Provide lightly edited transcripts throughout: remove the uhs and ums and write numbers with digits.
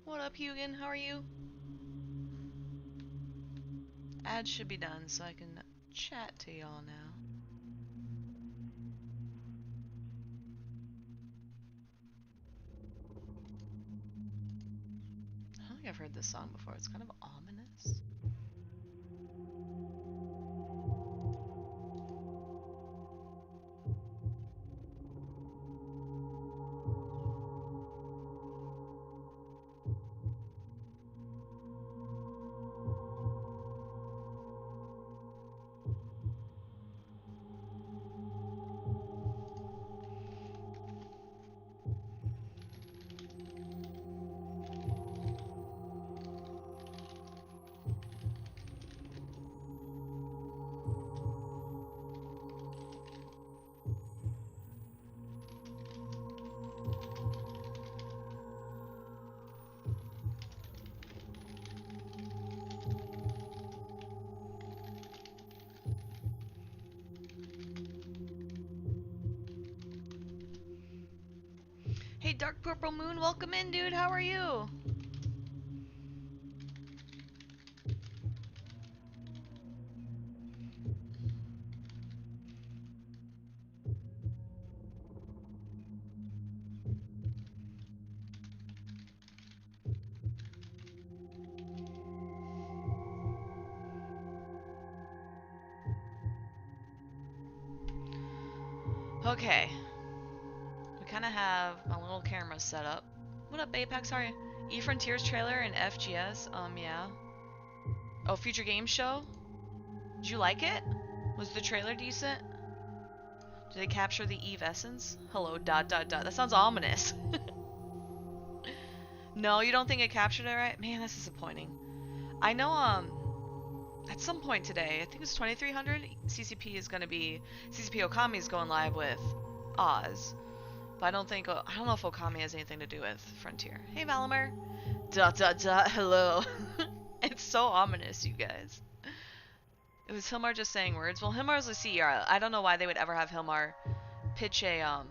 What up, Hugin? How are you? Ads should be done so I can chat to y'all now. I don't think I've heard this song before. It's kind of ominous. Hey, Dark Purple Moon, welcome in, dude. How are you? Okay. We kind of have my little camera set up. What up, Apex? How are you? E-Frontiers trailer and FGS? Yeah. Oh, Future Games Show? Did you like it? Was the trailer decent? Did they capture the Eve essence? Hello, ... That sounds ominous. No, you don't think it captured it right? Man, that's disappointing. I know, at some point today, I think it's 2300, CCP is going to be, CCP Okami is going live with Oz. But I don't know if Okami has anything to do with Frontier. Hey, Valamir. ... Hello. It's so ominous, you guys. It was Hilmar just saying words. Well, Hilmar's a CEO. I don't know why they would ever have Hilmar pitch a,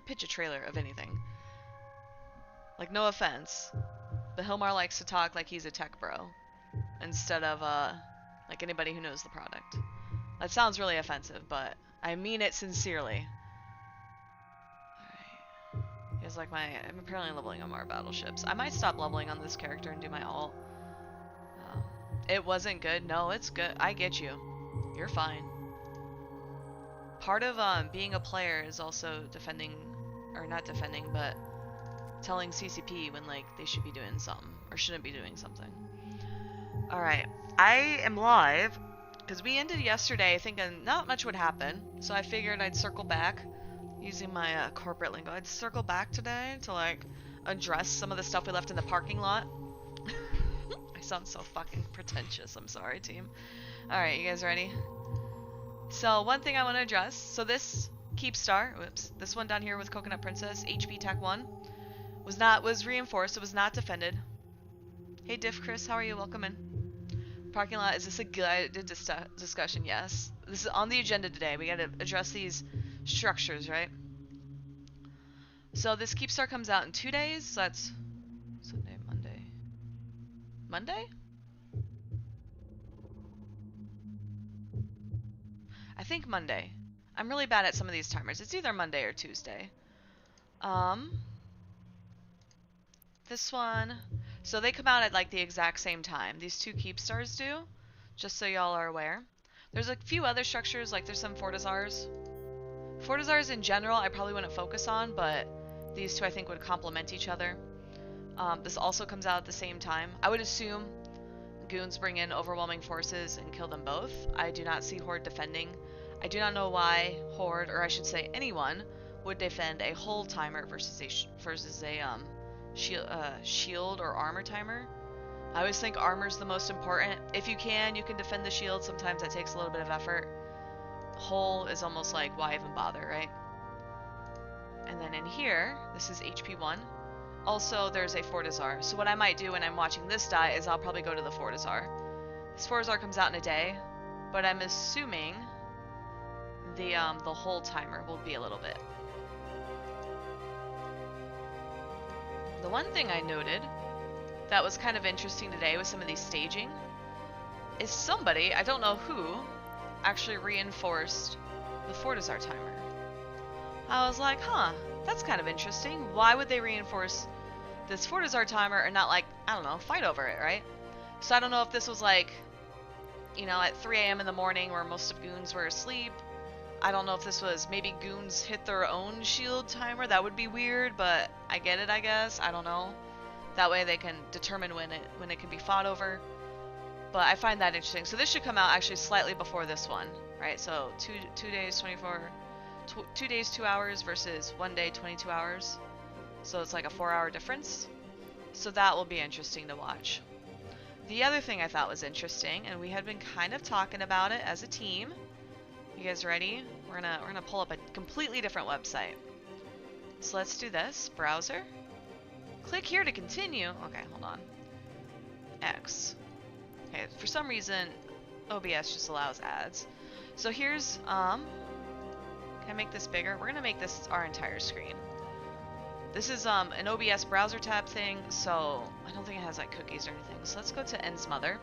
pitch a trailer of anything. Like, no offense, but Hilmar likes to talk like he's a tech bro instead of, like anybody who knows the product. That sounds really offensive, but I mean it sincerely. Alright. Here's like I'm apparently leveling on more battleships. I might stop leveling on this character and do my alt. It wasn't good. No, it's good. I get you. You're fine. Part of being a player is also defending, or not defending, but telling CCP when like they should be doing something or shouldn't be doing something. All right, I am live because we ended yesterday thinking not much would happen, so I figured I'd circle back using my corporate lingo. I'd circle back today to like address some of the stuff we left in the parking lot. I sound so fucking pretentious. I'm sorry, team. All right, you guys ready? So one thing I want to address. So this Keepstar, whoops, this one down here with Coconut Princess, HP Tech 1, was reinforced. It was not defended. Hey Diff Chris, how are you? Welcome in. Parking lot, is this a guided discussion? Yes. This is on the agenda today. We gotta address these structures, right? So this Keepstar comes out in 2 days. So that's Sunday, Monday. Monday? I think Monday. I'm really bad at some of these timers. It's either Monday or Tuesday. This one, so they come out at like the exact same time. These two Keepstars do, just so y'all are aware. There's a few other structures, like there's some Fortizars. Fortizars in general I probably wouldn't focus on, but these two I think would complement each other. This also comes out at the same time. I would assume Goons bring in overwhelming forces and kill them both. I do not see Horde defending. I do not know why Horde, or I should say anyone, would defend a hull timer versus a shield or armor timer. I always think armor's the most important. If you can defend the shield. Sometimes that takes a little bit of effort. Hull is almost like, why even bother, right? And then in here, this is HP 1. Also, there's a Fortizar. So what I might do when I'm watching this die is I'll probably go to the Fortizar. This Fortizar comes out in a day, but I'm assuming the whole timer will be a little bit. The one thing I noted that was kind of interesting today with some of these staging is somebody, I don't know who, actually reinforced the Fortizar timer. I was like, huh, that's kind of interesting. Why would they reinforce this Fortizar timer and not, like, I don't know, fight over it, right? So I don't know if this was like, you know, at 3 a.m. in the morning where most of goons were asleep. I don't know if this was maybe goons hit their own shield timer. That would be weird, but I get it, I guess. I don't know. That way they can determine when it can be fought over. But I find that interesting. So this should come out actually slightly before this one, right? So 2 days, 2 days, 2 hours versus 1 day, 22 hours. So it's like a 4-hour difference. So that will be interesting to watch. The other thing I thought was interesting, and we had been kind of talking about it as a team. You guys ready? We're gonna pull up a completely different website. So let's do this. Browser. Click here to continue. Okay, hold on. X. Okay, for some reason, OBS just allows ads. So here's, can I make this bigger? We're gonna make this our entire screen. This is an OBS browser tab thing, so I don't think it has like cookies or anything. So let's go to Insmother.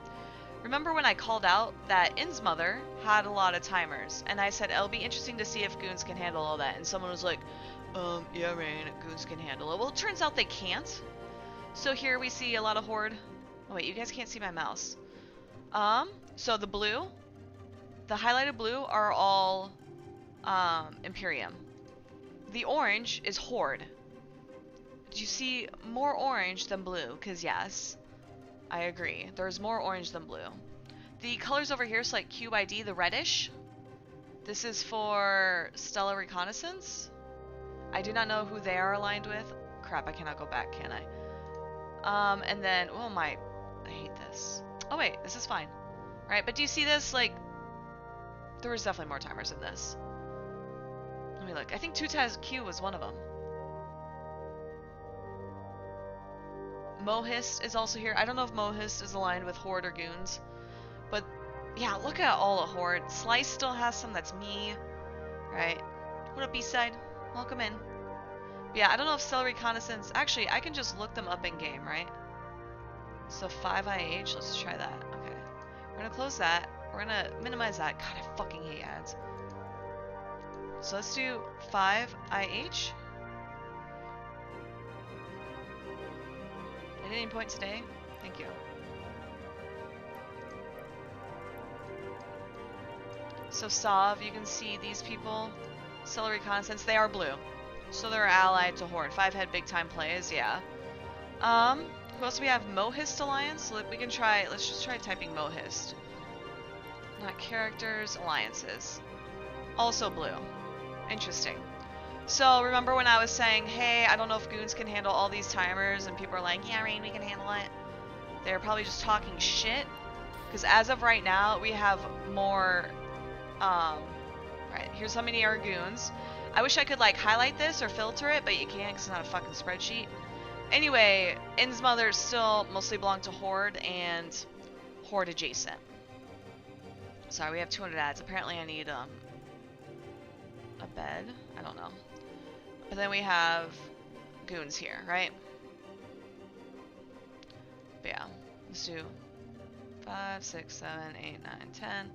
Remember when I called out that Insmother had a lot of timers, and I said it'll be interesting to see if goons can handle all that, and someone was like, yeah, Rain, goons can handle it. Well, it turns out they can't. So here we see a lot of Horde. Oh wait, you guys can't see my mouse. So the blue, the highlighted blue are all Imperium. The orange is Horde. Do you see more orange than blue? Because yes, I agree. There's more orange than blue. The colors over here, so like QID, the reddish. This is for Stellar Reconnaissance. I do not know who they are aligned with. Crap, I cannot go back, can I? And then, oh my, I hate this. Oh wait, this is fine. Right, but do you see this? Like, there was definitely more timers in this. Let me look. I think Tutaz Q was one of them. Mohist is also here. I don't know if Mohist is aligned with Horde or Goons. But, yeah, look at all the Horde. Slice still has some. That's me. Right. What up, B-side? Welcome in. But yeah, I don't know if Stellar Reconnaissance... Actually, I can just look them up in-game, right? So 5IH. Let's try that. Okay. We're gonna close that. We're gonna minimize that. God, I fucking hate ads. So let's do 5IH. At any point today? Thank you. So Sav, you can see these people. Stellar Reconnaissance, they are blue. So they're allied to Horde. 5 had big time plays, yeah. Who else do we have? Mohist Alliance? We can try, let's just try typing Mohist. Not characters, alliances. Also blue. Interesting. So remember when I was saying, hey, I don't know if goons can handle all these timers, and people are like, yeah, Rain, we can handle it. They're probably just talking shit. Because as of right now, we have more, right, here's how many are goons. I wish I could like highlight this or filter it, but you can't because it's not a fucking spreadsheet. Anyway, Insmother still mostly belong to Horde and Horde adjacent. Sorry, we have 200 ads. Apparently I need a bed. I don't know. But then we have goons here, right? But yeah, let's do 5, 6, 7, 8, 9, 10,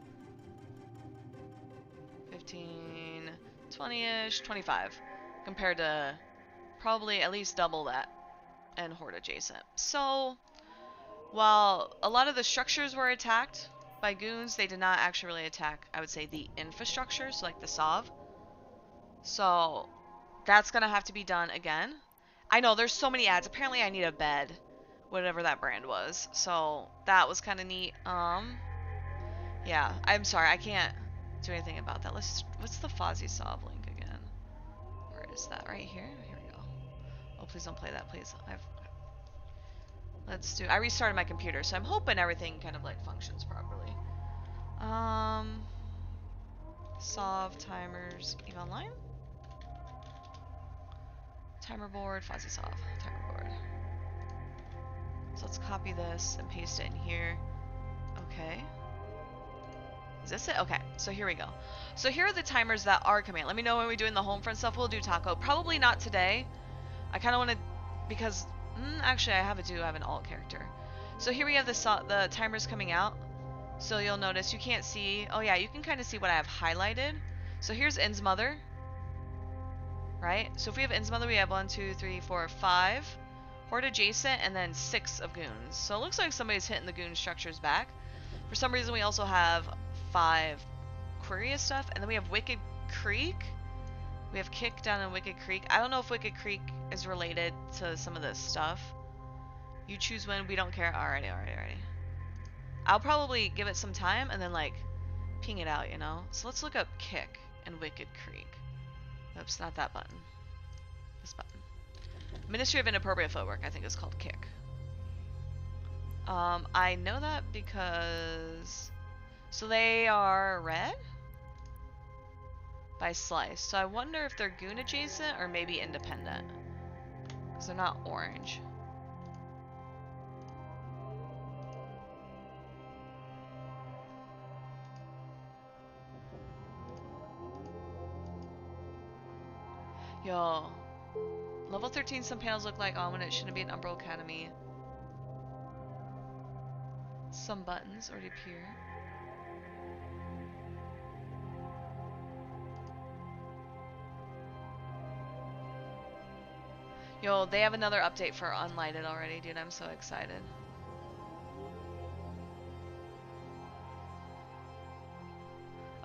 15, 20-ish, 25. Compared to probably at least double that and Horde adjacent. So, while a lot of the structures were attacked by goons, they did not actually really attack, I would say, the infrastructure, so like the SOV. So, that's gonna have to be done again. I know, there's so many ads. Apparently I need a bed. Whatever that brand was. So, that was kind of neat. Yeah, I'm sorry, I can't do anything about that. What's the Fozzie SOV link again? Where is that? Right here? Here we go. Oh, please don't play that, please. Let's do... I restarted my computer, so I'm hoping everything kind of, like, functions properly. SOV timers, EVE Online? Timer board, Fozzie SOV, timer board. So let's copy this and paste it in here. Okay. Is this it? Okay, so here we go. So here are the timers that are coming out. Let me know when we're doing the home front stuff. We'll do taco. Probably not today. I kind of want to, because Actually, I do have an alt character. So here we have the timers coming out. So you'll notice you can't see. Oh yeah, you can kind of see what I have highlighted. So here's In's mother, right? So if we have In's mother, we have 1, 2, 3, 4, 5 horde adjacent, and then 6 of goons. So it looks like somebody's hitting the goon structures back. For some reason, we also have 5 Queria stuff, and then we have Wicked Creek. We have Kick down in Wicked Creek. I don't know if Wicked Creek is related to some of this stuff. You choose when. We don't care. Alrighty. I'll probably give it some time and then like ping it out, you know? So let's look up Kick and Wicked Creek. Oops, not that button. This button. Ministry of Inappropriate Footwork, I think it's called Kick. I know that because... So they are red? By slice. So I wonder if they're goon adjacent or maybe independent. Because they're not orange. Yo. Level 13, some panels look like when it shouldn't be an Umbral Academy. Some buttons already appear. Yo, they have another update for Unlighted already, dude. I'm so excited.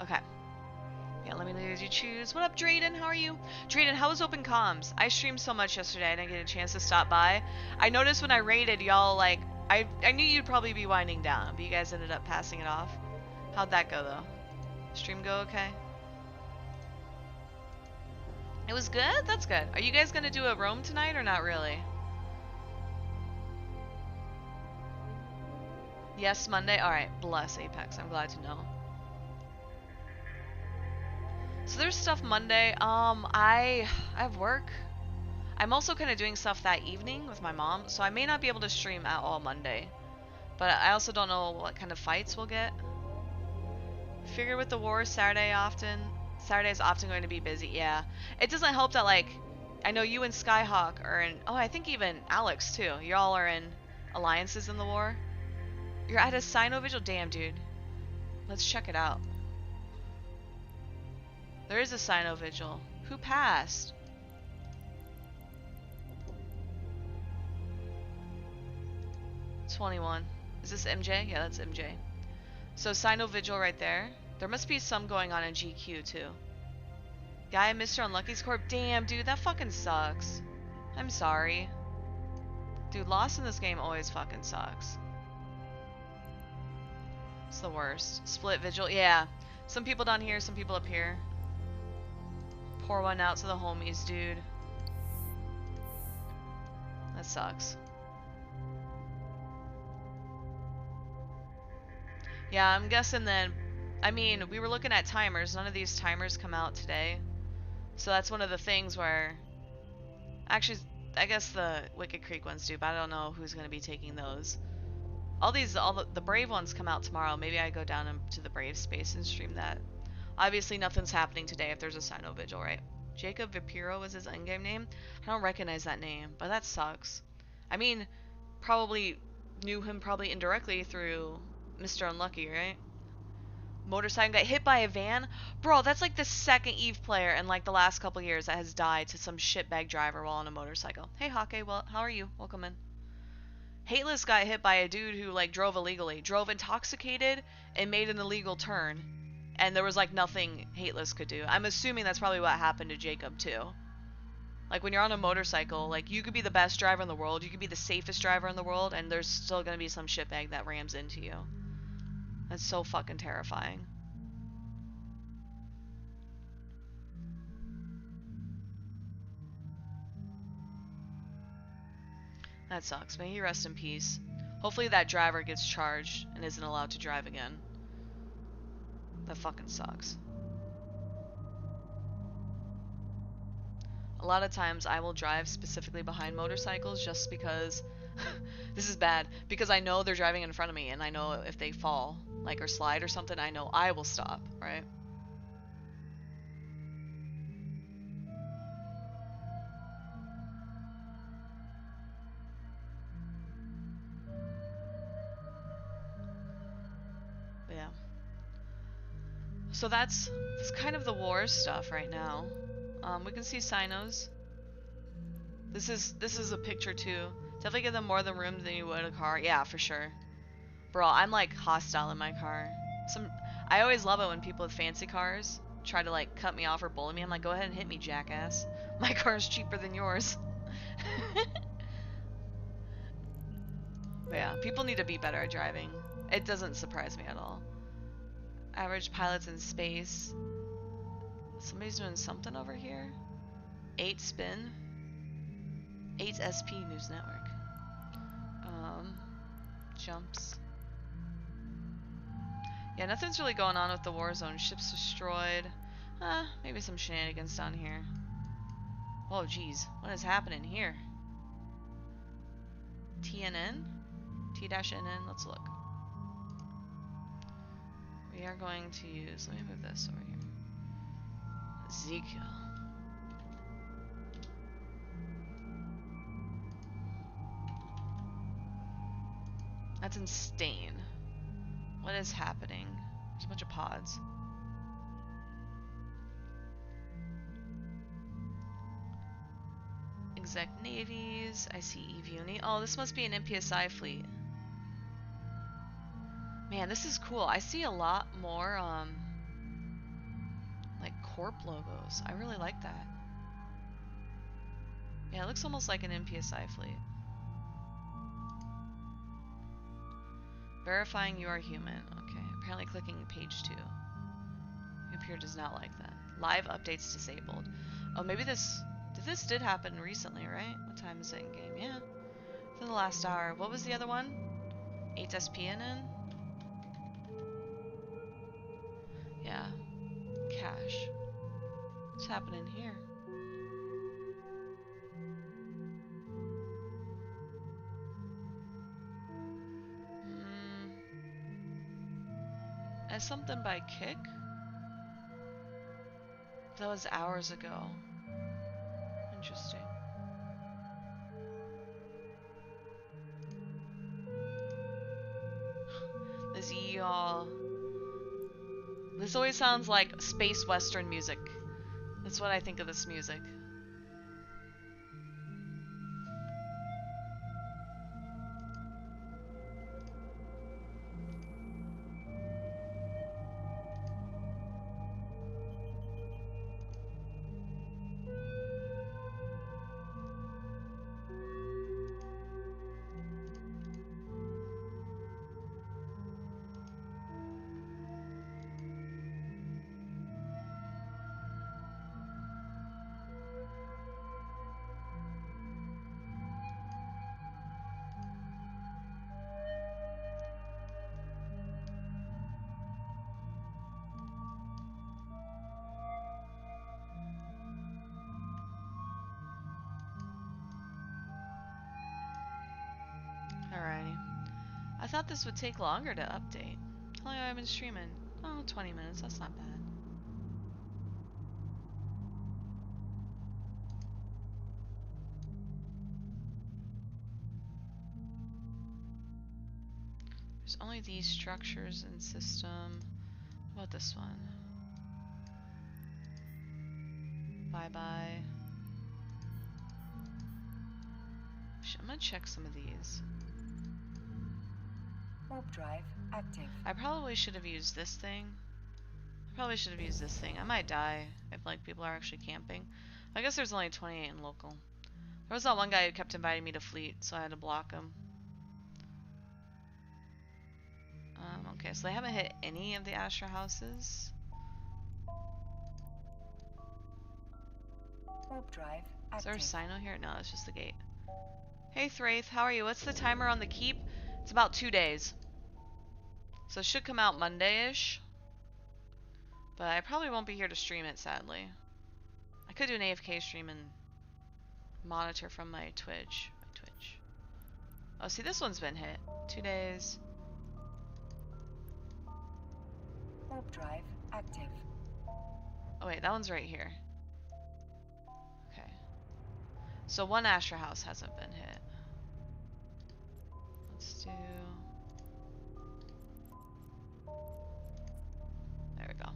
Okay. Yeah, let me let you choose. What up, Drayden? How are you? Drayden, how was Open Comms? I streamed so much yesterday, I didn't get a chance to stop by. I noticed when I raided, y'all, like, I knew you'd probably be winding down, but you guys ended up passing it off. How'd that go, though? Stream go okay? It was good? That's good. Are you guys gonna do a roam tonight, or not really? Yes, Monday? Alright, bless Apex. I'm glad to know. So there's stuff Monday. I have work. I'm also kind of doing stuff that evening with my mom, so I may not be able to stream at all Monday. But I also don't know what kind of fights we'll get. Figure with the war, Saturday is often going to be busy. Yeah. It doesn't help that, like, I know you and Skyhawk are in, I think even Alex too. Y'all are in alliances in the war. You're at a Sino Vigil? Damn, dude. Let's check it out. There is a Sino Vigil. Who passed? $21. Is this MJ? Yeah, that's MJ. So Sino Vigil right there. There must be some going on in GQ too. Guy Mr. Unlucky's Corp. Damn, dude, that fucking sucks. I'm sorry. Dude, loss in this game always fucking sucks. It's the worst. Split Vigil. Yeah. Some people down here, some people up here. Pour one out to the homies, dude. That sucks. Yeah, I'm guessing then... I mean, we were looking at timers. None of these timers come out today. So that's one of the things where... Actually, I guess the Wicked Creek ones do, but I don't know who's going to be taking those. All the Brave ones come out tomorrow. Maybe I go down into the Brave space and stream that. Obviously, nothing's happening today if there's a Sino Vigil, right? Jacob Vipiro was his endgame name? I don't recognize that name, but that sucks. I mean, probably knew him probably indirectly through Mr. Unlucky, right? Motorcycle got hit by a van? Bro, that's like the second EVE player in like the last couple years that has died to some shitbag driver while on a motorcycle. Hey, Hake, well, how are you? Welcome in. Hateless got hit by a dude who like drove illegally, drove intoxicated, and made an illegal turn. And there was like nothing Hateless could do. I'm assuming that's probably what happened to Jacob too. Like when you're on a motorcycle, like you could be the best driver in the world, you could be the safest driver in the world, and there's still gonna be some shitbag that rams into you. That's so fucking terrifying. That sucks. May he rest in peace. Hopefully that driver gets charged and isn't allowed to drive again. That fucking sucks. A lot of times I will drive specifically behind motorcycles just because this is bad, because I know they're driving in front of me and I know if they fall, like, or slide or something, I know I will stop, right? So that's kind of the war stuff right now. We can see Sinos. This is a picture too. Definitely give them more than room than you would a car. Yeah, for sure. Bro, I'm like hostile in my car. I always love it when people with fancy cars try to like cut me off or bully me. I'm like, go ahead and hit me, jackass. My car's cheaper than yours. But yeah, people need to be better at driving. It doesn't surprise me at all. Average pilots in space. Somebody's doing something over here. 8 spin. 8 SP News Network. Jumps. Yeah, nothing's really going on with the war zone. Ships destroyed. Maybe some shenanigans down here. Oh, geez. What is happening here? TNN? T-NN? Let's look. We are going to use... Let me move this over here. Ezekiel. That's insane. What is happening? There's a bunch of pods. Exec navies. I see Eve Uni. Oh, this must be an MPSI fleet. Man, this is cool. I see a lot more, like corp logos. I really like that. Yeah, it looks almost like an MPSI fleet. Verifying you are human. Okay, apparently clicking page 2. Computer does not like that. Live updates disabled. Oh, maybe this did happen recently, right? What time is it in game? Yeah. Within the last hour. What was the other one? 8SPNN? Yeah. Cache. What's happening here? As something by Kick? That was hours ago. Interesting. This y'all. This always sounds like space western music. That's what I think of this music. Alrighty. I thought this would take longer to update. How long have I been streaming? Oh, 20 minutes. That's not bad. There's only these structures in system. What about this one? Bye-bye. I'm gonna check some of these. Warp drive active. I probably should have used this thing. I might die if like people are actually camping. I guess there's only 28 in local. There was that one guy who kept inviting me to fleet, so I had to block him. Okay, so they haven't hit any of the Astra houses. Warp drive active. Is there a Sino here? No, it's just the gate. Hey Thraith, how are you? What's the timer on the keep? It's about 2 days. So it should come out Monday-ish. But I probably won't be here to stream it, sadly. I could do an AFK stream and monitor from my Twitch. Oh, see, this one's been hit. 2 days. Warp drive active. Oh wait, that one's right here. Okay. So one Astra house hasn't been hit. Let's do... There we go.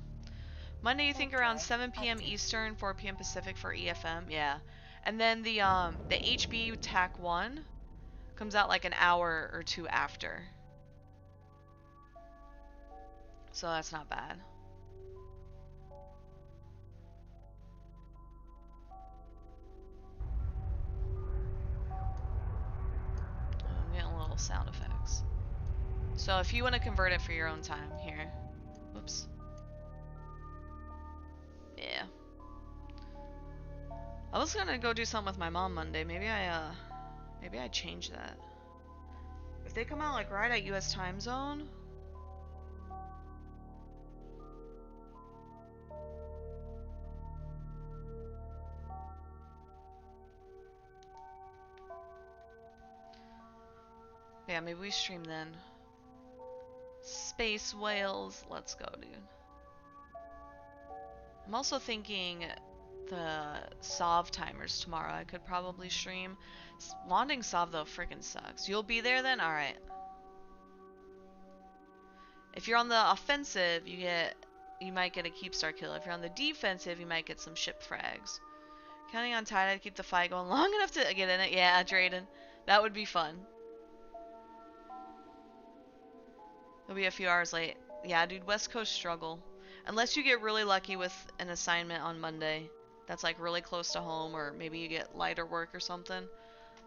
Monday, you Warp think around drive 7 p.m. active. Eastern, 4 p.m. Pacific for EFM. Yeah. And then the HB TAC 1 comes out like an hour or two after. So that's not bad. I'm getting little sound effects. So if you want to convert it for your own time, here. Whoops. Yeah. I was gonna go do something with my mom Monday. Maybe I change that. If they come out like right at US time zone. Yeah, maybe we stream then. Space whales. Let's go, dude. I'm also thinking the Sov timers tomorrow. I could probably stream. Landing Sov though freaking sucks. You'll be there then? Alright. If you're on the offensive, you might get a keep star kill. If you're on the defensive, you might get some ship frags. Counting on Tide to keep the fight going long enough to get in it. Yeah, Drayden. That would be fun. It'll be a few hours late. Yeah, dude, West Coast struggle. Unless you get really lucky with an assignment on Monday that's like really close to home, or maybe you get lighter work or something.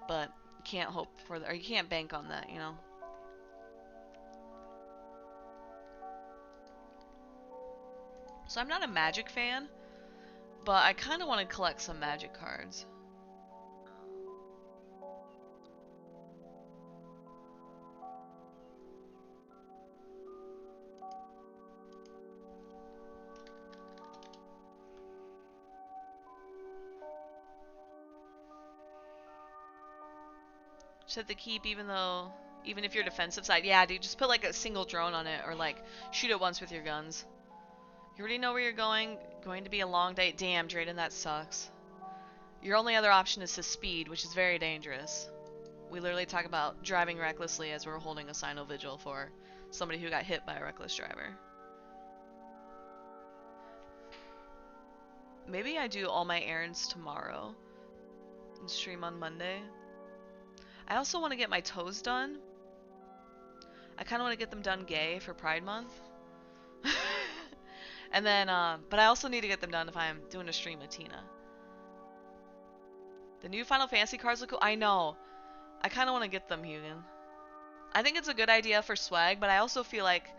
But you can't hope for that, or you can't bank on that, you know? So I'm not a Magic fan, but I kind of want to collect some Magic cards. Just have to keep, even if you're defensive side. Yeah, dude, just put like a single drone on it, or like shoot it once with your guns. You already know where you're going. Going to be a long day. Damn, Drayden, that sucks. Your only other option is to speed, which is very dangerous. We literally talk about driving recklessly as we're holding a Sino Vigil for somebody who got hit by a reckless driver. Maybe I do all my errands tomorrow and stream on Monday. I also want to get my toes done. I kind of want to get them done gay for Pride Month. And then, but I also need to get them done if I'm doing a stream with Tina. The new Final Fantasy cards look cool. I know. I kind of want to get them, Hugan. I think it's a good idea for swag, but I also feel like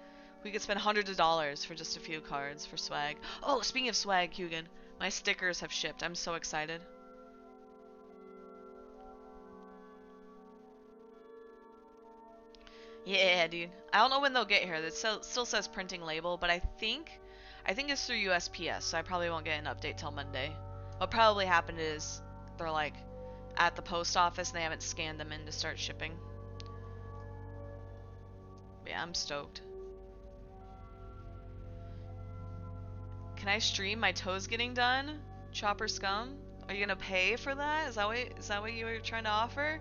we could spend hundreds of dollars for just a few cards for swag. Oh, speaking of swag, Hugan, my stickers have shipped. I'm so excited. Yeah, dude. I don't know when they'll get here. It still says printing label, but I think it's through USPS, so I probably won't get an update till Monday. What probably happened is they're like at the post office and they haven't scanned them in to start shipping. Yeah, I'm stoked. Can I stream my toes getting done? Chopper Scum? Are you gonna pay for that? Is that what you were trying to offer?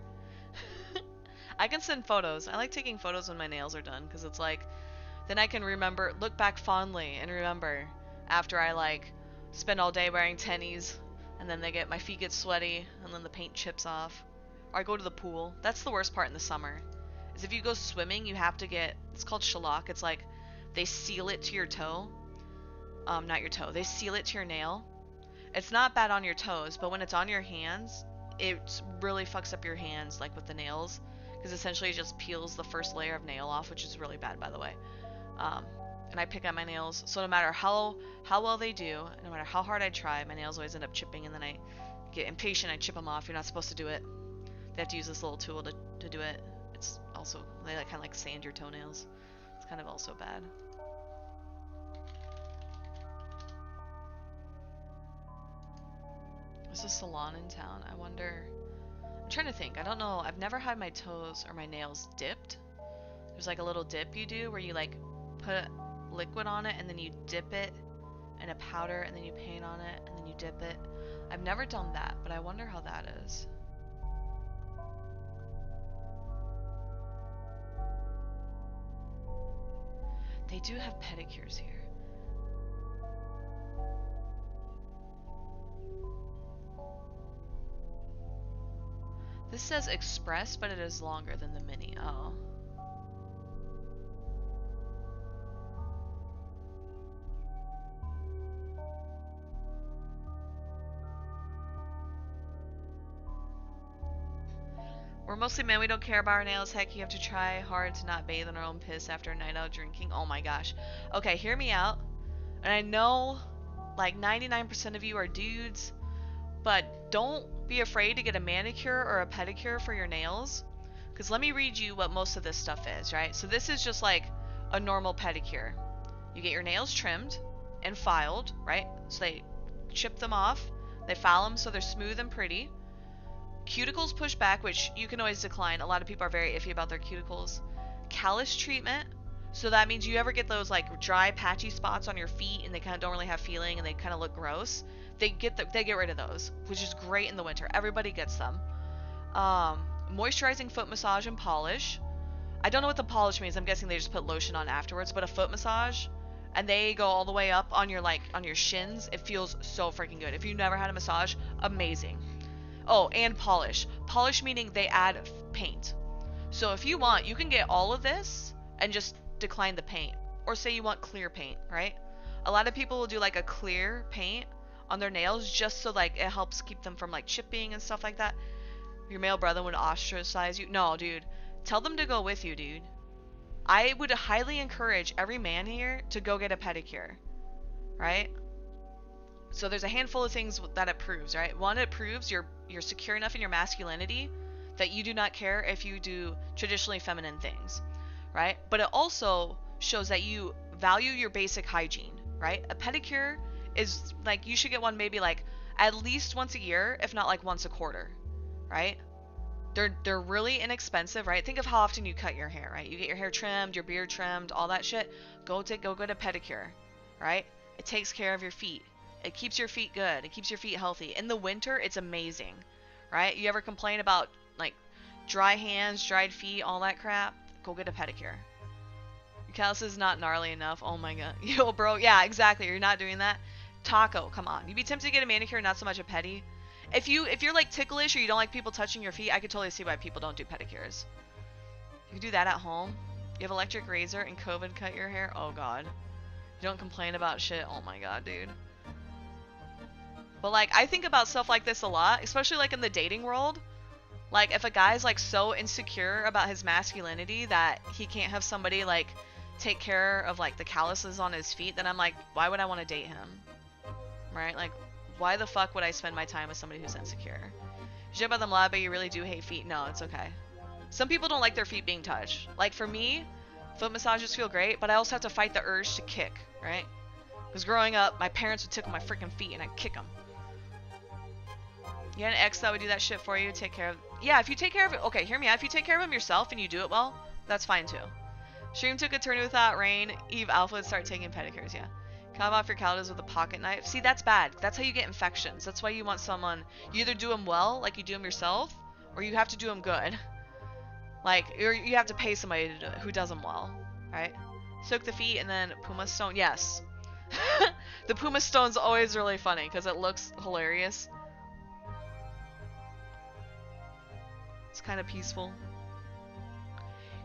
I can send photos. I like taking photos when my nails are done, because it's like, then I can look back fondly and remember after I like spend all day wearing tennies and then my feet get sweaty and then the paint chips off. Or I go to the pool. That's the worst part in the summer. Is if you go swimming, you have to it's called shellac. It's like they seal it to your toe. Not your toe. They seal it to your nail. It's not bad on your toes, but when it's on your hands, it really fucks up your hands, like with the nails, because essentially it just peels the first layer of nail off, which is really bad, by the way. And I pick at my nails, so no matter how well they do, no matter how hard I try, my nails always end up chipping, and then I get impatient, I chip them off. You're not supposed to do it. They have to use this little tool to do it. It's also, they like kind of like sand your toenails. It's kind of also bad. There's a salon in town. I wonder, I'm trying to think. I don't know. I've never had my toes or my nails dipped. There's like a little dip you do where you like put liquid on it and then you dip it in a powder and then you paint on it and then you dip it. I've never done that, but I wonder how that is. They do have pedicures here. This says express, but it is longer than the mini. Oh. We're mostly men, we don't care about our nails. Heck, you have to try hard to not bathe in our own piss after a night out drinking. Oh my gosh. Okay, hear me out. And I know like 99% of you are dudes, but don't be afraid to get a manicure or a pedicure for your nails. Because let me read you what most of this stuff is, right? So this is just like a normal pedicure. You get your nails trimmed and filed, right? So they chip them off, they file them so they're smooth and pretty. Cuticles pushed back, which you can always decline. A lot of people are very iffy about their cuticles. Callus treatment. So that means you ever get those like dry, patchy spots on your feet and they kind of don't really have feeling and they kind of look gross. They get rid of those, which is great in the winter. Everybody gets them. Moisturizing foot massage and polish. I don't know what the polish means. I'm guessing they just put lotion on afterwards. But a foot massage, and they go all the way up on your shins. It feels so freaking good. If you've never had a massage, amazing. Oh, and polish. Polish meaning they add paint. So if you want, you can get all of this and just decline the paint. Or say you want clear paint, right? A lot of people will do like a clear paint on their nails just so like it helps keep them from like chipping and stuff like that. Your male brother would ostracize you. No, dude. Tell them to go with you, dude. I would highly encourage every man here to go get a pedicure. Right? So there's a handful of things that it proves, right? One, it proves you're secure enough in your masculinity that you do not care if you do traditionally feminine things, right? But it also shows that you value your basic hygiene, right? A pedicure is like, you should get one maybe like at least once a year, if not like once a quarter, right? They're really inexpensive, right? Think of how often you cut your hair, right? You get your hair trimmed, your beard trimmed, all that shit. Go get a pedicure, right? It takes care of your feet. It keeps your feet good. It keeps your feet healthy. In the winter, it's amazing, right? You ever complain about like dry hands, dried feet, all that crap? Go get a pedicure. Your callus is not gnarly enough. Oh my god. Yo, bro. Yeah, exactly. You're not doing that. Taco, come on. You'd be tempted to get a manicure, not so much a pedi. If you're like ticklish or you don't like people touching your feet, I could totally see why people don't do pedicures. You can do that at home. You have electric razor and COVID cut your hair. Oh god. You don't complain about shit. Oh my god, dude. But like, I think about stuff like this a lot, especially like in the dating world. Like, if a guy's like so insecure about his masculinity that he can't have somebody like take care of like the calluses on his feet, then I'm like, why would I want to date him? Right? Like, why the fuck would I spend my time with somebody who's insecure? You joke about them a lot, but you really do hate feet. No, it's okay. Some people don't like their feet being touched. Like for me, foot massages feel great, but I also have to fight the urge to kick, right? Because growing up, my parents would tickle my freaking feet and I'd kick them. You had an ex that would do that shit for you, take care of... Yeah, if you take care of it... Okay, hear me out. If you take care of him yourself and you do it well, that's fine too. Stream took a turn without rain. Eve Alpha would start taking pedicures, yeah. Cut off your callus with a pocket knife. See, that's bad. That's how you get infections. That's why you want someone... You either do them well, like you do them yourself, or you have to do them good. Like, you have to pay somebody to do it, who does them well, right? Soak the feet and then Puma Stone. Yes. The Puma Stone's always really funny because it looks hilarious. It's kind of peaceful.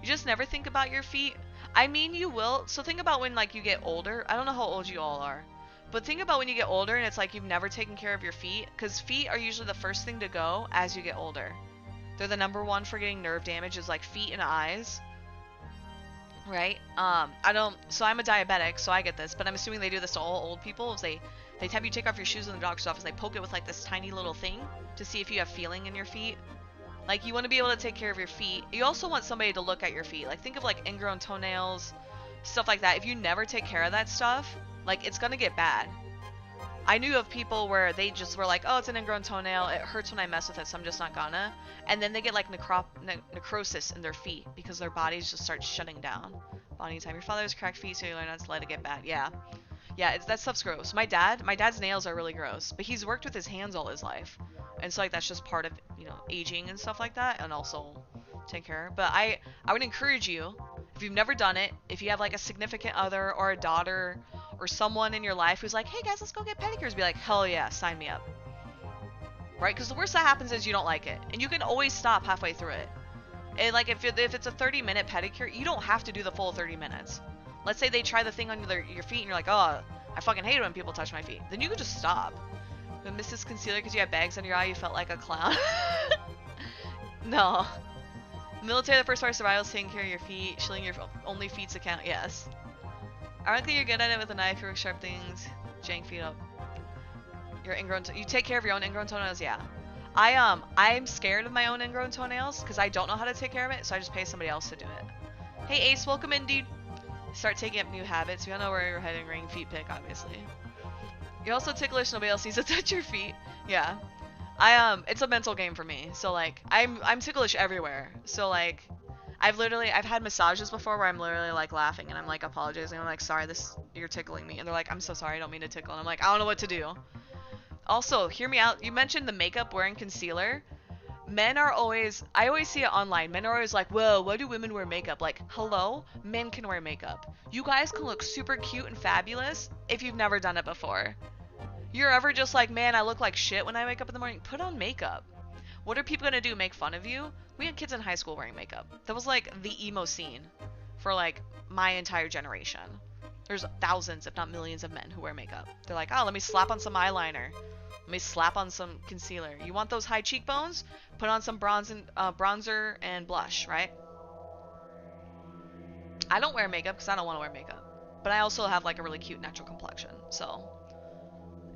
You just never think about your feet. I mean, you will. So think about when like you get older. I don't know how old you all are, but think about when you get older and it's like you've never taken care of your feet, because feet are usually the first thing to go as you get older. They're the number one for getting nerve damage, is like feet and eyes. Right? So I'm a diabetic, so I get this, but I'm assuming they do this to all old people. They have you take off your shoes in the doctor's office, they poke it with like this tiny little thing to see if you have feeling in your feet. Like, you want to be able to take care of your feet. You also want somebody to look at your feet. Like, think of like ingrown toenails, stuff like that. If you never take care of that stuff, like, it's gonna get bad. I knew of people where they just were like, oh, it's an ingrown toenail, it hurts when I mess with it, so I'm just not gonna. And then they get like necrosis in their feet because their bodies just start shutting down. Bonding time. Your father has cracked feet, so you learn not to let it get bad. Yeah. Yeah, that stuff's gross. My dad's nails are really gross, but he's worked with his hands all his life. And so like that's just part of, you know, aging and stuff like that, and also take care. But I would encourage you, if you've never done it, if you have like a significant other or a daughter or someone in your life who's like, hey guys, let's go get pedicures, be like, hell yeah, sign me up. right? Because the worst that happens is you don't like it, and you can always stop halfway through it. And like if it's a 30-minute pedicure, you don't have to do the full 30 minutes. Let's say they try the thing on your feet, and you're like, oh, I fucking hate it when people touch my feet. Then you can just stop. But Mrs. Concealer, because you had bags under your eye, you felt like a clown. No. Military, the first part of survival is taking care of your feet, shilling your only feet's account. Yes. Ironically, you're good at it with a knife. You work sharp things. Jank feet up. Your ingrown. You take care of your own ingrown toenails. Yeah. I'm scared of my own ingrown toenails because I don't know how to take care of it, so I just pay somebody else to do it. Hey Ace, welcome in, dude. Start taking up new habits. We all know where you're heading. Ring feet pick, obviously. You're also ticklish. Nobody else needs to touch your feet. Yeah. It's a mental game for me. So like, I'm ticklish everywhere. So like, I've had massages before where I'm literally like laughing and I'm like apologizing. I'm like, sorry, you're tickling me. And they're like, I'm so sorry, I don't mean to tickle. And I'm like, I don't know what to do. Also, hear me out. You mentioned the makeup wearing concealer. I always see it online. Men are always like, whoa, why do women wear makeup? Like, hello? Men can wear makeup. You guys can look super cute and fabulous if you've never done it before. You're ever just like, man, I look like shit when I wake up in the morning? Put on makeup. What are people gonna do? Make fun of you? We had kids in high school wearing makeup. That was like the emo scene for like my entire generation. There's thousands, if not millions of men who wear makeup. They're like, oh, let me slap on some eyeliner. Let me slap on some concealer. You want those high cheekbones? Put on some bronzer and blush, right? I don't wear makeup because I don't want to wear makeup. But I also have like a really cute natural complexion. So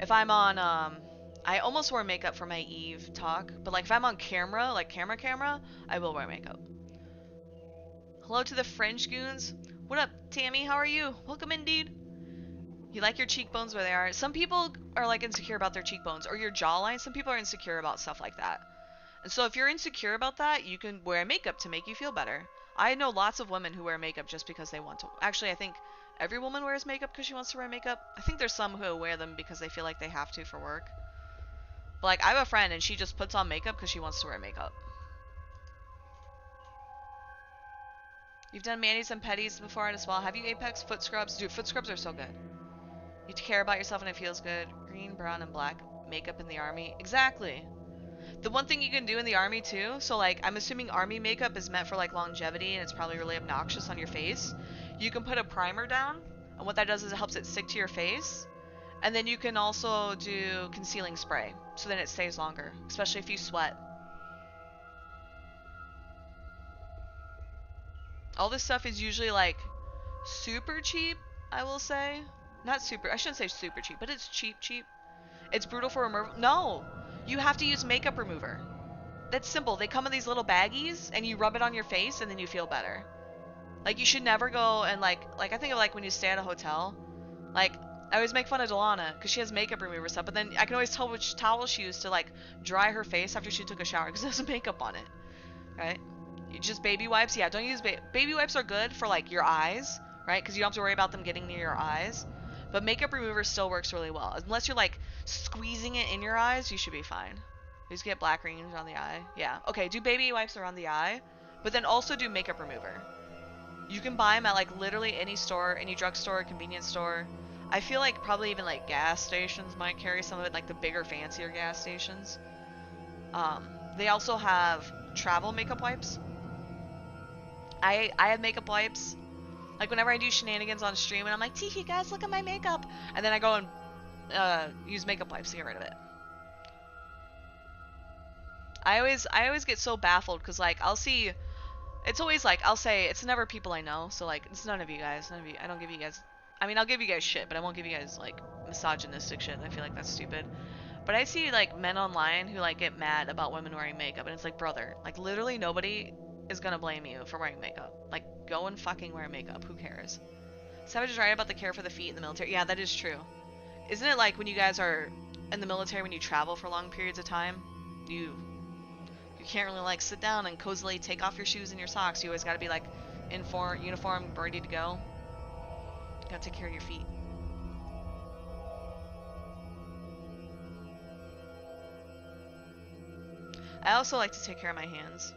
if I'm on, I almost wear makeup for my Eve talk. But like if I'm on camera, like camera, I will wear makeup. Hello to the French goons. What up, Tammy? How are you? Welcome in, dude. You like your cheekbones where they are. Some people are like insecure about their cheekbones or your jawline. Some people are insecure about stuff like that. And so if you're insecure about that, you can wear makeup to make you feel better. I know lots of women who wear makeup just because they want to. Actually, I think every woman wears makeup because she wants to wear makeup. I think there's some who wear them because they feel like they have to for work. But like I have a friend and she just puts on makeup because she wants to wear makeup. You've done manis and petties before as well. Have you Apex foot scrubs? Dude, foot scrubs are so good. You care about yourself and it feels good. Green, brown, and black makeup in the army. Exactly. The one thing you can do in the army too, so like I'm assuming army makeup is meant for like longevity and it's probably really obnoxious on your face. You can put a primer down, and what that does is it helps it stick to your face. And then you can also do concealing spray, so then it stays longer, especially if you sweat. All this stuff is usually like super cheap, I will say. Not super, I shouldn't say super cheap, but it's cheap. It's brutal for removal. No, you have to use makeup remover. That's simple. They come in these little baggies and you rub it on your face and then you feel better. Like you should never go and like I think of like when you stay at a hotel. Like I always make fun of Delana because she has makeup remover stuff, but then I can always tell which towel she used to like dry her face after she took a shower because there's makeup on it, right? You just baby wipes. Yeah, don't use baby wipes are good for like your eyes, right? Because you don't have to worry about them getting near your eyes. But makeup remover still works really well. Unless you're like squeezing it in your eyes, you should be fine. You just get black rings on the eye. Yeah. Okay, do baby wipes around the eye, but then also do makeup remover. You can buy them at like literally any store, any drugstore, convenience store. I feel like probably even like gas stations might carry some of it, like the bigger, fancier gas stations. They also have travel makeup wipes. I have makeup wipes. Like whenever I do shenanigans on stream and I'm like, tee guys, look at my makeup. And then I go and use makeup wipes to get rid of it. I always get so baffled because like I'll see, it's always like, I'll say, it's never people I know. So like, it's none of you guys, I don't give you guys, I mean, I'll give you guys shit, but I won't give you guys like misogynistic shit. I feel like that's stupid. But I see like men online who like get mad about women wearing makeup and it's like, brother, like literally nobody is gonna blame you for wearing makeup. Like, go and fucking wear makeup. Who cares? Savage is right about the care for the feet in the military. Yeah, that is true. Isn't it like when you guys are in the military, when you travel for long periods of time, you can't really like sit down and cozily take off your shoes and your socks. You always got to be like in uniform, ready to go. You got to take care of your feet. I also like to take care of my hands.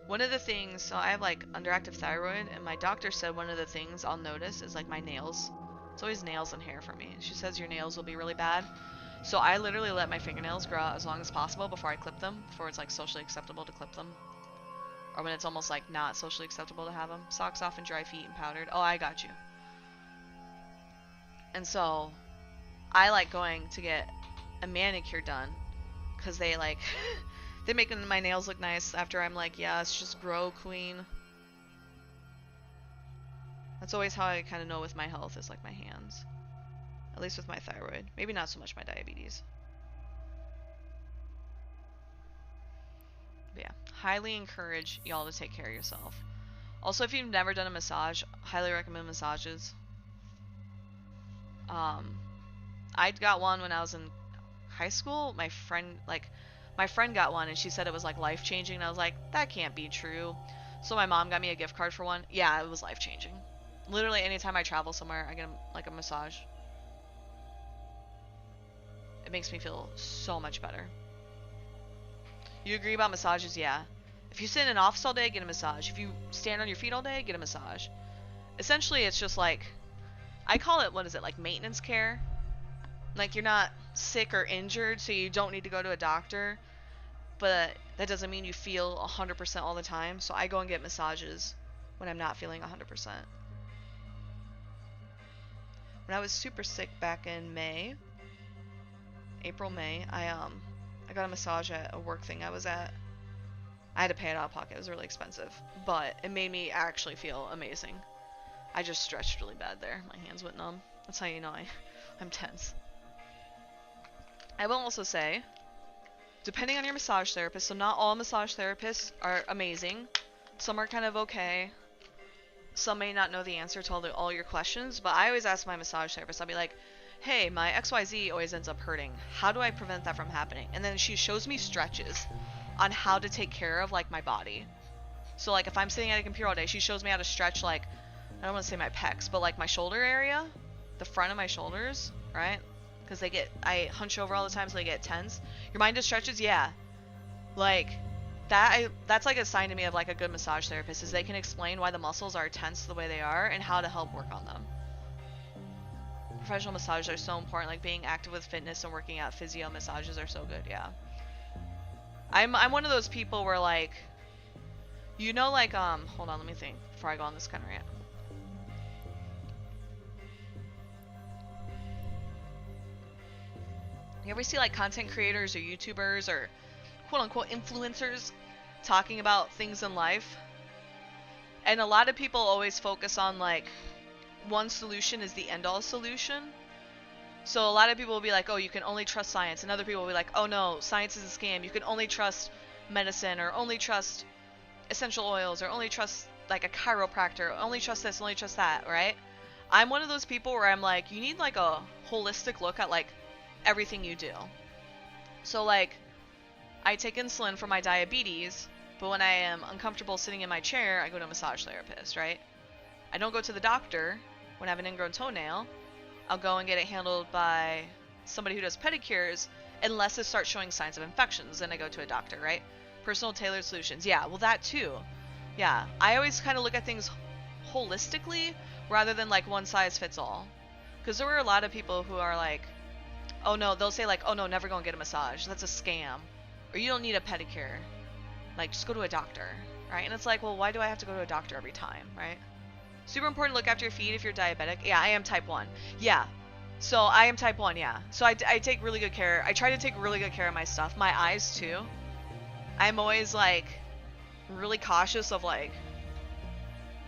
One of the things, so I have like underactive thyroid, and my doctor said one of the things I'll notice is like my nails. It's always nails and hair for me. She says your nails will be really bad. So I literally let my fingernails grow out as long as possible before I clip them, before it's like socially acceptable to clip them. Or when it's almost like not socially acceptable to have them. Socks off and dry feet and powdered. Oh, I got you. And so I like going to get a manicure done because they like they make my nails look nice after I'm like, yes, just grow, queen. That's always how I kind of know with my health is like my hands. At least with my thyroid. Maybe not so much my diabetes. But yeah, highly encourage y'all to take care of yourself. Also, if you've never done a massage, highly recommend massages. I got one when I was in high school. My friend got one and she said it was like life-changing, and I was like, that can't be true. So my mom got me a gift card for one. Yeah, it was life-changing. Literally anytime I travel somewhere, I get like a massage. It makes me feel so much better. You agree about massages? Yeah. If you sit in an office all day, get a massage. If you stand on your feet all day, get a massage. Essentially, it's just like, I call it, what is it, like maintenance care? Like you're not sick or injured, so you don't need to go to a doctor. But that doesn't mean you feel 100% all the time. So I go and get massages when I'm not feeling 100%. When I was super sick back in April, May, I got a massage at a work thing I was at. I had to pay it out of pocket. It was really expensive, but it made me actually feel amazing. I just stretched really bad there. My hands went numb. That's how you know I'm tense. I will also say, depending on your massage therapist, so not all massage therapists are amazing. Some are kind of okay. Some may not know the answer to all your questions, but I always ask my massage therapist, I'll be like, hey, my XYZ always ends up hurting. How do I prevent that from happening? And then she shows me stretches on how to take care of like my body. So like if I'm sitting at a computer all day, she shows me how to stretch like, I don't want to say my pecs, but like my shoulder area, the front of my shoulders, right? Because I hunch over all the time so they get tense. Your mind just stretches? Yeah. Like, that's like a sign to me of like a good massage therapist, is they can explain why the muscles are tense the way they are and how to help work on them. Professional massages are so important, like being active with fitness and working out. Physio massages are so good, yeah. I'm one of those people where like, you know, like hold on, let me think before I go on this kind of rant. You ever see like content creators or YouTubers or quote unquote influencers talking about things in life? And a lot of people always focus on like one solution is the end all solution. So a lot of people will be like, oh, you can only trust science. And other people will be like, oh no, science is a scam. You can only trust medicine, or only trust essential oils, or only trust like a chiropractor, only trust this, only trust that, right? I'm one of those people where I'm like, you need like a holistic look at like everything you do. So like, I take insulin for my diabetes, but when I am uncomfortable sitting in my chair, I go to a massage therapist, right? I don't go to the doctor when I have an ingrown toenail. I'll go and get it handled by somebody who does pedicures, unless it starts showing signs of infections. Then I go to a doctor, right? Personal tailored solutions. Yeah, well, that too. Yeah, I always kind of look at things holistically rather than like one size fits all. Because there were a lot of people who are like, oh no, they'll say like, oh no, never go and get a massage. That's a scam. Or you don't need a pedicure. Like, just go to a doctor, right? And it's like, well, why do I have to go to a doctor every time, right? Super important to look after your feet if you're diabetic. Yeah, I am type 1. Yeah. So I am type 1, yeah. So I take really good care. I try to take really good care of my stuff. My eyes, too. I'm always, like, really cautious of, like,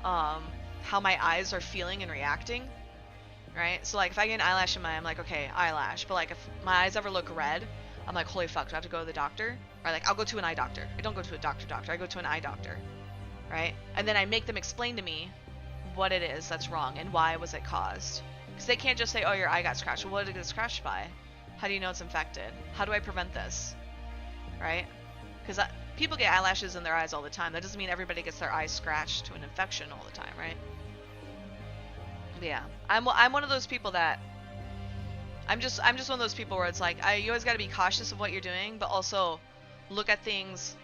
how my eyes are feeling and reacting, right? So, like, if I get an eyelash in my eye, I'm like, okay, eyelash. But, like, if my eyes ever look red, I'm like, holy fuck, do I have to go to the doctor? Or, like, I'll go to an eye doctor. I don't go to a doctor. I go to an eye doctor, right? And then I make them explain to me what it is that's wrong and why was it caused. Because they can't just say, oh, your eye got scratched. Well, what did it get scratched by? How do you know it's infected? How do I prevent this? Right? Because people get eyelashes in their eyes all the time. That doesn't mean everybody gets their eyes scratched to an infection all the time, right? But yeah, I'm one of those people that I'm just one of those people where it's like, you always got to be cautious of what you're doing, but also look at things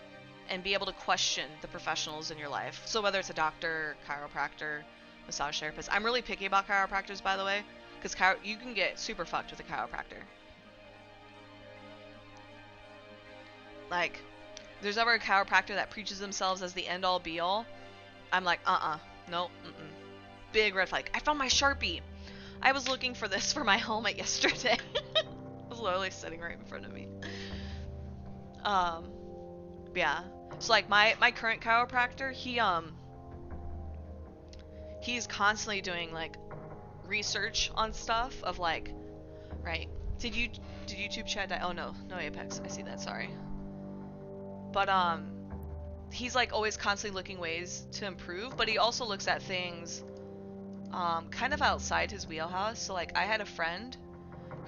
and be able to question the professionals in your life. So whether it's a doctor, chiropractor, massage therapist. I'm really picky about chiropractors, by the way, because you can get super fucked with a chiropractor. Like, there's ever a chiropractor that preaches themselves as the end all be all, I'm like, nope, big red flag. I found my Sharpie. I was looking for this for my helmet yesterday. It was literally sitting right in front of me. Yeah. So like my current chiropractor, he's constantly doing like research on stuff of like, right? Did YouTube chat die? Oh no Apex. I see that. Sorry. But he's like always constantly looking ways to improve, but he also looks at things kind of outside his wheelhouse. So like I had a friend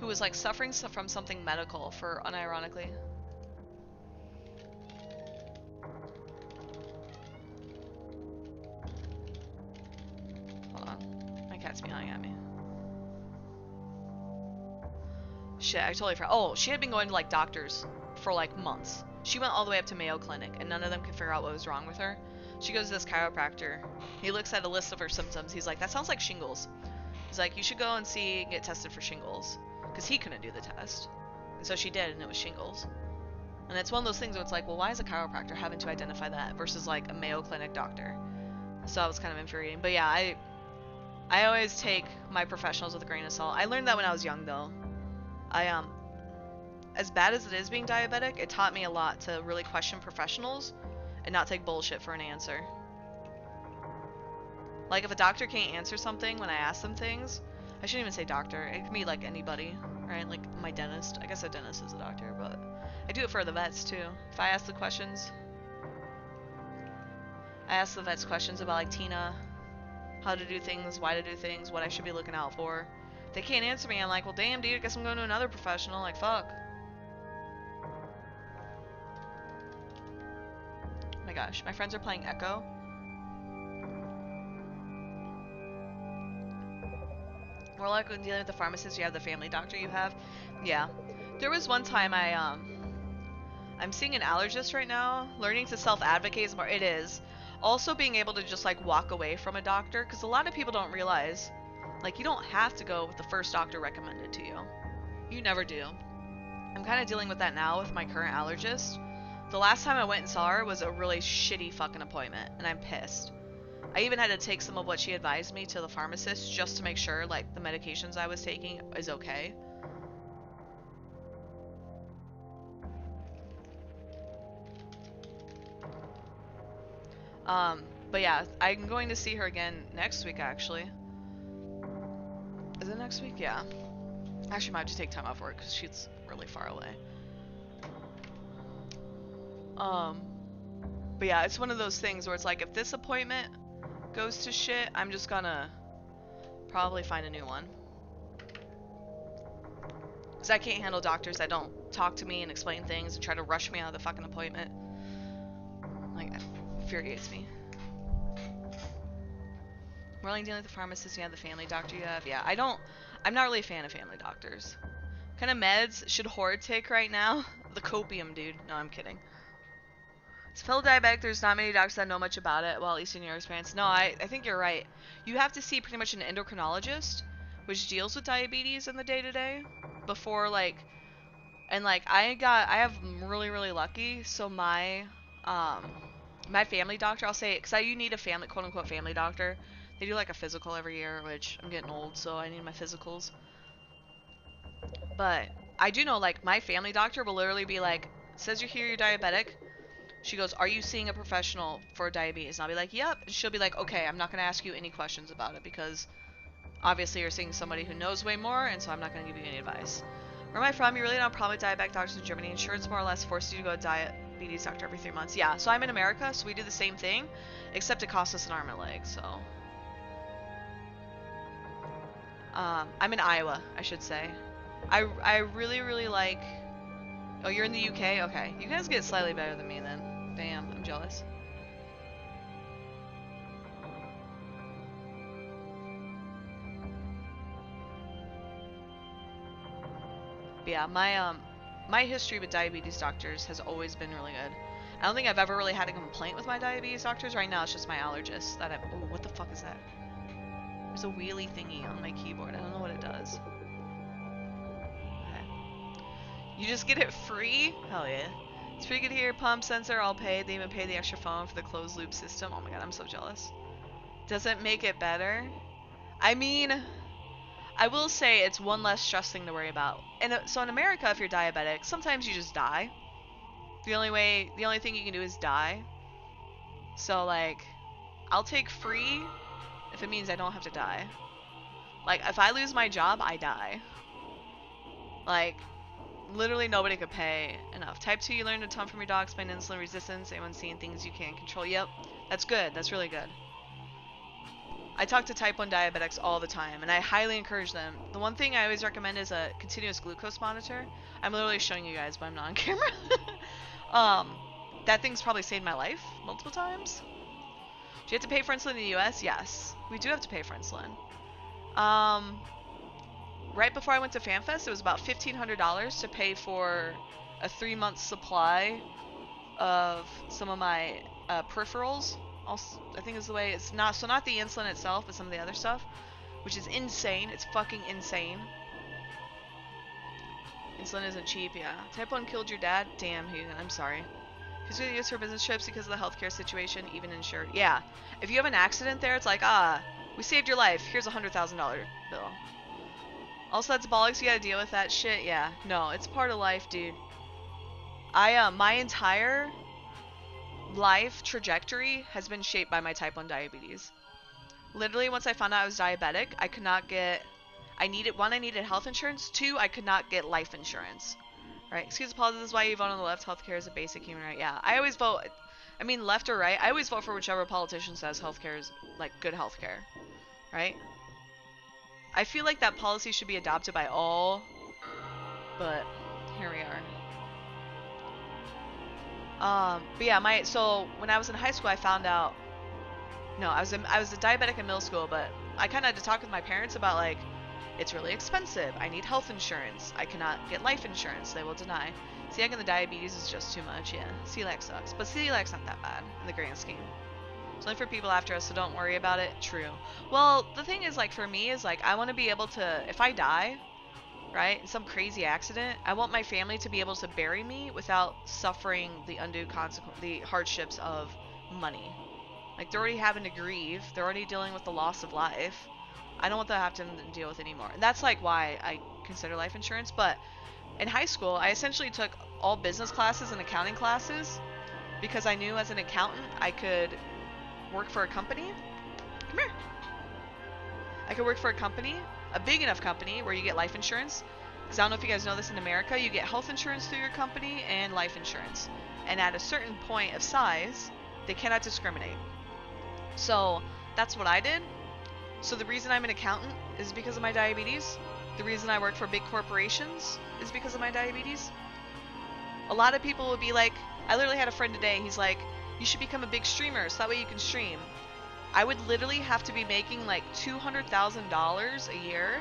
who was like suffering from something medical for unironically. Hold on. My cat's meowing at me. Shit, I totally forgot. Oh, she had been going to like doctors for like months. She went all the way up to Mayo Clinic and none of them could figure out what was wrong with her. She goes to this chiropractor. He looks at a list of her symptoms. He's like, that sounds like shingles. He's like, you should go and get tested for shingles. Because he couldn't do the test. And so she did, and it was shingles. And it's one of those things where it's like, well, why is a chiropractor having to identify that versus like a Mayo Clinic doctor? So that was kind of infuriating. But yeah, I always take my professionals with a grain of salt. I learned that when I was young, though. As bad as it is being diabetic, it taught me a lot to really question professionals and not take bullshit for an answer. Like, if a doctor can't answer something when I ask them things, I shouldn't even say doctor. It can be, like, anybody, right? Like, my dentist. I guess a dentist is a doctor, but I do it for the vets, too. If I ask the questions, I ask the vets questions about, like, Tina, how to do things, why to do things, what I should be looking out for. If they can't answer me, I'm like, well, damn, dude, I guess I'm going to another professional. Like, fuck. Oh my gosh, my friends are playing Echo. More like when dealing with the pharmacist, you have the family doctor you have. Yeah. There was one time I'm seeing an allergist right now. Learning to self-advocate is more, it is. Also being able to just like walk away from a doctor, because a lot of people don't realize, like, you don't have to go with the first doctor recommended to you. You never do. I'm kind of dealing with that now with my current allergist. The last time I went and saw her was a really shitty fucking appointment, and I'm pissed. I even had to take some of what she advised me to the pharmacist just to make sure, like, the medications I was taking is okay. But yeah, I'm going to see her again next week, actually. Is it next week? Yeah. Actually, I might have to take time off work because she's really far away. But yeah, it's one of those things where it's like, if this appointment goes to shit, I'm just gonna probably find a new one. Because I can't handle doctors that don't talk to me and explain things and try to rush me out of the fucking appointment. Like, that infuriates me. We're only dealing with the pharmacist, you have the family doctor you have. Yeah, I'm not really a fan of family doctors. What kind of meds should Horde take right now? The copium, dude. No, I'm kidding. It's fellow diabetic, there's not many doctors that know much about it, well, at least in your experience. No, I think you're right. You have to see pretty much an endocrinologist, which deals with diabetes in the day-to-day, before, like, and, like, I have really, really lucky, so my family doctor, I'll say, because you need a family, quote-unquote family doctor. They do, like, a physical every year, which I'm getting old, so I need my physicals. But I do know, like, my family doctor will literally be like, says you're here, you're diabetic. She goes, are you seeing a professional for diabetes? And I'll be like, yep. And she'll be like, okay, I'm not going to ask you any questions about it because obviously you're seeing somebody who knows way more, and so I'm not going to give you any advice. Where am I from? You really don't have probably diabetic doctors in Germany. Insurance more or less forces you to go to diabetes doctor every 3 months. Yeah, so I'm in America, so we do the same thing, except it costs us an arm and a leg, so. I'm in Iowa, I should say. I really, really like... Oh, you're in the UK? Okay. You guys get slightly better than me then. Damn, I'm jealous. But yeah, my history with diabetes doctors has always been really good. I don't think I've ever really had a complaint with my diabetes doctors. Right now, it's just my allergist that oh, what the fuck is that? There's a wheelie thingy on my keyboard. I don't know what it does. Okay. You just get it free? Hell yeah. It's pretty good here. Pump sensor all paid. They even paid the extra phone for the closed loop system. Oh my god, I'm so jealous. Doesn't make it better. I mean, I will say it's one less stress thing to worry about. And so in America, if you're diabetic, sometimes you just die. The only thing you can do is die. So like, I'll take free if it means I don't have to die. Like, if I lose my job, I die. Like, literally nobody could pay enough. Type 2, you learned a ton from your dog, explain insulin resistance, anyone seeing things you can't control. Yep, that's good. That's really good. I talk to type 1 diabetics all the time, and I highly encourage them. The one thing I always recommend is a continuous glucose monitor. I'm literally showing you guys, but I'm not on camera. That thing's probably saved my life multiple times. Do you have to pay for insulin in the US? Yes, we do have to pay for insulin. Right before I went to FanFest, it was about $1,500 to pay for a 3-month supply of some of my peripherals. Also, I think is the way it's not the insulin itself, but some of the other stuff, which is insane. It's fucking insane. Insulin isn't cheap, yeah. Type 1 killed your dad? Damn, I'm sorry. He's going to use for business trips because of the healthcare situation, even insured. Yeah. If you have an accident there, it's like, we saved your life. Here's a $100,000 bill. Also, that's bollocks. You gotta deal with that shit. Yeah. No, it's part of life, dude. My entire life trajectory has been shaped by my type 1 diabetes. Literally, once I found out I was diabetic, I could not get... I needed health insurance. 2, I could not get life insurance. Right? Excuse the pause. This is why you vote on the left. Healthcare is a basic human right. Yeah. I always vote... I mean, left or right. I always vote for whichever politician says healthcare is, like, good healthcare. Right? I feel like that policy should be adopted by all, but here we are. But yeah, so when I was in high school, I found out. No, I was a diabetic in middle school, but I kind of had to talk with my parents about like, it's really expensive. I need health insurance. I cannot get life insurance. They will deny. Celiac and the diabetes is just too much. Yeah, celiac sucks, but celiac's not that bad in the grand scheme. It's only for people after us, so don't worry about it. True. Well, the thing is, like, for me is, like, I want to be able to, if I die, right, in some crazy accident, I want my family to be able to bury me without suffering the undue the hardships of money. Like, they're already having to grieve. They're already dealing with the loss of life. I don't want to have to deal with anymore. And that's, like, why I consider life insurance. But in high school, I essentially took all business classes and accounting classes because I knew as an accountant I could work for a company. Come here. I could work for a company, a big enough company where you get life insurance. Because I don't know if you guys know this, in America, you get health insurance through your company and life insurance. And at a certain point of size, they cannot discriminate. So that's what I did. So the reason I'm an accountant is because of my diabetes. The reason I work for big corporations is because of my diabetes. A lot of people would be like, I literally had a friend today, he's like, you should become a big streamer so that way you can stream. I would literally have to be making like $200,000 a year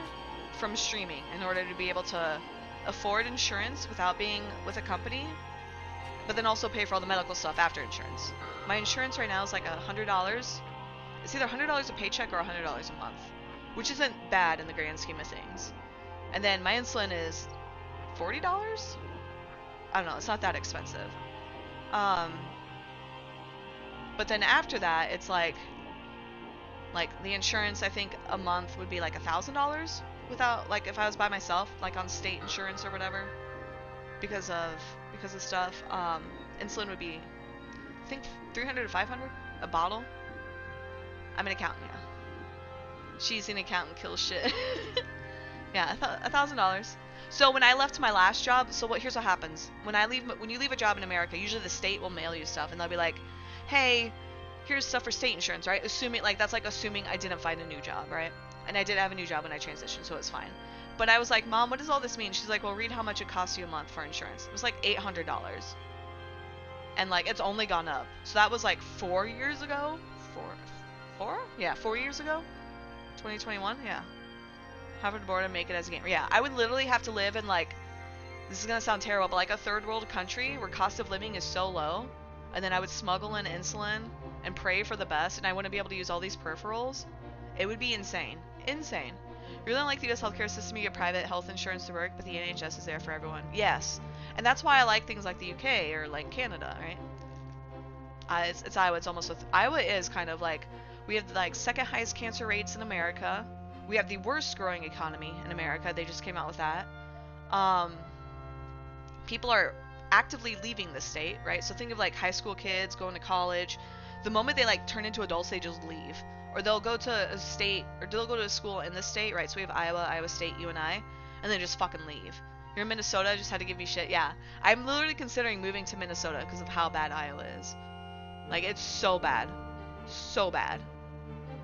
from streaming in order to be able to afford insurance without being with a company, but then also pay for all the medical stuff after insurance. My insurance right now is like $100. It's either $100 a paycheck or $100 a month, which isn't bad in the grand scheme of things. And then my insulin is $40? I don't know, it's not that expensive. But then after that, it's like the insurance, I think a month would be like $1,000 without, like, if I was by myself, like on state insurance or whatever, because of stuff. Insulin would be, I think, $300 to $500 a bottle. I'm an accountant, yeah. She's an accountant, kills shit. Yeah, $1,000. So when I left my last job, here's what happens. When you leave a job in America, usually the state will mail you stuff, and they'll be like, hey, here's stuff for state insurance, right? Assuming, like, that's like assuming I didn't find a new job, right? And I did have a new job when I transitioned, so it's fine. But I was like, Mom, what does all this mean? She's like, well, read how much it costs you a month for insurance. It was like $800. And, like, it's only gone up. So that was, like, 4 years ago? Four? Yeah, 4 years ago? 2021? Yeah. Hoverboard board and make it as a gamer. Yeah, I would literally have to live in, like, this is gonna sound terrible, but like a third world country where cost of living is so low, and then I would smuggle in insulin and pray for the best, and I wouldn't be able to use all these peripherals. It would be insane. Insane. Really don't like the US healthcare system. You get private health insurance to work, but the NHS is there for everyone. Yes. And that's why I like things like the UK or like Canada, right? It's Iowa. It's almost with Iowa is kind of like we have like second highest cancer rates in America. We have the worst growing economy in America. They just came out with that. Um, People are actively leaving the state, right? So think of like high school kids going to college. The moment they like turn into adults, they just leave, or they'll go to a state, or they'll go to a school in the state, right? So we have Iowa, Iowa State, UNI, and then just fucking leave. You're in Minnesota, just had to give me shit. Yeah, I'm literally considering moving to Minnesota because of how bad Iowa is. Like it's so bad, so bad.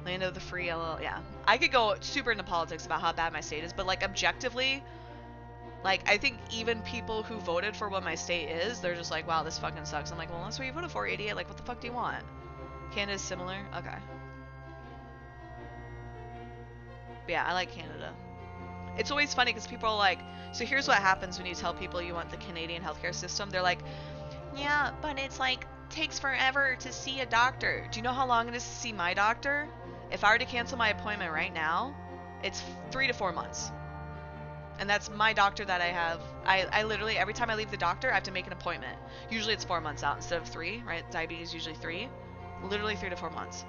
Land of the free, LL. Yeah, I could go super into politics about how bad my state is, but like objectively, like I think even people who voted for what my state is, they're just like, wow, this fucking sucks. I'm like, well, that's what you voted for, idiot. Like, what the fuck do you want? Canada's similar. Okay. But yeah, I like Canada. It's always funny because people are like, so here's what happens when you tell people you want the Canadian healthcare system. They're like, yeah, but it's like takes forever to see a doctor. Do you know how long it is to see my doctor? If I were to cancel my appointment right now, it's 3 to 4 months. And that's my doctor that I have. I literally, every time I leave the doctor, I have to make an appointment. Usually it's 4 months out instead of 3, right? Diabetes is usually 3. Literally 3 to 4 months.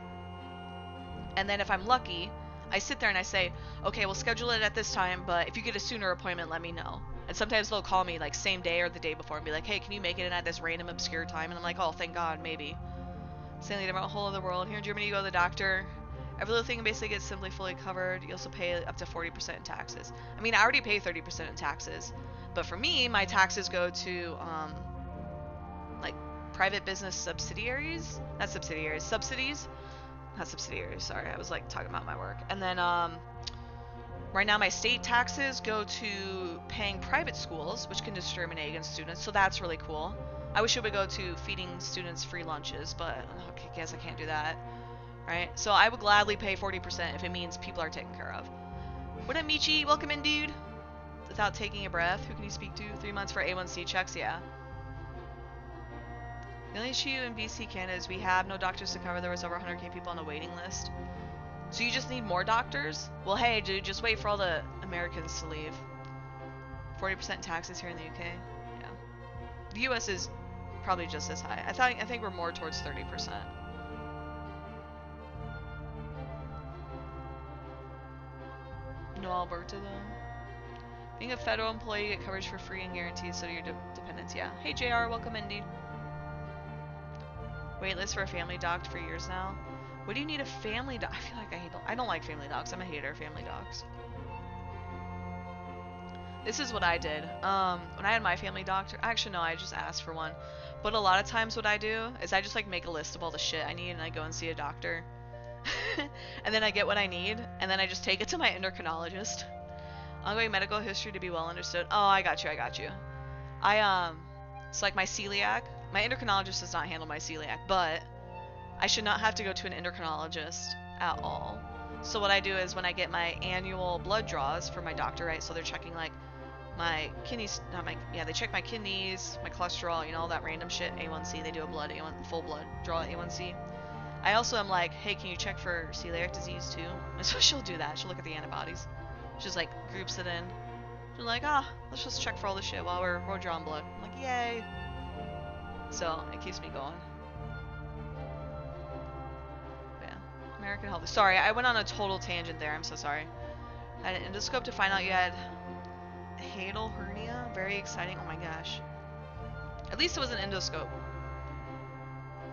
And then if I'm lucky, I sit there and I say, okay, we'll schedule it at this time, but if you get a sooner appointment, let me know. And sometimes they'll call me like same day or the day before and be like, hey, can you make it in at this random obscure time? And I'm like, oh, thank God, maybe. Stanley, about a whole other world. Here in Germany, you go to the doctor. Every little thing basically gets simply fully covered. You also pay up to 40% in taxes. I mean, I already pay 30% in taxes. But for me, my taxes go to, like, private business subsidiaries. Not subsidiaries. Subsidies. Not subsidiaries. Sorry, I was, like, talking about my work. And then, right now my state taxes go to paying private schools, which can discriminate against students. So that's really cool. I wish it would go to feeding students free lunches, but I guess I can't do that. Right? So I would gladly pay 40% if it means people are taken care of. What up, Michi? Welcome in, dude. Without taking a breath, who can you speak to? 3 months for A1C checks? Yeah. The only issue in BC, Canada is we have no doctors to cover. There was over 100k people on the waiting list. So you just need more doctors? Well, hey, dude, just wait for all the Americans to leave. 40% taxes here in the UK. Yeah. The US is probably just as high. I think we're more towards 30%. No Alberta though. Being a federal employee, you get coverage for free and guaranteed, so do your dependents. Yeah. Hey JR, welcome in, dude. Waitlist for a family doc for years now. What do you need a family doc? I feel like I don't like family docs. I'm a hater of family docs. This is what I did. When I had my family doctor, actually no, I just asked for one. But a lot of times what I do is I just like make a list of all the shit I need and I go and see a doctor. And then I get what I need, and then I just take it to my endocrinologist. Ongoing medical history to be well understood. Oh, I got you. It's like my celiac. My endocrinologist does not handle my celiac, but I should not have to go to an endocrinologist at all. So what I do is when I get my annual blood draws for my doctor, right? So they're checking like my kidneys, they check my kidneys, my cholesterol, you know, all that random shit, A1C. They do a full blood draw A1C. I also am like, hey, can you check for celiac disease too? And so she'll do that. She'll look at the antibodies. She's like, groups it in. She's like, let's just check for all this shit while we're drawing blood. I'm like, yay. So it keeps me going. But yeah, American Health. Sorry, I went on a total tangent there. I'm so sorry. I had an endoscope to find out you had hiatal hernia. Very exciting. Oh my gosh. At least it was an endoscope.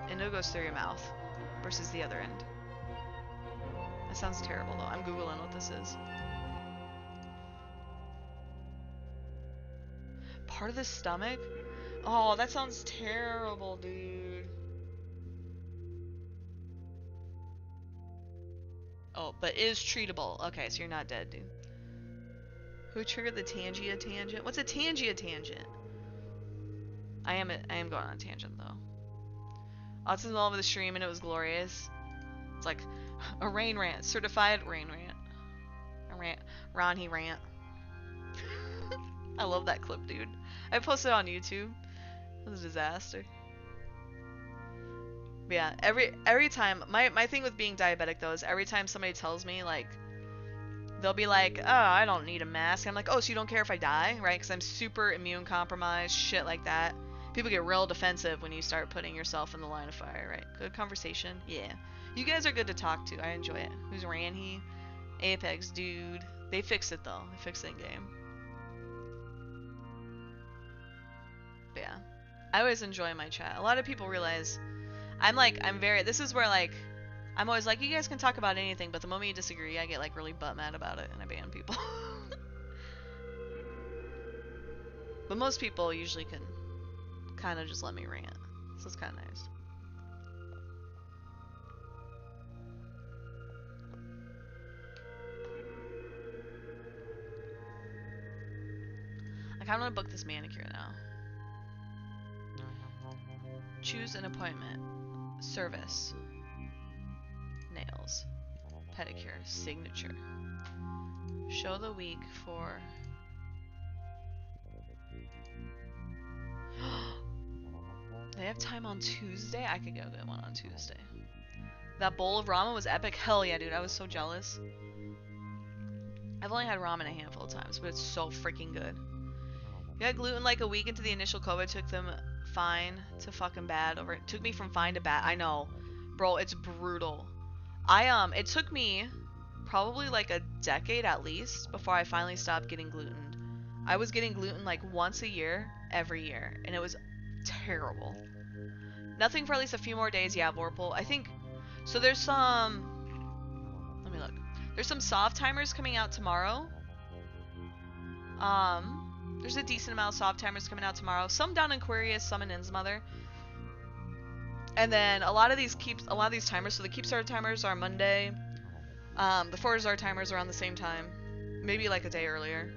Endo goes through your mouth versus the other end. That sounds terrible though. I'm Googling what this is. Part of the stomach? Oh, that sounds terrible, dude. Oh, but is treatable. Okay, so you're not dead, dude. Who triggered the Tangia tangent? What's a Tangia tangent? I am going on a tangent though. Autism all over the stream and it was glorious. It's like a rain rant, certified rain rant. A rant, Ron he rant. I love that clip, dude. I posted it on YouTube. It was a disaster. But yeah, every time my thing with being diabetic though is every time somebody tells me like they'll be like, oh, I don't need a mask. I'm like, oh, so you don't care if I die, right? Because I'm super immune compromised, shit like that. People get real defensive when you start putting yourself in the line of fire, right? Good conversation, yeah. You guys are good to talk to. I enjoy it. Who's Ranhy? Apex, dude. They fixed it though. They fixed it in game. But yeah, I always enjoy my chat. A lot of people realize this is where like, I'm always like, you guys can talk about anything, but the moment you disagree, I get like really butt mad about it and I ban people. But most people usually can kind of just let me rant, so it's kind of nice. I kind of want to book this manicure now. Choose an appointment. Service. Nails. Pedicure. Signature. Show the week for... They have time on Tuesday? I could go get one on Tuesday. That bowl of ramen was epic. Hell yeah, dude. I was so jealous. I've only had ramen a handful of times, but it's so freaking good. You had gluten like a week into the initial COVID. Took them fine to fucking bad over it. Took me from fine to bad. I know. Bro, it's brutal. It took me probably like a decade at least before I finally stopped getting gluten. I was getting gluten like once a year, every year, and it was terrible. Nothing for at least a few more days. Yeah, Vorpal. I think, so there's some, let me look. There's some soft timers coming out tomorrow. There's a decent amount of soft timers coming out tomorrow. Some down in Aquarius, some in Innsmother. And then a lot of these timers, so the Keep Started timers are Monday. The Forza timers are on the same time. Maybe like a day earlier.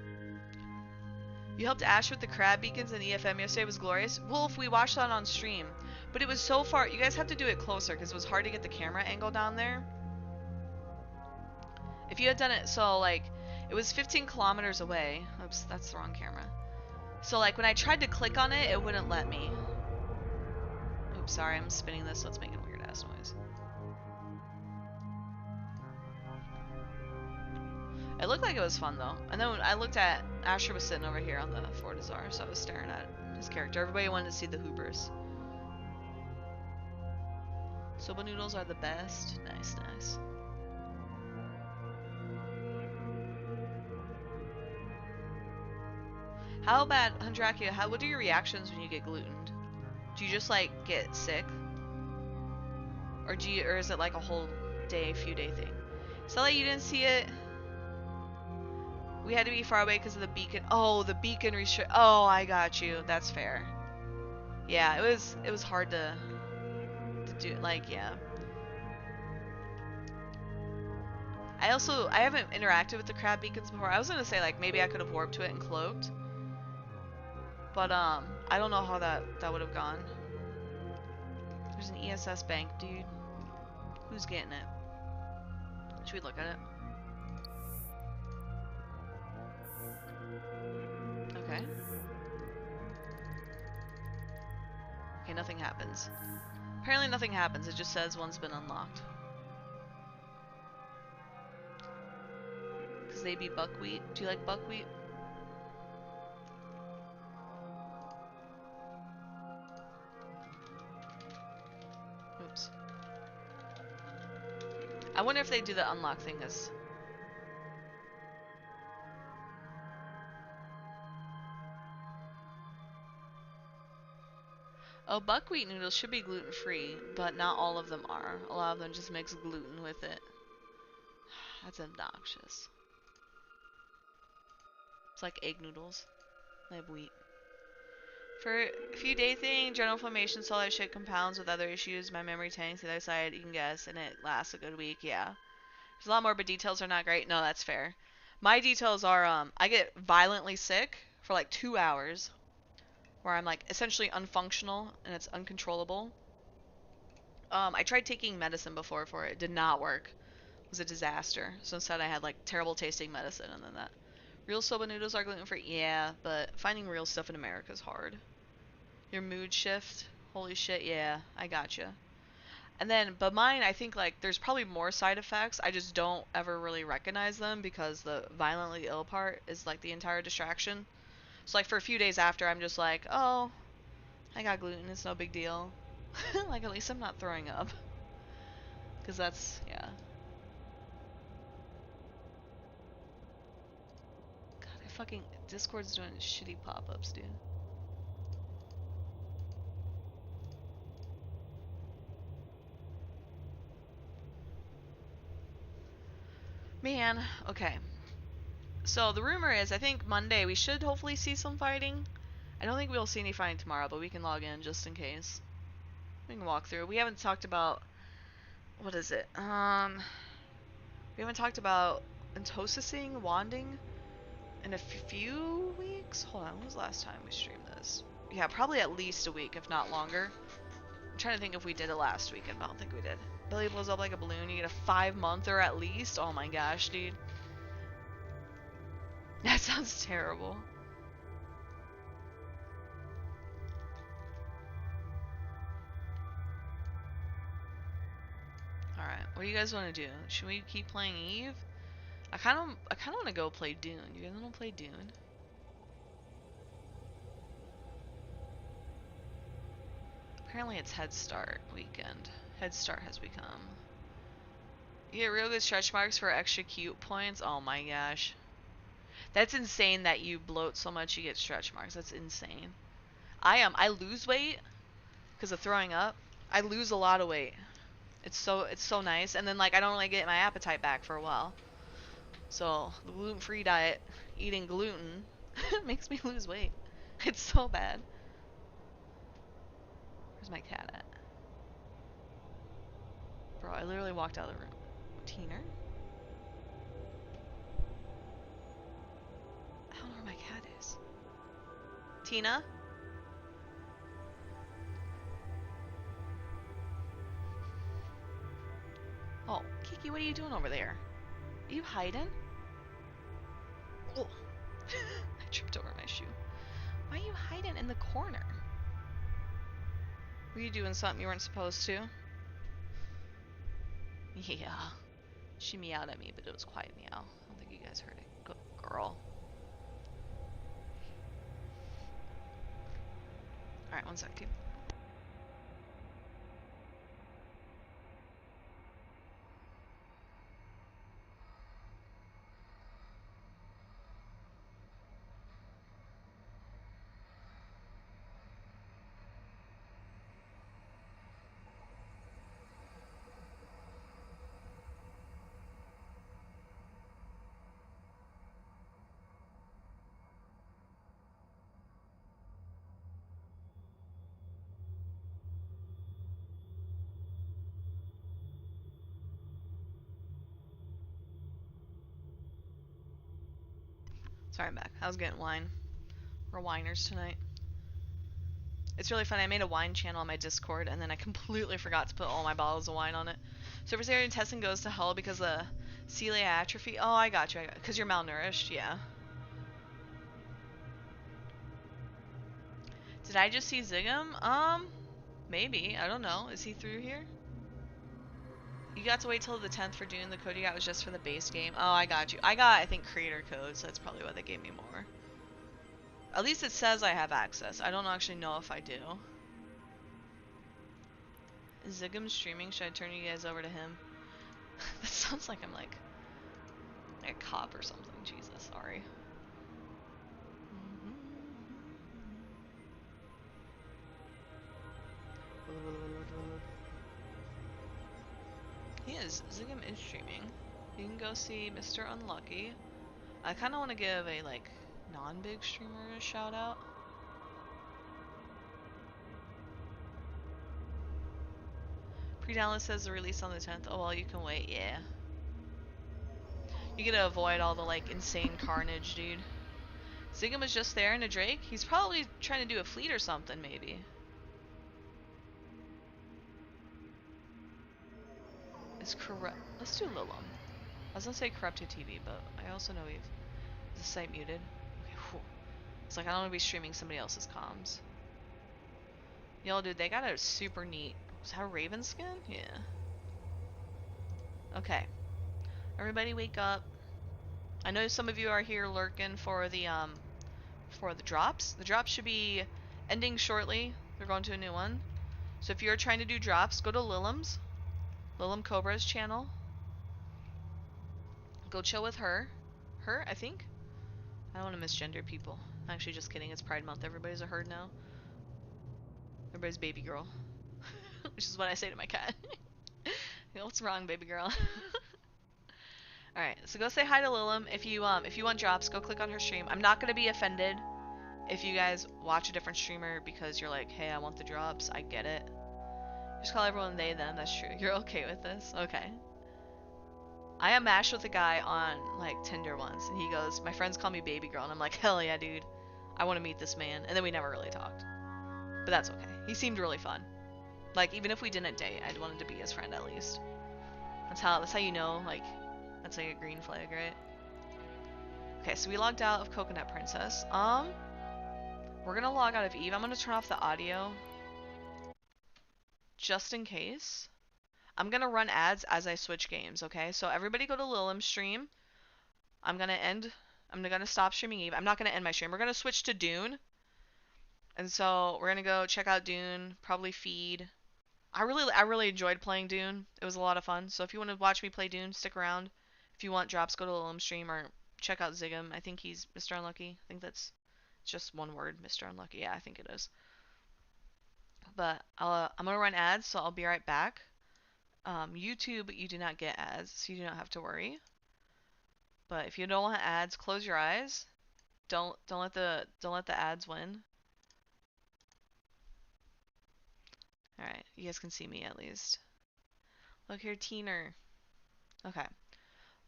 You helped Ash with the crab beacons in EFM yesterday. It was glorious. Wolf, we watched that on stream. But it was so far. You guys have to do it closer because it was hard to get the camera angle down there. If you had done it, so like, it was 15 kilometers away. Oops, that's the wrong camera. So like when I tried to click on it, it wouldn't let me. Oops, sorry, I'm spinning this so it's making weird ass noise. It looked like it was fun though. And then when I looked at, Asher was sitting over here on the Fortizar, so I was staring at his character. Everybody wanted to see the Hoopers. Soba noodles are the best. Nice, nice. How bad, Hundrakia, what are your reactions when you get glutened? Do you just like get sick? Or is it like a whole day, few day thing? Stella, you didn't see it? We had to be far away because of the beacon. Oh, the beacon restrict. Oh, I got you. That's fair. Yeah, it was hard to do. Like, yeah. I haven't interacted with the crab beacons before. I was gonna say like maybe I could have warped to it and cloaked, but I don't know how that would have gone. There's an ESS bank, dude. Who's getting it? Should we look at it? Okay. Okay, nothing happens. Apparently nothing happens. It just says one's been unlocked. Because they be buckwheat. Do you like buckwheat? Oops. I wonder if they do the unlock thing as... Oh, buckwheat noodles should be gluten-free, but not all of them are. A lot of them just mix gluten with it. That's obnoxious. It's like egg noodles. They have wheat. For a few day thing, general inflammation, all that shit compounds with other issues. My memory tanks the other side, you can guess, and it lasts a good week, yeah. There's a lot more, but details are not great. No, that's fair. My details are, I get violently sick for like 2 hours, where I'm like essentially unfunctional and it's uncontrollable. I tried taking medicine before for it. It did not work. It was a disaster. So instead I had like terrible tasting medicine and then that. Real soba noodles are gluten free? Yeah, but finding real stuff in America is hard. Your mood shift? Holy shit, yeah, I gotcha. And then, but mine, I think like there's probably more side effects. I just don't ever really recognize them because the violently ill part is like the entire distraction. So like for a few days after, I'm just like, oh, I got gluten. It's no big deal. Like at least I'm not throwing up. Because that's, yeah. God, I fucking, Discord's doing shitty pop-ups, dude. Man, okay. So the rumor is, I think Monday we should hopefully see some fighting. I don't think we'll see any fighting tomorrow, but we can log in just in case. We can walk through. We haven't talked about, what is it? We haven't talked about intosicing, wanding in a few weeks? Hold on, when was the last time we streamed this? Yeah, probably at least a week, if not longer. I'm trying to think if we did it last weekend, but I don't think we did. Belly blows up like a balloon. You get a 5-monther at least. Oh my gosh, dude. That sounds terrible. Alright, what do you guys want to do? Should we keep playing Eve? I kind of want to go play Dune. You guys want to play Dune? Apparently it's Head Start weekend. Head Start has become. You get real good stretch marks for extra cute points. Oh my gosh. That's insane that you bloat so much you get stretch marks. That's insane. I lose weight because of throwing up. I lose a lot of weight. It's so nice, and then like I don't really get my appetite back for a while. So the gluten-free diet, eating gluten, makes me lose weight. It's so bad. Where's my cat at? Bro, I literally walked out of the room. Teener? I don't know where my cat is. Tina? Oh, Kiki, what are you doing over there? Are you hiding? Oh. I tripped over my shoe. Why are you hiding in the corner? Were you doing something you weren't supposed to? Yeah. She meowed at me, but it was quiet meow. I don't think you guys heard it. Good girl. Alright, one sec, dude. Sorry, I'm back. I was getting wine. We're winers tonight. It's really funny. I made a wine channel on my Discord, and then I completely forgot to put all my bottles of wine on it. Surface area testing goes to hell because of celiac atrophy. Oh, I got you. Because you're malnourished, yeah. Did I just see Zigam? Maybe. I don't know. Is he through here? You got to wait till the 10th for Dune. The code you got was just for the base game. Oh, I got you. I got, I think, creator code, so that's probably why they gave me more. At least it says I have access. I don't actually know if I do. Is Zigam streaming? Should I turn you guys over to him? That sounds like I'm like a cop or something. Jesus, sorry. He is. Zigam is streaming. You can go see Mr. Unlucky. I kind of want to give a like non-big streamer a shout out. Pre-download says the release on the 10th. Oh well, you can wait. Yeah. You gotta avoid all the like insane carnage, dude. Zigam was just there in a Drake. He's probably trying to do a fleet or something, maybe. It's corrupt. Let's do Lilum. I was gonna say corrupted TV, but I also know we've. Is the site muted? Okay, whew. It's like I don't want to be streaming somebody else's comms. Yo, dude, they got a super neat Is that a raven skin? Yeah. Okay. Everybody wake up. I know some of you are here lurking for the drops. The drops should be ending shortly. They're going to a new one. So if you're trying to do drops, go to Lilim Cobra's channel. Go chill with her. Her, I think. I don't want to misgender people. Actually, just kidding. It's Pride Month. Everybody's a herd now. Everybody's baby girl. Which is what I say to my cat. What's wrong, baby girl? Alright, so go say hi to Lilim. If you want drops, go click on her stream. I'm not gonna be offended if you guys watch a different streamer because you're like, hey, I want the drops. I get it. Just call everyone they, them. That's true. You're okay with this? Okay. I am matched with a guy on, like, Tinder once, and he goes, my friends call me baby girl, and I'm like, hell yeah, dude. I want to meet this man. And then we never really talked. But that's okay. He seemed really fun. Like, even if we didn't date, I'd wanted to be his friend at least. That's how you know, like, that's like a green flag, right? Okay, so we logged out of Coconut Princess. We're gonna log out of Eve. I'm gonna turn off the audio. Just in case. I'm gonna run ads as I switch games, okay? So everybody go to Lilim's stream. I'm gonna stop streaming Eve. I'm not gonna end my stream. We're gonna switch to Dune. And so we're gonna go check out Dune, probably feed. I really enjoyed playing Dune. It was a lot of fun. So if you want to watch me play Dune, stick around. If you want drops, go to Lilim's stream or check out Zigam. I think he's Mr. Unlucky. I think that's just one word, Mr. Unlucky. Yeah, I think it is. But I'm gonna run ads, so I'll be right back. YouTube, you do not get ads, so you do not have to worry. But if you don't want ads, close your eyes. Don't let the ads win. All right, you guys can see me at least. Look here, Teener. Okay,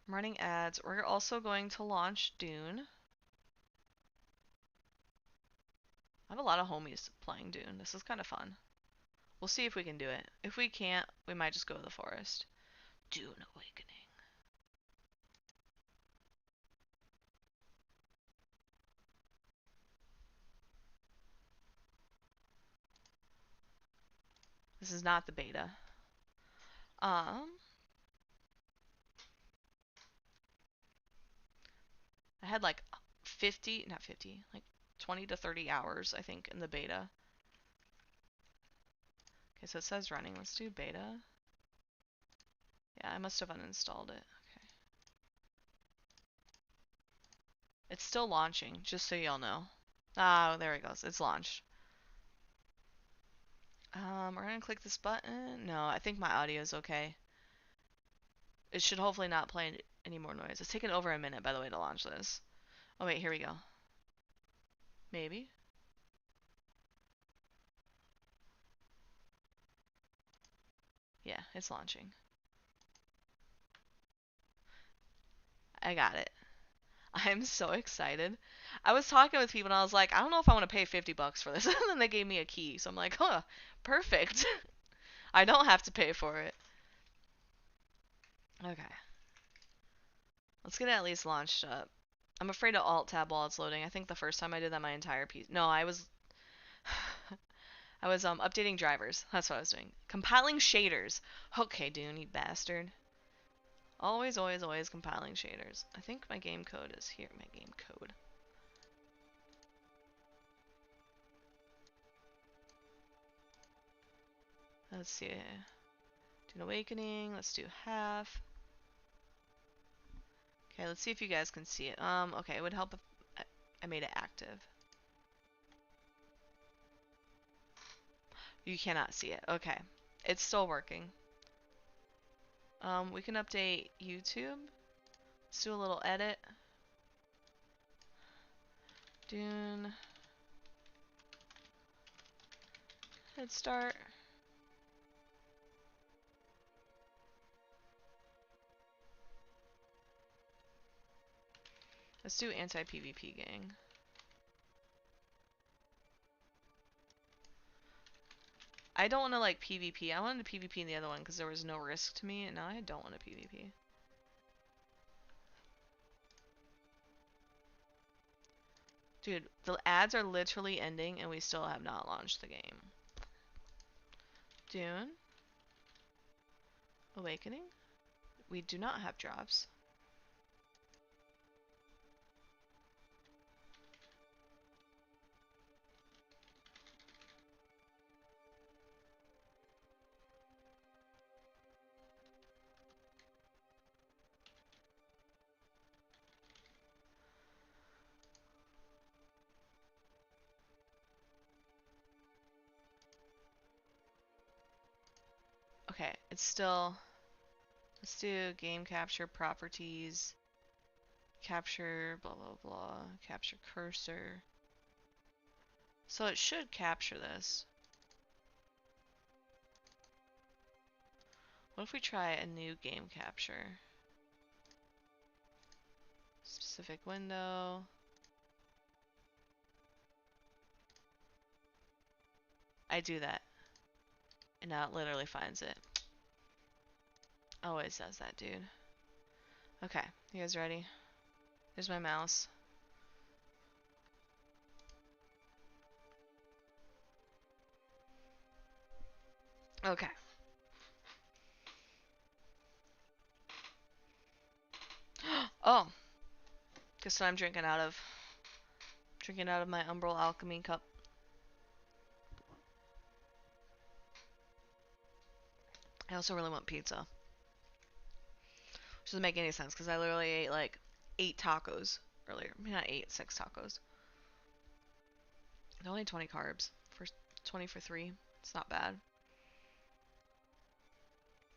I'm running ads. We're also going to launch Dune. I have a lot of homies playing Dune. This is kind of fun. We'll see if we can do it. If we can't, we might just go to the forest. Dune Awakening. This is not the beta. I had like 50, not 50, like 20 to 30 hours, I think, in the beta. Okay, so it says running. Let's do beta. Yeah, I must have uninstalled it. Okay. It's still launching, just so y'all know. Ah, there it goes. It's launched. We're gonna click this button. No, I think my audio is okay. It should hopefully not play any more noise. It's taken over a minute, by the way, to launch this. Oh wait, here we go. Maybe. Yeah, it's launching. I got it. I'm so excited. I was talking with people and I was like, I don't know if I want to pay 50 bucks for this. And then they gave me a key. So I'm like, huh, perfect. I don't have to pay for it. Okay. Let's get it at least launched up. I'm afraid to alt tab while it's loading. I think the first time I did that my entire piece. No, I was I was updating drivers. That's what I was doing. Compiling shaders. Okay, Dune, you bastard. Always, always, always compiling shaders. I think my game code is here. My game code. Let's see. Dune Awakening. Let's do half. Okay, let's see if you guys can see it. Okay, it would help if I made it active. You cannot see it. Okay. It's still working. We can update YouTube. Let's do a little edit. Dune. Hit start. Let's do anti-PvP gang. I don't want to like PvP. I wanted to PvP in the other one because there was no risk to me, and now I don't want to PvP. Dude, the ads are literally ending and we still have not launched the game. Dune? Awakening? We do not have drops. Okay, it's still... Let's do game capture properties. Capture blah blah blah. Capture cursor. So it should capture this. What if we try a new game capture? Specific window. I do that. And now it literally finds it. Always does that, dude. Okay, you guys ready? Here's my mouse. Okay. Oh! Guess what I'm drinking out of? Drinking out of my Umbral Alchemy cup. I also really want pizza. Which doesn't make any sense because I literally ate like 8 tacos earlier. I mean, not 8, 6 tacos. They're only 20 carbs. For 20 for 3. It's not bad.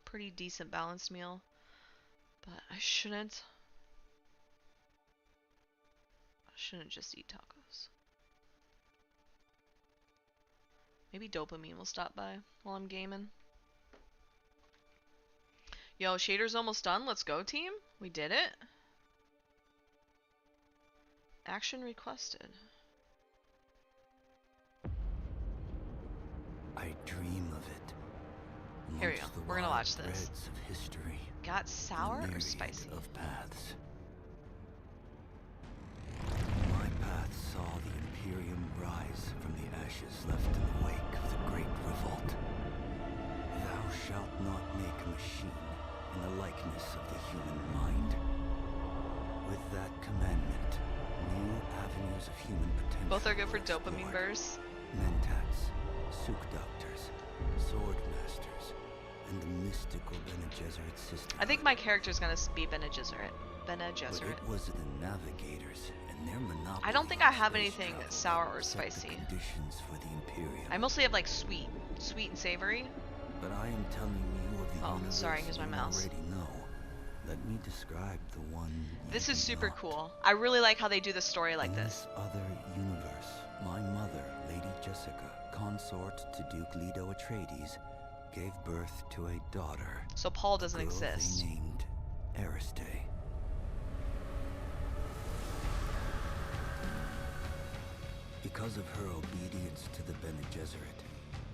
Pretty decent balanced meal. But I shouldn't just eat tacos. Maybe dopamine will stop by while I'm gaming. Yo, shader's almost done. Let's go, team. We did it. Action requested. I dream of it. Here we go. We're gonna watch this. Of history, Got sour or spicy? of paths. My path saw the Imperium rise from the ashes left in the wake of the Great Revolt. Thou shalt not make a machine in the likeness of the human mind. With that commandment, new avenues of human potential. Both are good for were dopamine explored. bursts. Mentats, Suk Doctors, Sword Masters, and the mystical Bene Gesserit system. I think my character's gonna be Bene Gesserit. Bene But Gesserit. it was the Navigators and their monopoly. I don't think I have on space anything travel sour or that set the spicy. Conditions for the Imperium. I mostly have like sweet and savory. But I am telling you of the Oh, universe sorry, here's my you mouse. already know. Let me describe the one. This you is do super not. cool. I really like how they do the story like In this. other universe, my mother, Lady Jessica, consort to Duke Leto Atreides, gave birth to a daughter. So Paul a doesn't girl exist. They named Ariste. Because of her obedience to the Bene Gesserit,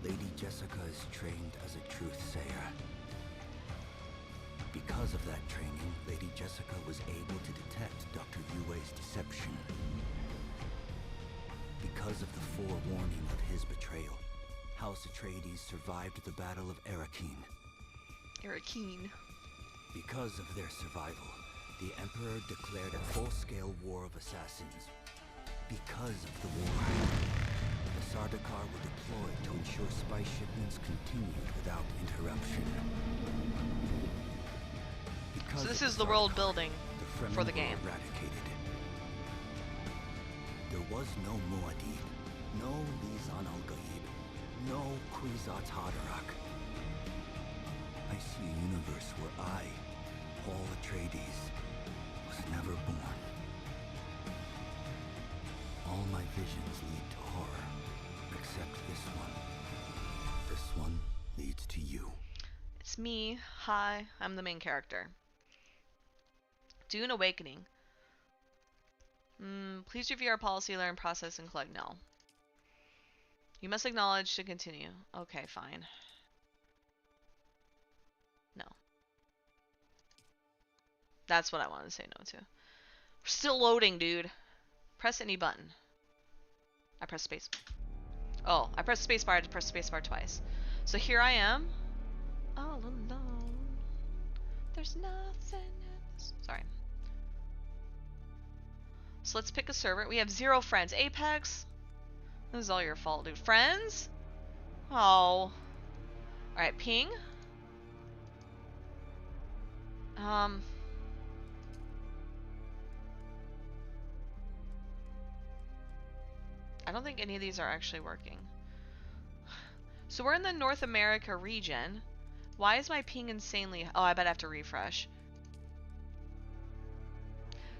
Lady Jessica is trained as a truth-sayer. Because of that training, Lady Jessica was able to detect Dr. Yue's deception. Because of the forewarning of his betrayal, House Atreides survived the Battle of Arrakeen. Arrakeen. Because of their survival, the Emperor declared a full-scale war of assassins. Because of the war, the Sardaukar were deployed to ensure spice shipments continued without interruption. Because So this of is the world Sardaukar, building Fremen for the were game. eradicated. There was no Muad'Dib, no Lisan al-Gaib, no Kwisatz Haderach. I see a universe where I, Paul Atreides, was never born. All my visions lead to horror, except this one. This one leads to you. It's me. Hi, I'm the main character. Dune Awakening. Please review our policy, learn, process, and collect. No. You must acknowledge to continue. Okay, fine. No. That's what I wanted to say no to. We're still loading, dude. Press any button. I press space. Oh, I pressed spacebar to press spacebar twice. So here I am. All alone. There's nothing else. Sorry. So let's pick a server. We have 0 friends. Apex? This is all your fault, dude. Friends? Oh. Alright, ping. I don't think any of these are actually working. So we're in the North America region. Why is my ping insanely... Oh, I bet I have to refresh.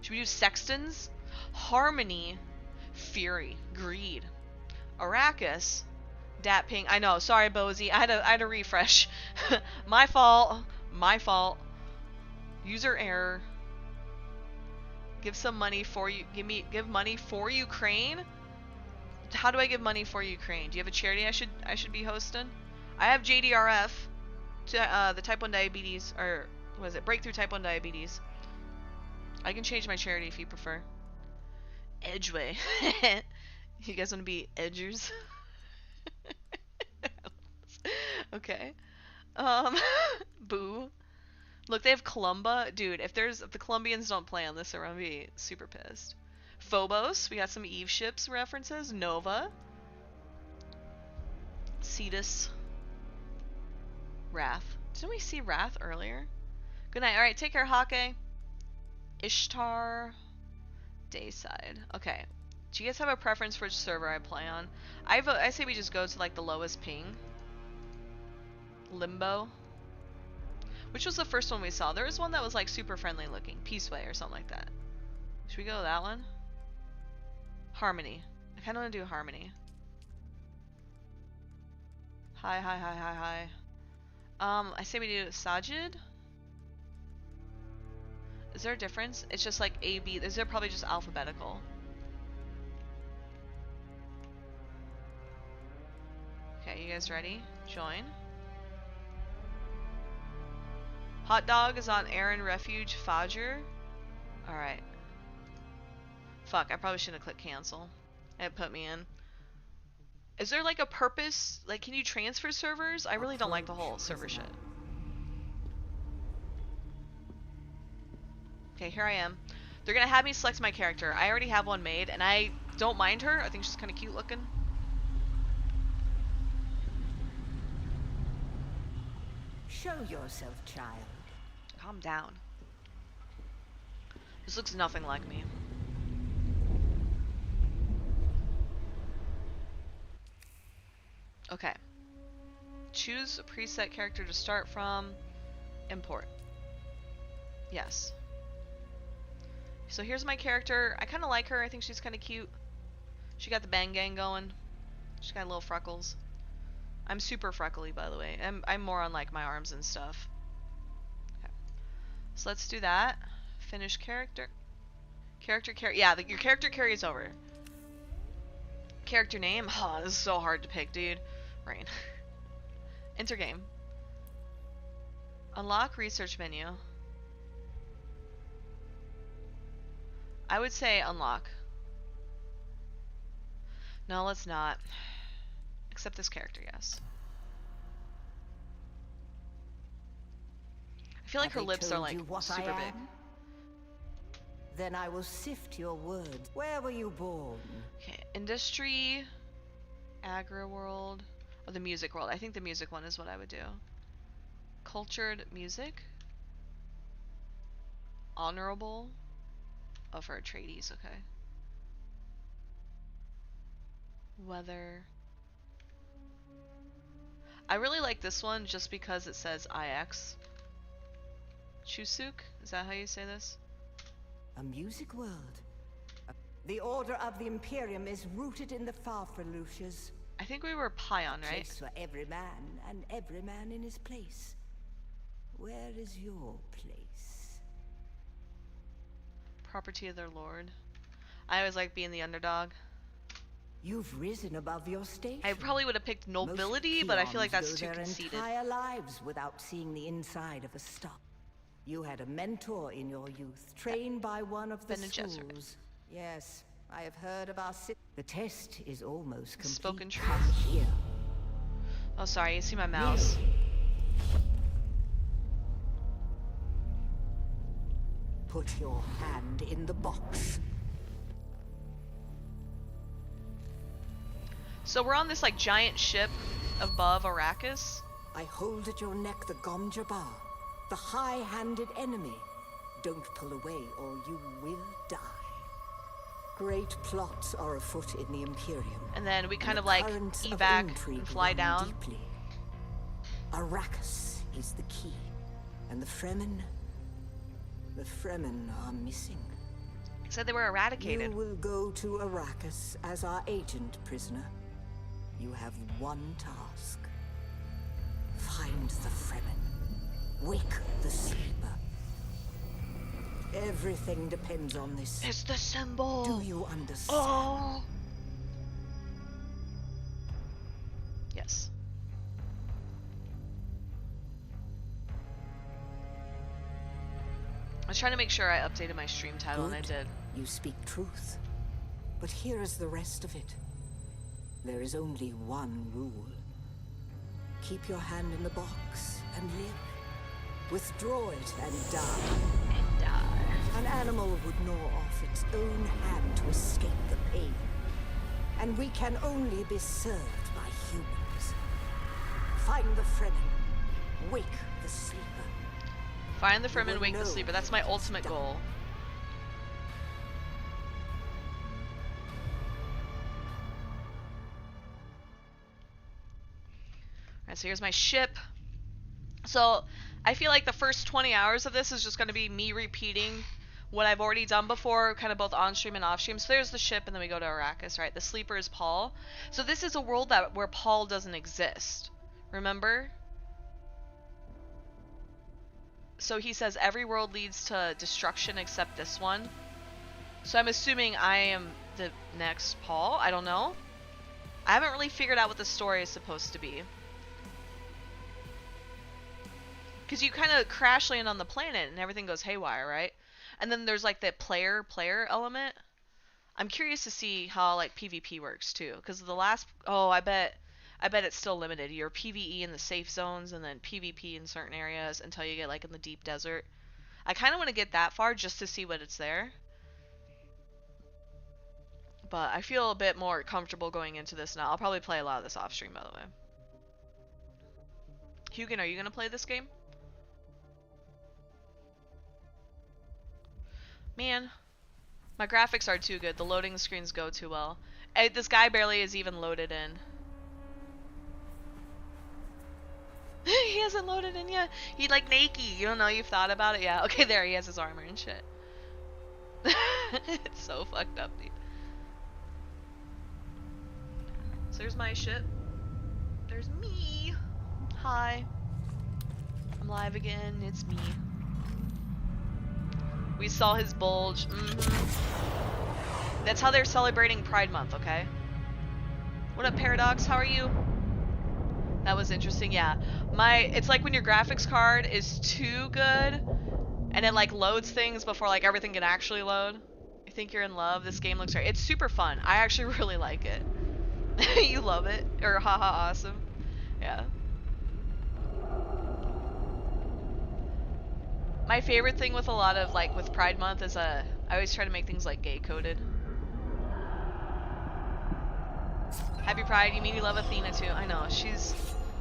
Should we do Sextons? Harmony. Fury. Greed. Arrakis. Dat ping. I know. Sorry, Bozy. I had to refresh. My fault. My fault. User error. Give some money for you. Give money for Ukraine? How do I give money for Ukraine? Do you have a charity I should be hosting? I have JDRF, the type 1 diabetes, or what is it? Breakthrough type 1 diabetes. I can change my charity if you prefer. Edgeway. You guys want to be edgers? Okay. Boo. Look, they have Columba. Dude, if the Colombians don't play on this, I'm gonna be super pissed. Phobos, we got some Eve ships references. Nova. Cetus. Wrath. Didn't we see Wrath earlier? Good night. Alright, take care, Hake. Ishtar. Dayside. Okay. Do you guys have a preference for which server I play on? I say we just go to like the lowest ping. Limbo. Which was the first one we saw? There was one that was like super friendly looking. Peaceway or something like that. Should we go with that one? Harmony. I kind of want to do Harmony. Hi, hi, hi, hi, hi. I say we do Sajid. Is there a difference? It's just like A, B. Is there probably just alphabetical? Okay, you guys ready? Join. Hot Dog is on Aaron Refuge Fajr. Alright. Fuck, I probably shouldn't have clicked cancel. It put me in. Is there like a purpose? Like, can you transfer servers? I really don't like the whole server shit. Okay, here I am. They're gonna have me select my character. I already have one made, and I don't mind her. I think she's kind of cute looking. Show yourself, child. Calm down. This looks nothing like me. Okay. Choose a preset character to start from. Import. Yes. So here's my character. I kind of like her. I think she's kind of cute. She got the bang gang going. She's got little freckles. I'm super freckly, by the way. I'm more on like my arms and stuff. Okay. So let's do that. Finish character. Yeah, your character carries over. Character name. Oh, this is so hard to pick, dude. Rain. Enter game. Unlock research menu. I would say unlock. No, let's not. Except this character, yes. I feel like her lips are like super big. Then I will sift your words. Where were you born? Okay, industry, agri world, or the music world. I think the music one is what I would do. Cultured music. Honorable. Oh, for Atreides, okay. Weather. I really like this one just because it says IX. Chusuk? Is that how you say this? A music world. The order of the Imperium is rooted in the Farfreluches. I think we were Pion, right? Place for every man, and every man in his place. Where is your place? Property of their lord. I always like being the underdog. You've risen above your station. I probably would have picked nobility, but I feel like that's too conceited. Their entire lives without seeing the inside of a stock. You had a mentor in your youth, trained by one of the schools. Yes, I have heard of our city. The test is almost complete. Spoken truth. Come here. Oh, sorry, you see my mouse. Put your hand in the box. So we're on this like giant ship above Arrakis. I hold at your neck the Gom Jabbar, the high-handed enemy. Don't pull away or you will die. Great plots are afoot in the Imperium. And then we kind of like evac and fly down. Deeply. Arrakis is the key. And the Fremen are missing. Said they were eradicated. You will go to Arrakis as our agent, prisoner. You have one task. Find the Fremen. Wake the sleeper. Everything depends on this. It's the symbol. Do you understand? Oh. Yes. I was trying to make sure I updated my stream title, and I did. You speak truth. But here is the rest of it. There is only one rule. Keep your hand in the box and live. Withdraw it and die. And die. An animal would gnaw off its own hand to escape the pain. And we can only be served by humans. Find the Fremen. Wake the sleeper. Find the Fremen, wake the sleeper. That's my ultimate goal. Alright, so here's my ship. So, I feel like the first 20 hours of this is just going to be me repeating what I've already done before, kind of both on-stream and off-stream. So there's the ship, and then we go to Arrakis, right? The sleeper is Paul. So this is a world where Paul doesn't exist. Remember? So he says every world leads to destruction except this one. So I'm assuming I am the next Paul. I don't know. I haven't really figured out what the story is supposed to be. Because you kind of crash land on the planet and everything goes haywire, right? And then there's like that player element. I'm curious to see how like PvP works too. Because the last... Oh, I bet it's still limited. Your PvE in the safe zones and then PvP in certain areas until you get like in the deep desert. I kind of want to get that far just to see what it's there. But I feel a bit more comfortable going into this now. I'll probably play a lot of this off stream, by the way. Hugin, are you going to play this game? Man, my graphics are too good. The loading screens go too well. This guy barely is even loaded in. He hasn't loaded in yet. He's like naked. You don't know you've thought about it? Yeah. Okay, there he has his armor and shit. It's so fucked up, dude. So there's my ship. There's me. Hi. I'm live again. It's me. We saw his bulge. That's how they're celebrating Pride Month, okay? What up, Paradox? How are you? That was interesting, yeah. It's like when your graphics card is too good and it like loads things before like everything can actually load. I think you're in love. This game looks great. It's super fun. I actually really like it. You love it? Or haha awesome. Yeah. My favorite thing with a lot of like with Pride Month is I always try to make things like gay coded. Happy Pride, you mean you love Athena too. I know, she's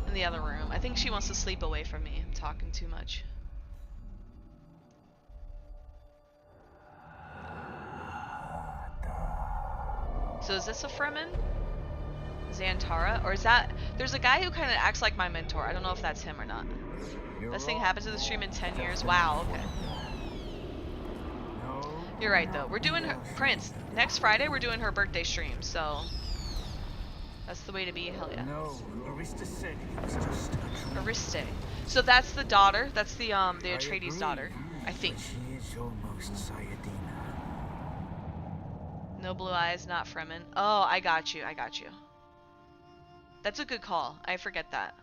in the other room. I think she wants to sleep away from me. I'm talking too much. So is this a Fremen? Xantara? Or is that... There's a guy who kind of acts like my mentor. I don't know if that's him or not. Best thing happened to the stream in 10 years. Wow, okay. You're right, though. We're doing her... Prince, next Friday we're doing her birthday stream, so... That's the way to be. Hell yeah. No, Arista said he was just Ariste. So that's the daughter. That's the Atreides daughter, I think. She is almost Sayadina. No blue eyes, not Fremen. Oh, I got you. I got you. That's a good call. I forget that.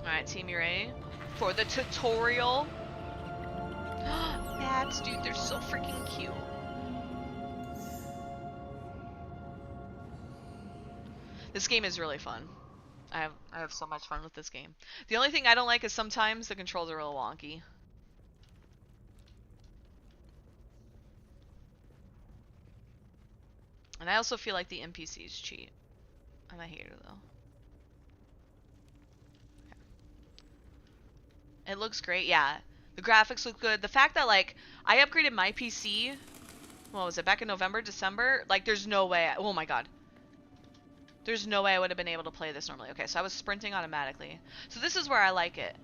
Alright, team, you ready? For the tutorial. Bats, dude, they're so freaking cute. This game is really fun. I have so much fun with this game. The only thing I don't like is sometimes the controls are real wonky. And I also feel like the NPCs cheat. I'm a hater though. Okay. It looks great, yeah. The graphics look good. The fact that like I upgraded my PC, what was it, back in November, December? Like there's no way, oh my god. There's no way I would have been able to play this normally. Okay, so I was sprinting automatically. So this is where I like it.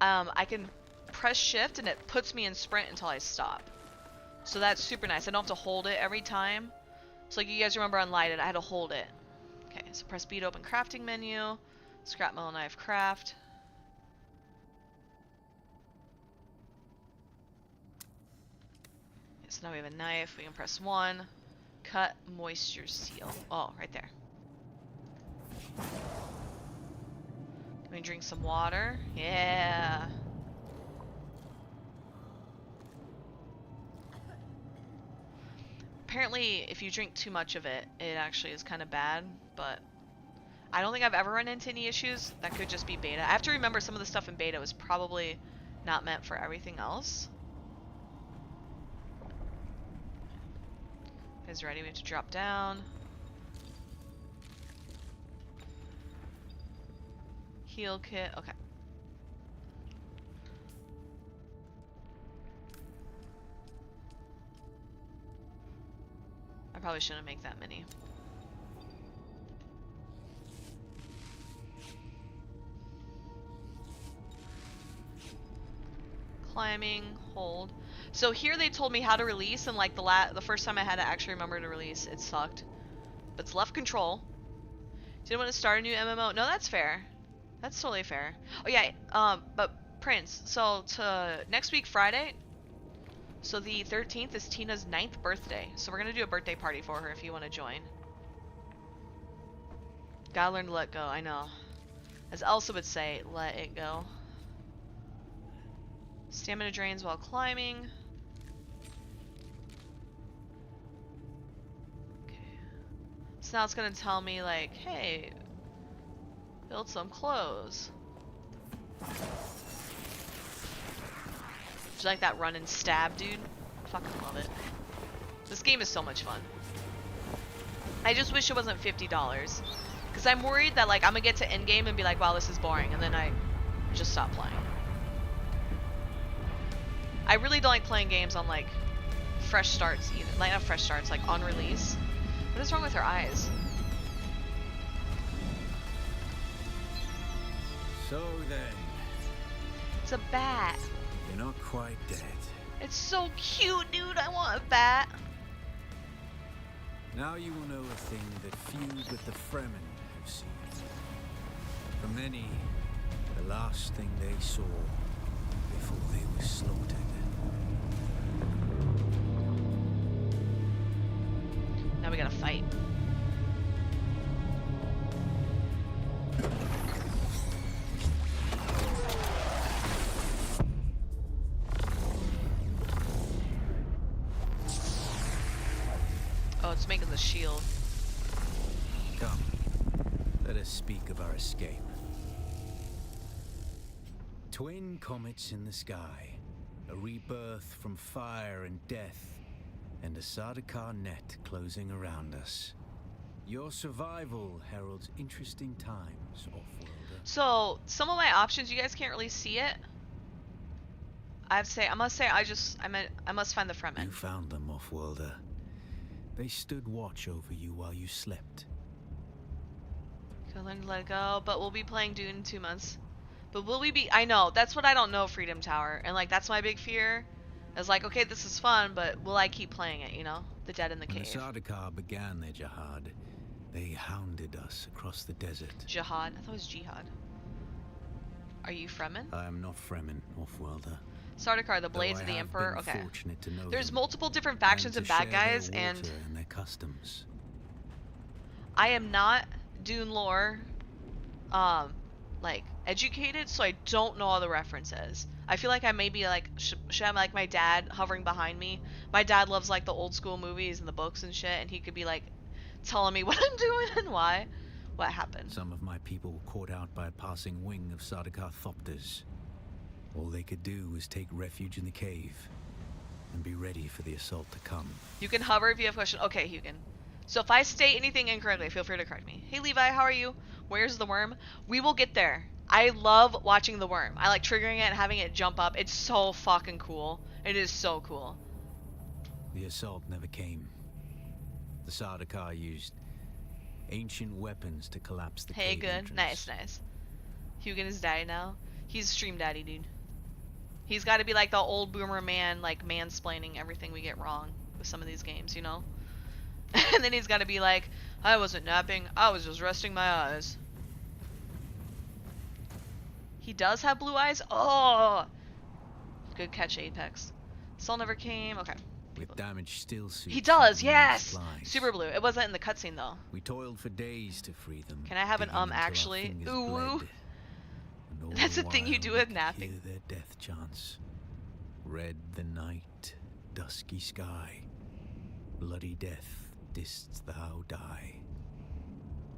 I can press shift and it puts me in sprint until I stop. So that's super nice. I don't have to hold it every time. So like you guys remember on Lighted, I had to hold it. Okay, so press B to open crafting menu. Scrap metal knife craft. Okay, so now we have a knife. We can press 1. Cut moisture seal. Oh, right there. Can we drink some water? Yeah. Apparently, if you drink too much of it, it actually is kind of bad, but I don't think I've ever run into any issues. That could just be beta. I have to remember some of the stuff in beta was probably not meant for everything else. You guys ready? We have to drop down. Heal kit. Okay. I probably shouldn't make that many. Climbing, hold. So here they told me how to release, and like the first time I had to actually remember to release, it sucked. But it's left control. Didn't want to start a new MMO. No, that's fair. That's totally fair. Oh yeah, but Prince, so to next week Friday, so the 13th is Tina's 9th birthday. So we're gonna do a birthday party for her if you want to join. Gotta learn to let go, I know. As Elsa would say, let it go. Stamina drains while climbing. Okay. So now it's gonna tell me like, hey, build some clothes. Do you like that run and stab, dude? Fucking love it. This game is so much fun. I just wish it wasn't $50. Because I'm worried that like I'm gonna get to endgame and be like, wow, this is boring. And then I just stop playing. I really don't like playing games on like fresh starts either. Like not fresh starts, like on release. What is wrong with her eyes? So then, It's a bat. you're not quite dead. It's so cute, dude. I want a bat. Now you will know a thing that few but the Fremen have seen. For many, the last thing they saw before they were slaughtered. Now we gotta fight. Oh, it's making the shield. Come, let us speak of our escape. Twin comets in the sky, a rebirth from fire and death, and a Sardaukar net closing around us. Your survival heralds interesting times, Offworlder. So, some of my options, you guys can't really see it. I must say, I must find the Fremen. You found them, Offworlder. They stood watch over you while you slept. Gotta learn to let go, but we'll be playing Dune in 2 months. But will we be? I know, that's what I don't know, Freedom Tower. And like, that's my big fear. It's like, okay, this is fun, but will I keep playing it, you know? The Dead in the When Cave. the Sardaukar began their jihad, they hounded us across the desert. Jihad? I thought it was Jihad. Are you Fremen? I am not Fremen, Offworlder. Sardaukar, the Though Blades I of the have Emperor? been Okay. fortunate to know There's them, multiple different factions and of to bad share their guys, and water and their customs. I am not Dune lore like educated, so I don't know all the references. I feel like I may be like should have like my dad hovering behind me. My dad loves like the old school movies and the books and shit, and he could be like telling me what I'm doing and why. What happened? Some of my people were caught out by a passing wing of Sardaukar Thopters. All they could do was take refuge in the cave and be ready for the assault to come. You can hover if you have a question. Okay, Hugin. So if I state anything incorrectly, feel free to correct me. Hey Levi, how are you? Where's the worm? We will get there. I love watching the worm. I like triggering it and having it jump up. It's so fucking cool. It is so cool. The assault never came. The Sardaukar used ancient weapons to collapse the Hey, cave good. entrance. Nice, nice. Hugin is daddy now. He's stream daddy, dude. He's got to be like the old boomer man, like mansplaining everything we get wrong with some of these games, you know? And then he's got to be like, I wasn't napping, I was just resting my eyes. He does have blue eyes? Oh! Good catch, Apex. Soul never came. Okay. With damaged still suits. He does, and yes! supplies. Super blue. It wasn't in the cutscene, though. We toiled for days to free them. Can I have an digging until our actually? fingers Ooh, bled, woo. and all That's the the thing you while do we with could napping. hear their death chants. Red the night, dusky sky, bloody death, didst thou die.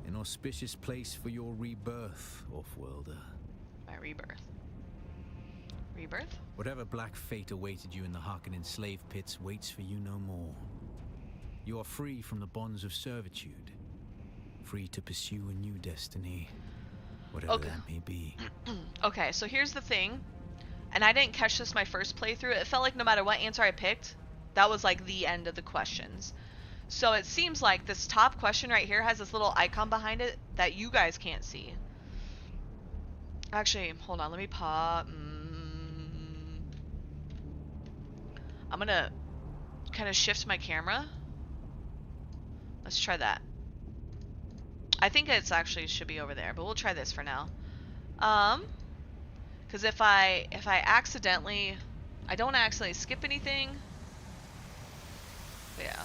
An auspicious place for your rebirth, Offworlder. My rebirth. Rebirth? Whatever black fate awaited you in the Harkonnen slave pits waits for you no more. You are free from the bonds of servitude, free to pursue a new destiny, whatever that may be. Okay, so here's the thing, and I didn't catch this my first playthrough. It felt like no matter what answer I picked, that was like the end of the questions. So it seems like this top question right here has this little icon behind it that you guys can't see. Actually, hold on, let me pop. I'm gonna kind of shift my camera. Let's try that. I think it's actually should be over there, but we'll try this for now. Because if I accidentally, I don't accidentally skip anything. Yeah.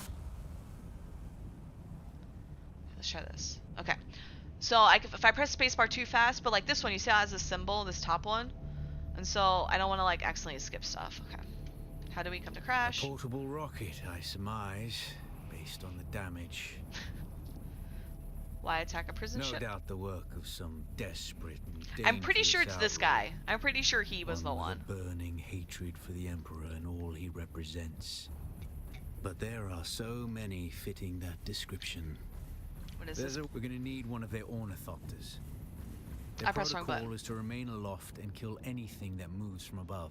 Let's try this. Okay. So if I press spacebar too fast, but like this one, you see how it has a symbol, this top one, and so I don't want to like accidentally skip stuff. Okay. How do we come to crash? A portable rocket, I surmise, based on the damage. Why attack a prison ship? No doubt the work of some desperate and I'm pretty sure it's dangerous this guy. I'm pretty sure he was the one. with a burning hatred for the Emperor and all he represents. But there are so many fitting that description. What is this? We're gonna need one of their ornithopters. Their I pressed wrong protocol button. is to remain aloft and kill anything that moves from above.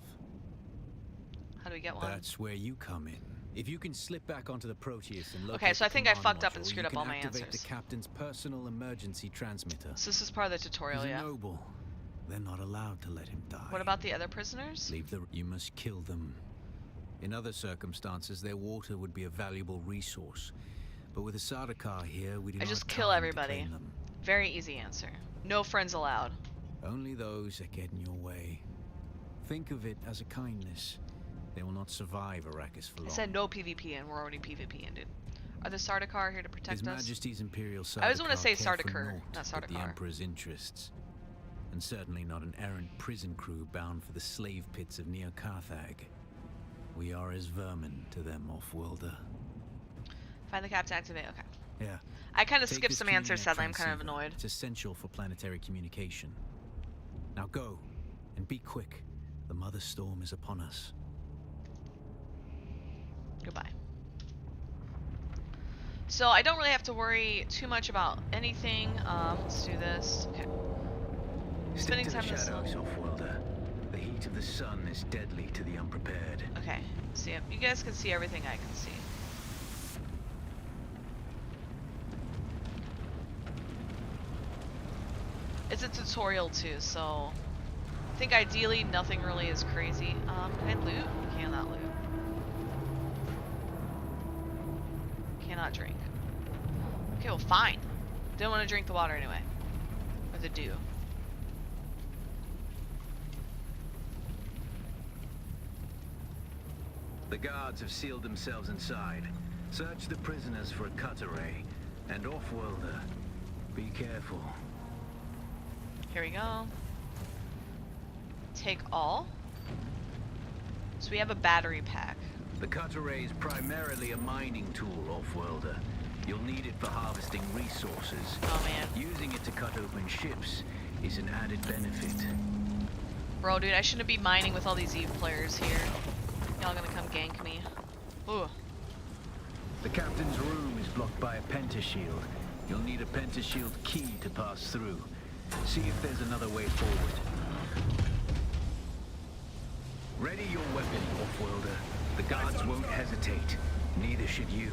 How do we get one? That's where you come in. If you can slip back onto the Proteus and locate Okay, so I the think I command fucked up and module, screwed you up can all my activate answers. the captain's personal emergency transmitter. So this is part of the tutorial, He's a yeah. noble. They're not allowed to let him die. What about the other prisoners? You must kill them. In other circumstances, their water would be a valuable resource. But with a Sardaukar here, we do I not just have kill time to everybody. claim them. Very easy answer. No friends allowed. Only those that get in your way. Think of it as a kindness. They will not survive Arrakis for long. I said no PvP and we're already PvP ended. Are the Sardaukar here to protect His us? Majesty's Imperial Sardaukar I always want to say care for Sardaukar, naught not but the Sardaukar. Emperor's interests. And certainly not an errant prison crew bound for the slave pits of Neo Carthag. We are as vermin to them, Offworlder. Find the captain, activate. Okay. Yeah. I kind of Take skipped this some answers, communinet sadly. I'm kind of transceiver. annoyed. It's essential for planetary communication. Now go, and be quick. The Mother Storm is upon us. Goodbye. So I don't really have to worry too much about anything. Let's do this. Okay. Spending time in the sun. Offworlder. The heat of the sun is deadly to the unprepared. Okay. See, you guys can see everything I can see. It's a tutorial too, so I think ideally nothing really is crazy. Can I loot? Cannot loot. Cannot drink. Okay, well fine. Didn't want to drink the water anyway. Or the dew. The guards have sealed themselves inside. Search the prisoners for a cut array. And Offworlder, be careful. Here we go. Take all. So we have a battery pack. The cut array is primarily a mining tool, off-worlder. You'll need it for harvesting resources. Oh man. Using it to cut open ships is an added benefit. Bro, dude, I shouldn't be mining with all these EVE players here. Y'all gonna come gank me. Ooh. The captain's room is blocked by a pentashield. You'll need a pentashield key to pass through. See if there's another way forward. Ready your weapon, off-worlder. The guards won't hesitate. Neither should you.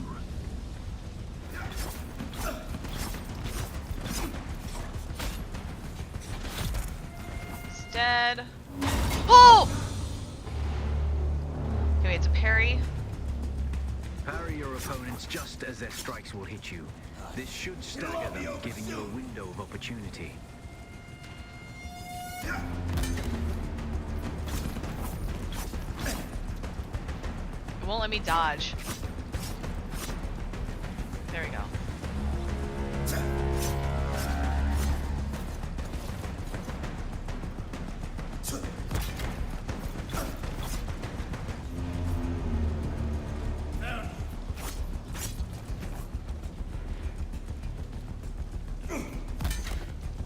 It's dead. Oh! Okay, wait, it's a parry. Parry your opponents just as their strikes will hit you. This should stagger them, giving you a window of opportunity. It won't let me dodge. There we go.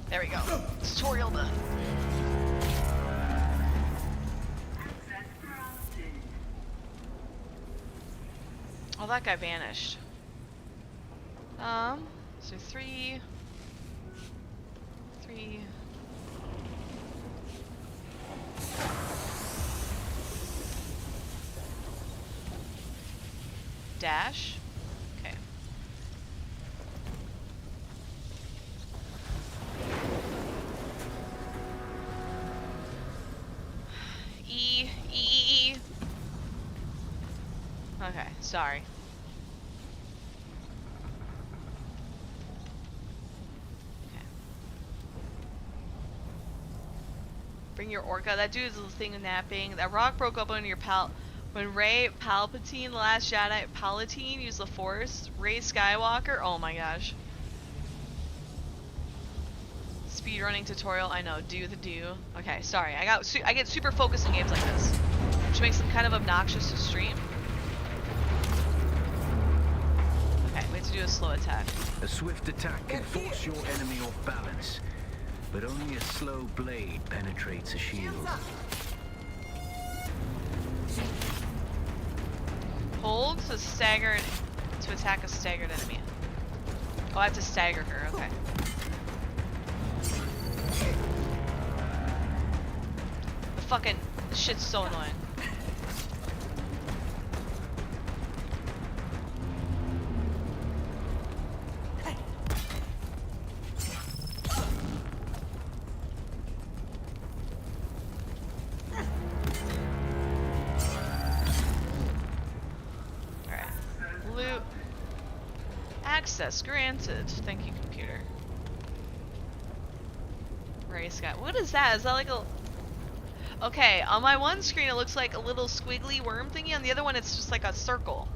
There we go. Tutorial done. Oh, that guy vanished. So three. Dash. Okay. E. Okay, sorry. Okay. Bring your orca. That dude is the thing of napping. That rock broke up under your pal. When Rey Palpatine, the Last Jedi, Palatine used the Force. Rey Skywalker. Oh my gosh. Speedrunning tutorial. I know. Do. Okay, sorry. I get super focused in games like this, which makes them kind of obnoxious to stream. Okay, we have to do a slow attack. A swift attack can force your enemy off balance, but only a slow blade penetrates a shield. Hold to stagger to attack a staggered enemy. Oh, I have to stagger her. Okay. The fucking shit's so annoying. Access granted. Thank you, computer. Ray Scott. What is that? Is that like a... Okay, on my one screen it looks like a little squiggly worm thingy. On the other one it's just like a circle.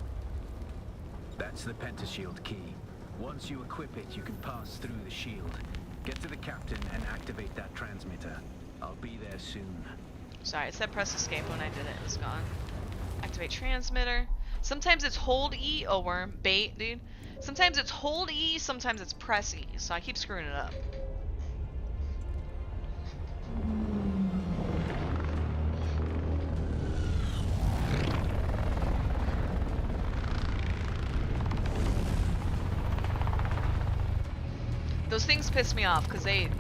That's the pentashield key. Once you equip it, you can pass through the shield. Get to the captain and activate that transmitter. I'll be there soon. Sorry, it said press escape when I did it. It was gone. Activate transmitter. Sometimes it's hold E. Oh, worm. Bait, dude. Sometimes it's hold E, sometimes it's press E, so I keep screwing it up. Those things piss me off because I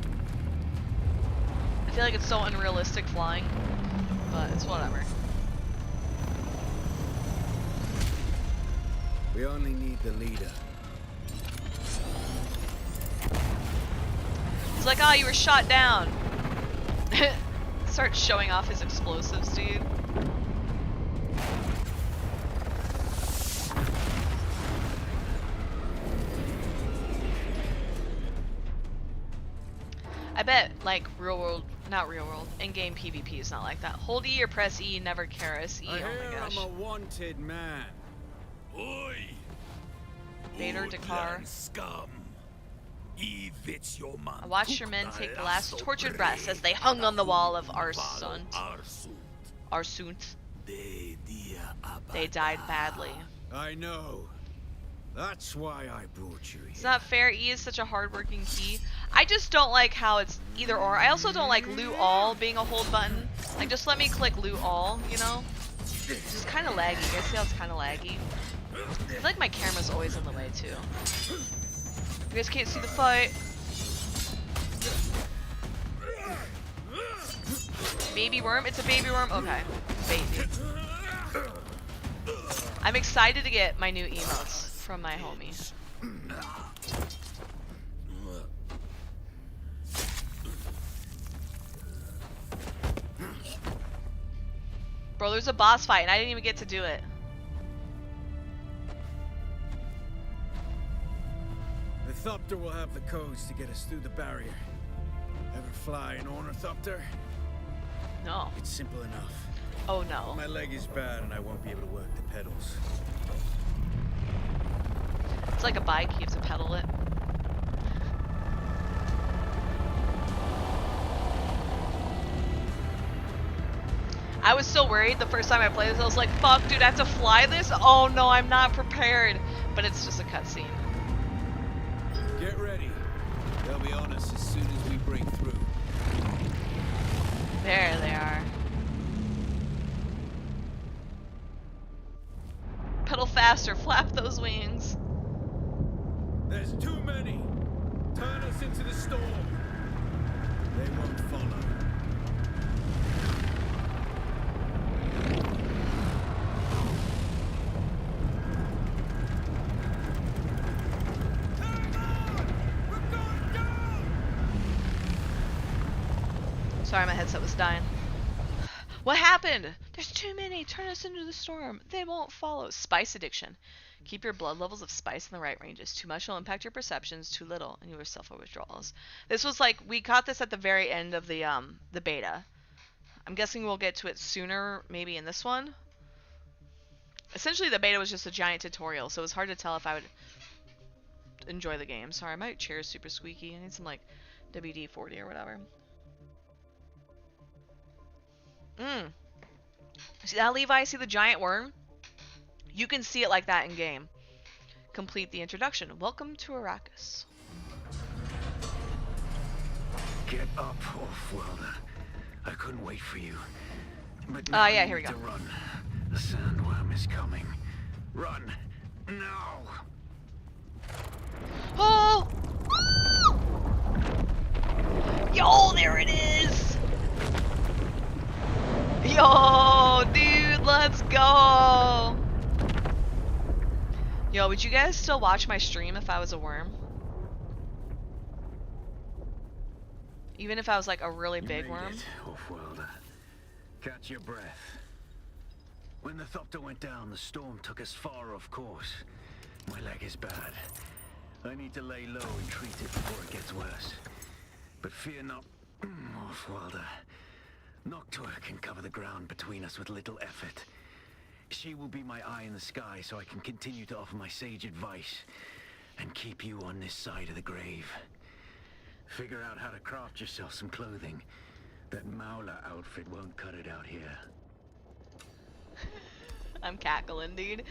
feel like it's so unrealistic flying, but it's whatever. We only need the leader. It's like, oh, you were shot down. Starts showing off his explosives, dude. I bet, like, not real world, in-game PvP is not like that. Hold E or press E, never caress E. Oh my gosh. I'm a wanted man. Oi! Vader, Dakar. Scum. I watched your men take the last tortured breaths as they hung on the wall of Arsunt. They died badly. I know. That's why I brought you here. It's not fair. E is such a hard-working key. I just don't like how it's either or. I also don't like loot all being a hold button. Like, just let me click loot all, you know? It's just kind of laggy. You guys see how it's kind of laggy? I feel like my camera's always in the way, too. You guys can't see the fight. Baby worm? It's a baby worm? Okay. Baby. I'm excited to get my new emotes from my homie. Bro, there's a boss fight and I didn't even get to do it. The Thopter will have the codes to get us through the barrier. Ever fly an ornithopter? No. It's simple enough. Oh no. My leg is bad and I won't be able to work the pedals. It's like a bike, you have to pedal it. I was so worried the first time I played this. I was like, fuck, dude, I have to fly this? Oh no, I'm not prepared. But it's just a cutscene. Get ready. They'll be on us as soon as we break through. There they are. Pedal faster, flap those wings. There's too many. Turn us into the storm. They won't follow. Sorry, my headset was dying. What happened? There's too many. Turn us into the storm. They won't follow. Spice addiction. Keep your blood levels of spice in the right ranges. Too much will impact your perceptions. Too little, and you will suffer withdrawals. This was like, we caught this at the very end of the beta. I'm guessing we'll get to it sooner, maybe in this one. Essentially, the beta was just a giant tutorial, so it was hard to tell if I would enjoy the game. Sorry, my chair is super squeaky. I need some like WD-40 or whatever. See that, Levi? See the giant worm? You can see it like that in game. Complete the introduction. Welcome to Arrakis. Get up, Off-Worlder. I couldn't wait for you. But yeah, here we go. To run. The sandworm is coming. Run now. Oh! Yo, there it is! Yo, dude, let's go! Yo, would you guys still watch my stream if I was a worm? Even if I was like a really big worm? Off-Worlder. Catch your breath. When the Thopter went down, the storm took us far off course. My leg is bad. I need to lay low and treat it before it gets worse. But fear not, Off-Worlder. Noctua can cover the ground between us with little effort. She will be my eye in the sky so I can continue to offer my sage advice and keep you on this side of the grave. Figure out how to craft yourself some clothing. That Mauler outfit won't cut it out here. I'm cackling, dude.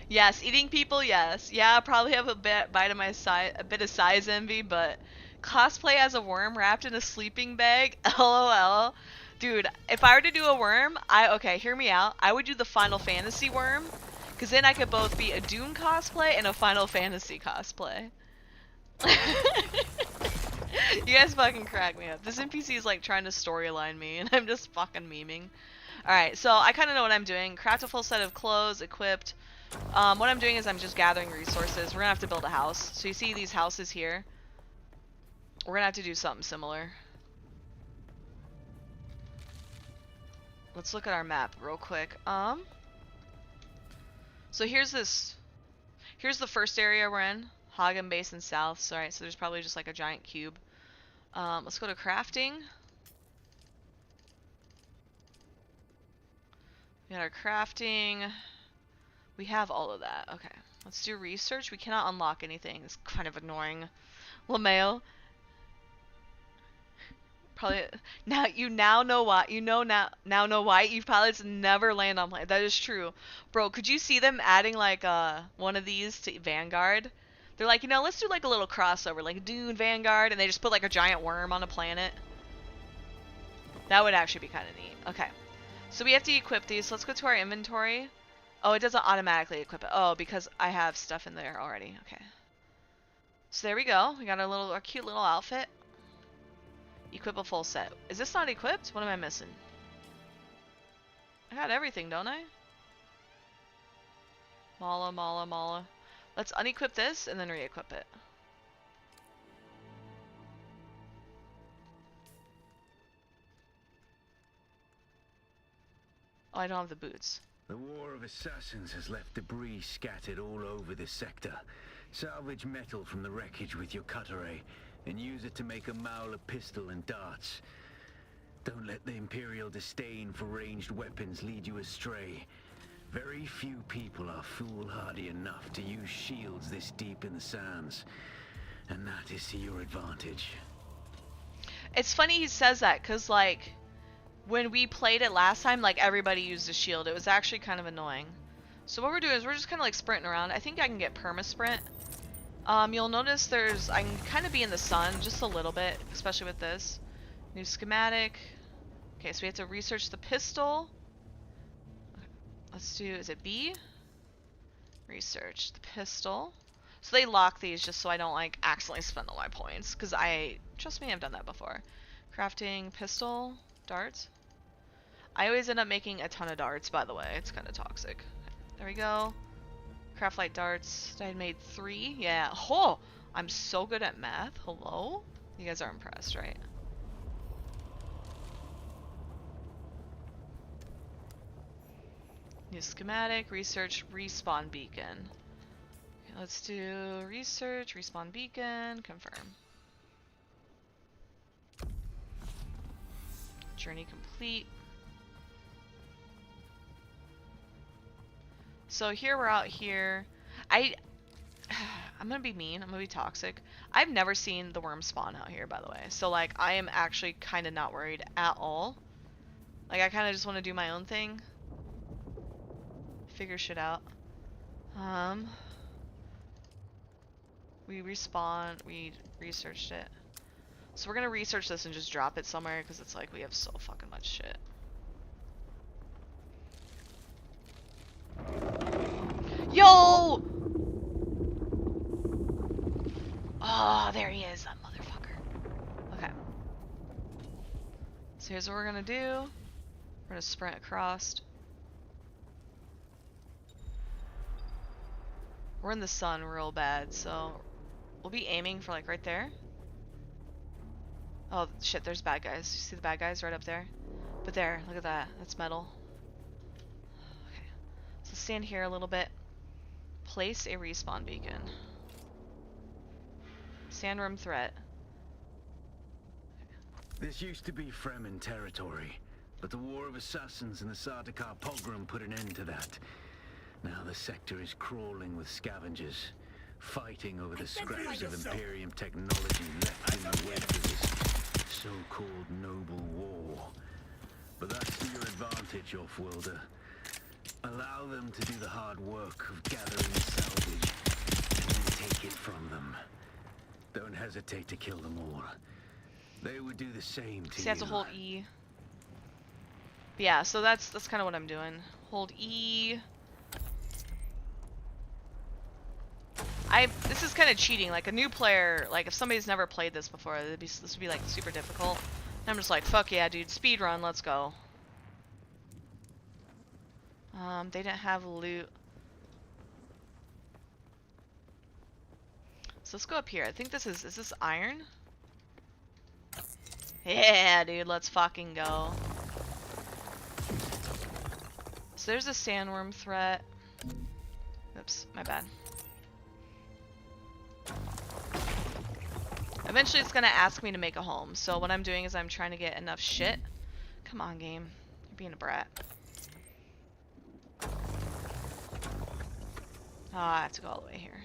Yes, eating people, yes. Yeah, I probably have a bit of size envy, but cosplay as a worm wrapped in a sleeping bag? LOL. Dude, if I were to do a worm, okay, hear me out. I would do the Final Fantasy worm, because then I could both be a Dune cosplay and a Final Fantasy cosplay. You guys fucking crack me up. This NPC is like trying to storyline me, and I'm just fucking memeing. Alright, so I kind of know what I'm doing. Craft a full set of clothes, equipped. What I'm doing is I'm just gathering resources. We're gonna have to build a house. So you see these houses here? We're gonna have to do something similar. Let's look at our map real quick. So here's the first area we're in. Hagen Basin South. So, alright, so there's probably just like a giant cube. Let's go to crafting. We got our crafting. We have all of that. Okay. Let's do research. We cannot unlock anything. It's kind of ignoring LeMayo. Probably now know why. You know now know why Eve pilots never land on planet. That is true. Bro, could you see them adding like one of these to Vanguard? They're like, let's do like a little crossover, like Dune Vanguard, and they just put like a giant worm on a planet. That would actually be kind of neat. Okay. So we have to equip these. So let's go to our inventory. Oh, it doesn't automatically equip it. Oh, because I have stuff in there already. Okay. So there we go. We got our cute little outfit. Equip a full set. Is this not equipped? What am I missing? I got everything, don't I? Mala. Let's unequip this and then re-equip it. Oh, I don't have the boots. The War of Assassins has left debris scattered all over this sector. Salvage metal from the wreckage with your cutter ray and use it to make a Mauler pistol and darts. Don't let the Imperial disdain for ranged weapons lead you astray. Very few people are foolhardy enough to use shields this deep in the sands, and that is to your advantage. It's funny he says that, because, like, when we played it last time, like, everybody used a shield. It was actually kind of annoying. So what we're doing is we're just kind of, like, sprinting around. I think I can get perma-sprint. You'll notice I can kind of be in the sun just a little bit, especially with this. New schematic. Okay, so we have to research the pistol. Let's do, is it B? Research the pistol. So they lock these just so I don't, like, accidentally spend all my points. Because trust me, I've done that before. Crafting pistol, darts. I always end up making a ton of darts, by the way. It's kind of toxic. There we go. Craft light darts. I made 3. Yeah. Oh, I'm so good at math. Hello? You guys are impressed, right? New schematic. Research. Respawn beacon. Okay, let's do research. Respawn beacon. Confirm. Journey complete. So here we're out here. I'm gonna be mean. I'm gonna be toxic. I've never seen the worm spawn out here, by the way. So, like, I am actually kind of not worried at all. Like, I kind of just want to do my own thing. Figure shit out. We respawned. We researched it. So we're gonna research this and just drop it somewhere because it's like we have so fucking much shit. Yo! Oh, there he is, that motherfucker. Okay. So here's what we're gonna do. We're gonna sprint across. We're in the sun real bad, so we'll be aiming for, like, right there. Oh shit, there's bad guys. You see the bad guys right up there? But there, look at that. That's metal. Okay. So stand here a little bit. Place a respawn beacon. Sandworm threat. This used to be Fremen territory, but the War of Assassins and the Sardaukar pogrom put an end to that. Now the sector is crawling with scavengers, fighting over the scraps of Imperium technology left in the wake of this so-called noble war. But that's to your advantage, Offworlder. Allow them to do the hard work of gathering salvage, and then take it from them. Don't hesitate to kill them all. They would do the same to you. See, I have to hold E. But yeah, so that's kind of what I'm doing. Hold E. This is kind of cheating. Like, a new player, like, if somebody's never played this before, this would be, like, super difficult. And I'm just like, fuck yeah, dude, speed run, let's go. They didn't have loot. So let's go up here. I think is this iron? Yeah, dude, let's fucking go. So there's a sandworm threat. Oops, my bad. Eventually it's gonna ask me to make a home, so what I'm doing is I'm trying to get enough shit. Come on, game. You're being a brat. Ah, I have to go all the way here.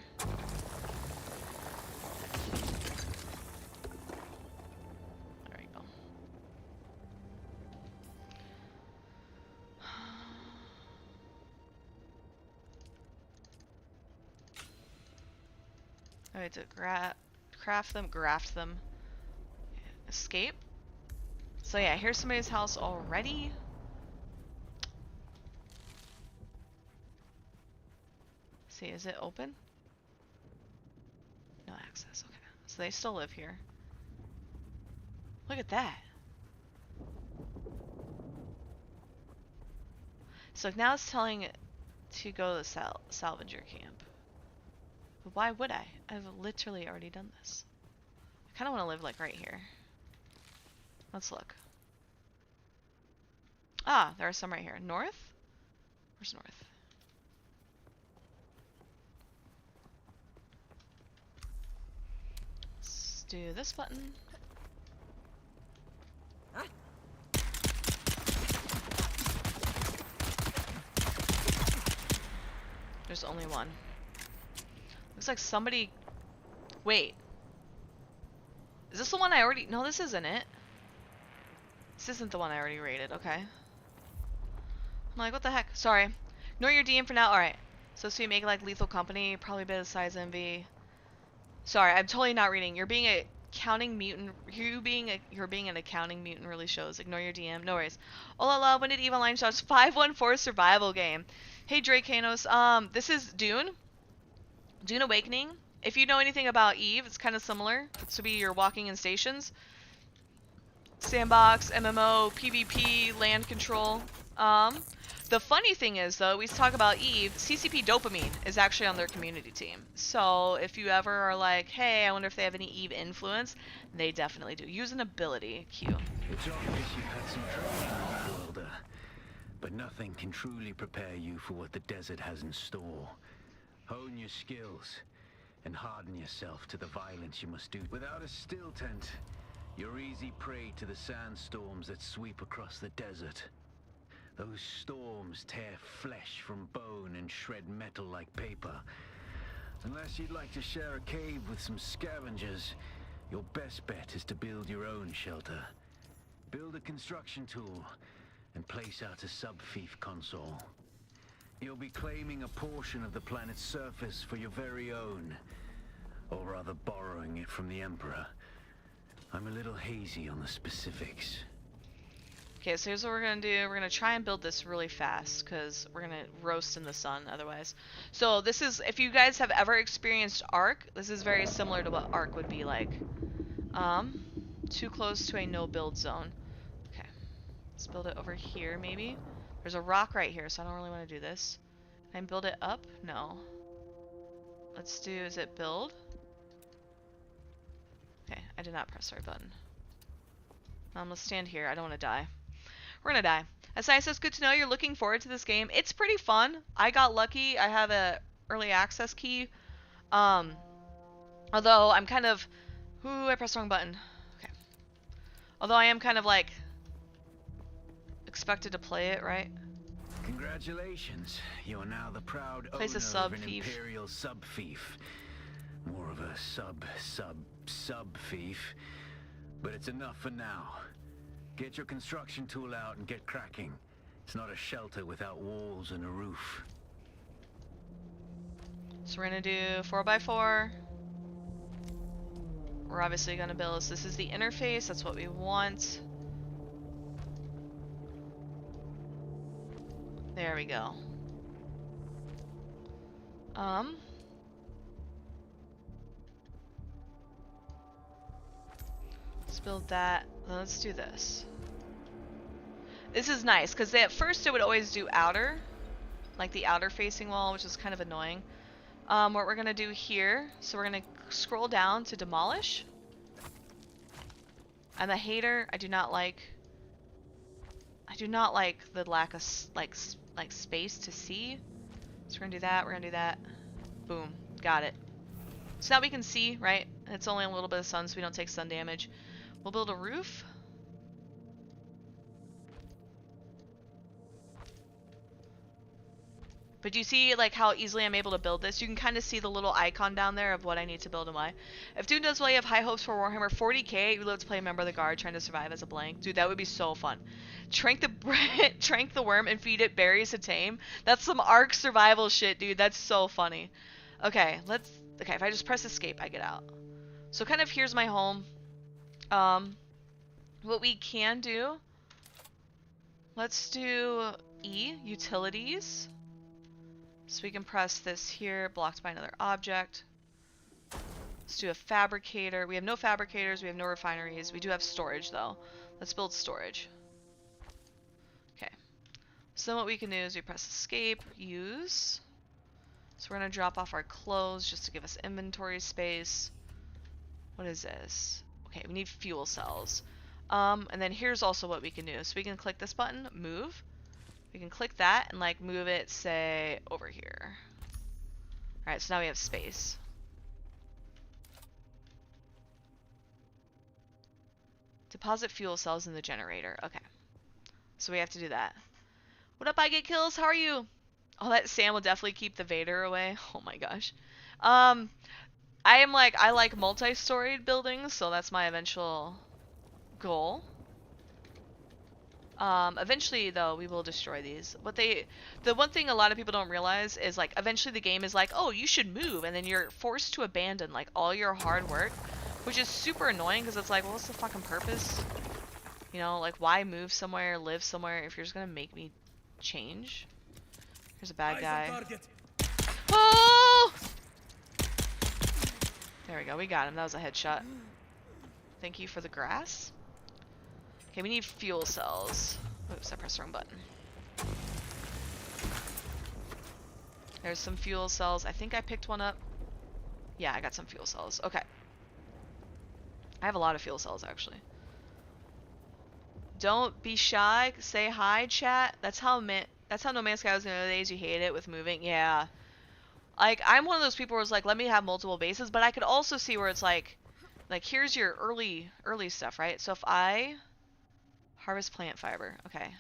There we go. I have to craft them, graft them. Escape. So yeah, here's somebody's house already. See, is it open? No access, okay. So they still live here. Look at that. So now it's telling it to go to the salvager camp. But why would I? I've literally already done this. I kind of want to live like right here. Let's look. Ah, there are some right here. North? Where's north? Let's do this button. There's only one. Looks like somebody... Wait. Is this the one I already... No, this isn't it. This isn't the one I already rated. Okay. I'm like, what the heck? Sorry. Ignore your DM for now. Alright. So you make like Lethal Company. Probably a bit of size envy. Sorry, I'm totally not reading. You're being a accounting mutant. You're being an accounting mutant really shows. Ignore your DM. No worries. Oh la la, when did Eve Online shots 514 survival game? Hey Drake Hanos. This is Dune. Dune Awakening. If you know anything about Eve, it's kind of similar. It's to be your walking in stations. Sandbox, MMO, PvP, land control. The funny thing is, though, we talk about Eve, CCP Dopamine is actually on their community team. So if you ever are like, hey, I wonder if they have any Eve influence, they definitely do. Use an ability. Q. It's obvious you've had some training, Wilder, but nothing can truly prepare you for what the desert has in store. Hone your skills and harden yourself to the violence you must do. Without a still tent, you're easy prey to the sandstorms that sweep across the desert. Those storms tear flesh from bone and shred metal like paper. Unless you'd like to share a cave with some scavengers, your best bet is to build your own shelter. Build a construction tool and place out a sub-fief console. You'll be claiming a portion of the planet's surface for your very own, or rather borrowing it from the Emperor. I'm a little hazy on the specifics. Okay, so here's what we're gonna do. We're gonna try and build this really fast, because we're gonna roast in the sun otherwise. So this is, if you guys have ever experienced Ark, this is very similar to what Ark would be like. Too close to a no-build zone. Okay, let's build it over here, maybe. There's a rock right here, so I don't really want to do this. Can I build it up? No. Let's do, is it build? Okay, I did not press our button. Let's stand here. I don't want to die. We're gonna die. Asai says, good to know you're looking forward to this game. It's pretty fun. I got lucky. I have a early access key. Although I'm kind of... Ooh, I pressed the wrong button. Okay. Although I am kind of like... expected to play it, right? Congratulations. You are now the proud Plays owner a of an sub-fief. Imperial sub-fief. More of a sub-fief. But it's enough for now. Get your construction tool out and get cracking. It's not a shelter without walls and a roof. So we're gonna do 4x4. We're obviously gonna build, so this is the interface, that's what we want. There we go. Let's build that. Then let's do this. This is nice, because at first it would always do outer. Like the outer facing wall, which is kind of annoying. What we're going to do here, so we're going to scroll down to demolish. I'm a hater. I do not like the lack of like space to see. So we're going to do that. We're going to do that. Boom. Got it. So now we can see, right? It's only a little bit of sun, so we don't take sun damage. We'll build a roof. But do you see like how easily I'm able to build this? You can kind of see the little icon down there of what I need to build and why. If Dune does well, you have high hopes for Warhammer 40k. You live to play a member of the guard trying to survive as a blank. Dude, that would be so fun. Trank the worm and feed it berries to tame. That's some Ark survival shit, dude. That's so funny. Okay, okay, if I just press escape, I get out. So kind of here's my home. What we can do, let's do E, utilities. So we can press this here, blocked by another object. Let's do a fabricator. We have no fabricators, we have no refineries. We do have storage though. Let's build storage. Okay. So then what we can do is we press escape, use. So we're gonna drop off our clothes just to give us inventory space. What is this? Okay, we need fuel cells. And then here's also what we can do. So we can click this button, move. We can click that and like move it, say, over here. Alright, so now we have space. Deposit fuel cells in the generator. Okay. So we have to do that. What up, I get kills? How are you? Oh, that Sam will definitely keep the Vader away. Oh my gosh. I like multi-storied buildings, so that's my eventual goal. Eventually though, we will destroy these. The one thing a lot of people don't realize is like eventually the game is like, oh, you should move, and then you're forced to abandon like all your hard work, which is super annoying because it's like, well, what's the fucking purpose? You know, like why move somewhere, live somewhere if you're just gonna make me change? Here's a bad guy. Oh! There we go, we got him. That was a headshot. Thank you for the grass. Okay, we need fuel cells. Oops, I pressed the wrong button. There's some fuel cells. I think I picked one up. Yeah, I got some fuel cells. Okay. I have a lot of fuel cells, actually. Don't be shy. Say hi, chat. That's how No Man's Sky was in the days. You hate it with moving. Yeah. Like, I'm one of those people where it's like, let me have multiple bases, but I could also see where it's like here's your early stuff, right? So if I harvest plant fiber, okay.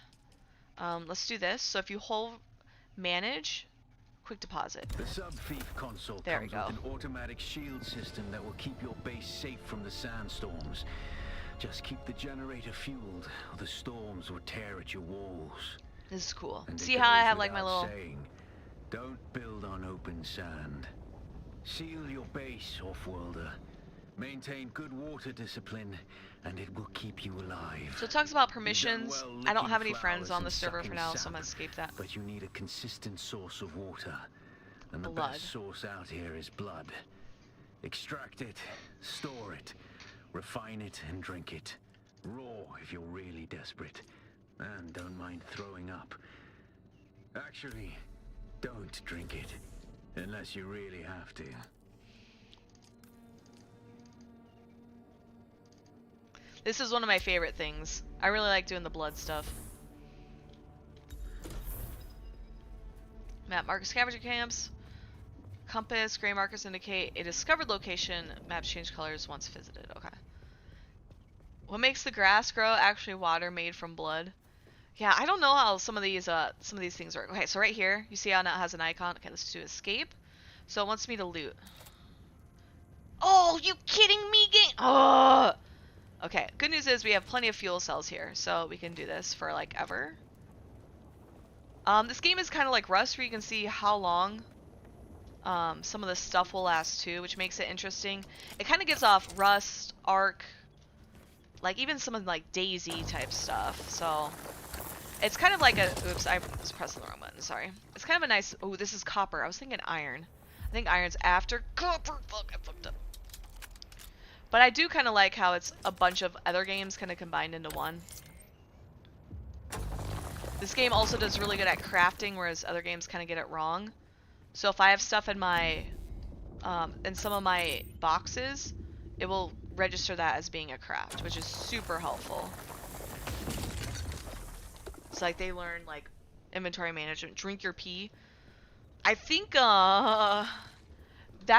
Let's do this. So if you hold manage, quick deposit. The sub-thief console there we comes go. with an automatic shield system that will keep your base safe from the sandstorms. Just keep the generator fueled, or the storms will tear at your walls. This is cool. And See how I have like my little saying, don't build on open sand. Seal your base, off-worlder. Maintain good water discipline, and it will keep you alive. So it talks about permissions. Well I don't have any licking friends on the flowers server and for now, sucking so I'm gonna sap, escape that. But you need a consistent source of water. And the Blood. best source out here is blood. Extract it, store it, refine it, and drink it. Raw if you're really desperate. And don't mind throwing up. Actually, don't drink it. Unless you really have to. This is one of my favorite things. I really like doing the blood stuff. Map marker scavenger camps. Compass, gray markers indicate a discovered location. Maps change colors once visited. Okay. What makes the grass grow? Actually water made from blood. Yeah, I don't know how some of these things work. Okay, so right here, you see how now it has an icon? Okay, let's do escape. So it wants me to loot. Oh, you kidding me, game? Oh! Okay, good news is we have plenty of fuel cells here, so we can do this for like ever. This game is kind of like Rust, where you can see how long some of the stuff will last too, which makes it interesting. It kind of gives off Rust, Ark, like even some of like Daisy type stuff. So it's kind of like a, oops, I was pressing the wrong button, sorry. It's kind of a nice, oh, this is copper. I was thinking iron. I think iron's after copper. Fuck, I fucked up. But I do kind of like how it's a bunch of other games kind of combined into one. This game also does really good at crafting, whereas other games kind of get it wrong. So if I have stuff in my, in some of my boxes, it will register that as being a craft, which is super helpful. It's like they learn like inventory management, drink your pee. I think that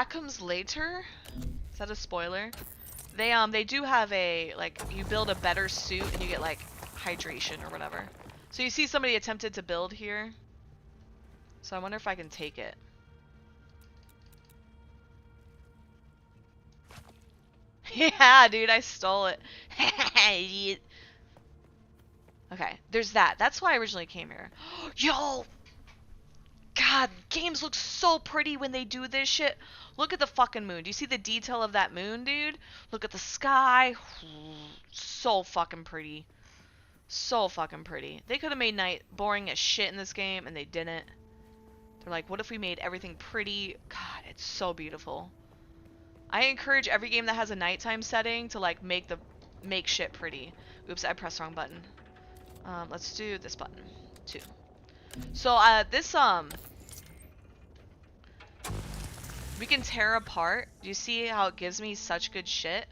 comes later. Is that a spoiler? They do have a, like, you build a better suit and you get like hydration or whatever. So you see somebody attempted to build here. So I wonder if I can take it. Yeah, dude, I stole it. Idiot. Okay, there's that. That's why I originally came here. Yo! God, games look so pretty when they do this shit. Look at the fucking moon. Do you see the detail of that moon, dude? Look at the sky. So fucking pretty. So fucking pretty. They could have made night boring as shit in this game, and they didn't. They're like, what if we made everything pretty? God, it's so beautiful. I encourage every game that has a nighttime setting to like make shit pretty. Oops, I pressed the wrong button. Let's do this button. 2. So this we can tear apart. Do you see how it gives me such good shit?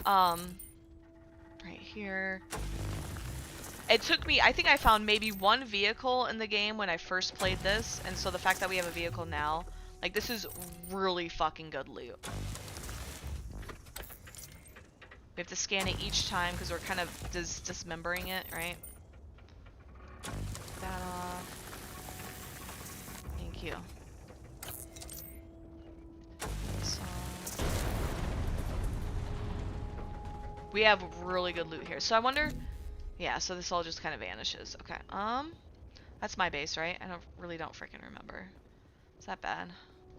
Right here. It took me, I think I found maybe 1 vehicle in the game when I first played this, and so the fact that we have a vehicle now, like, this is really fucking good loot. We have to scan it each time because we're kind of dismembering it, right? That off. Thank you. So we have really good loot here. So I wonder, yeah, so this all just kind of vanishes. Okay, that's my base, right? I really don't freaking remember. Is that bad?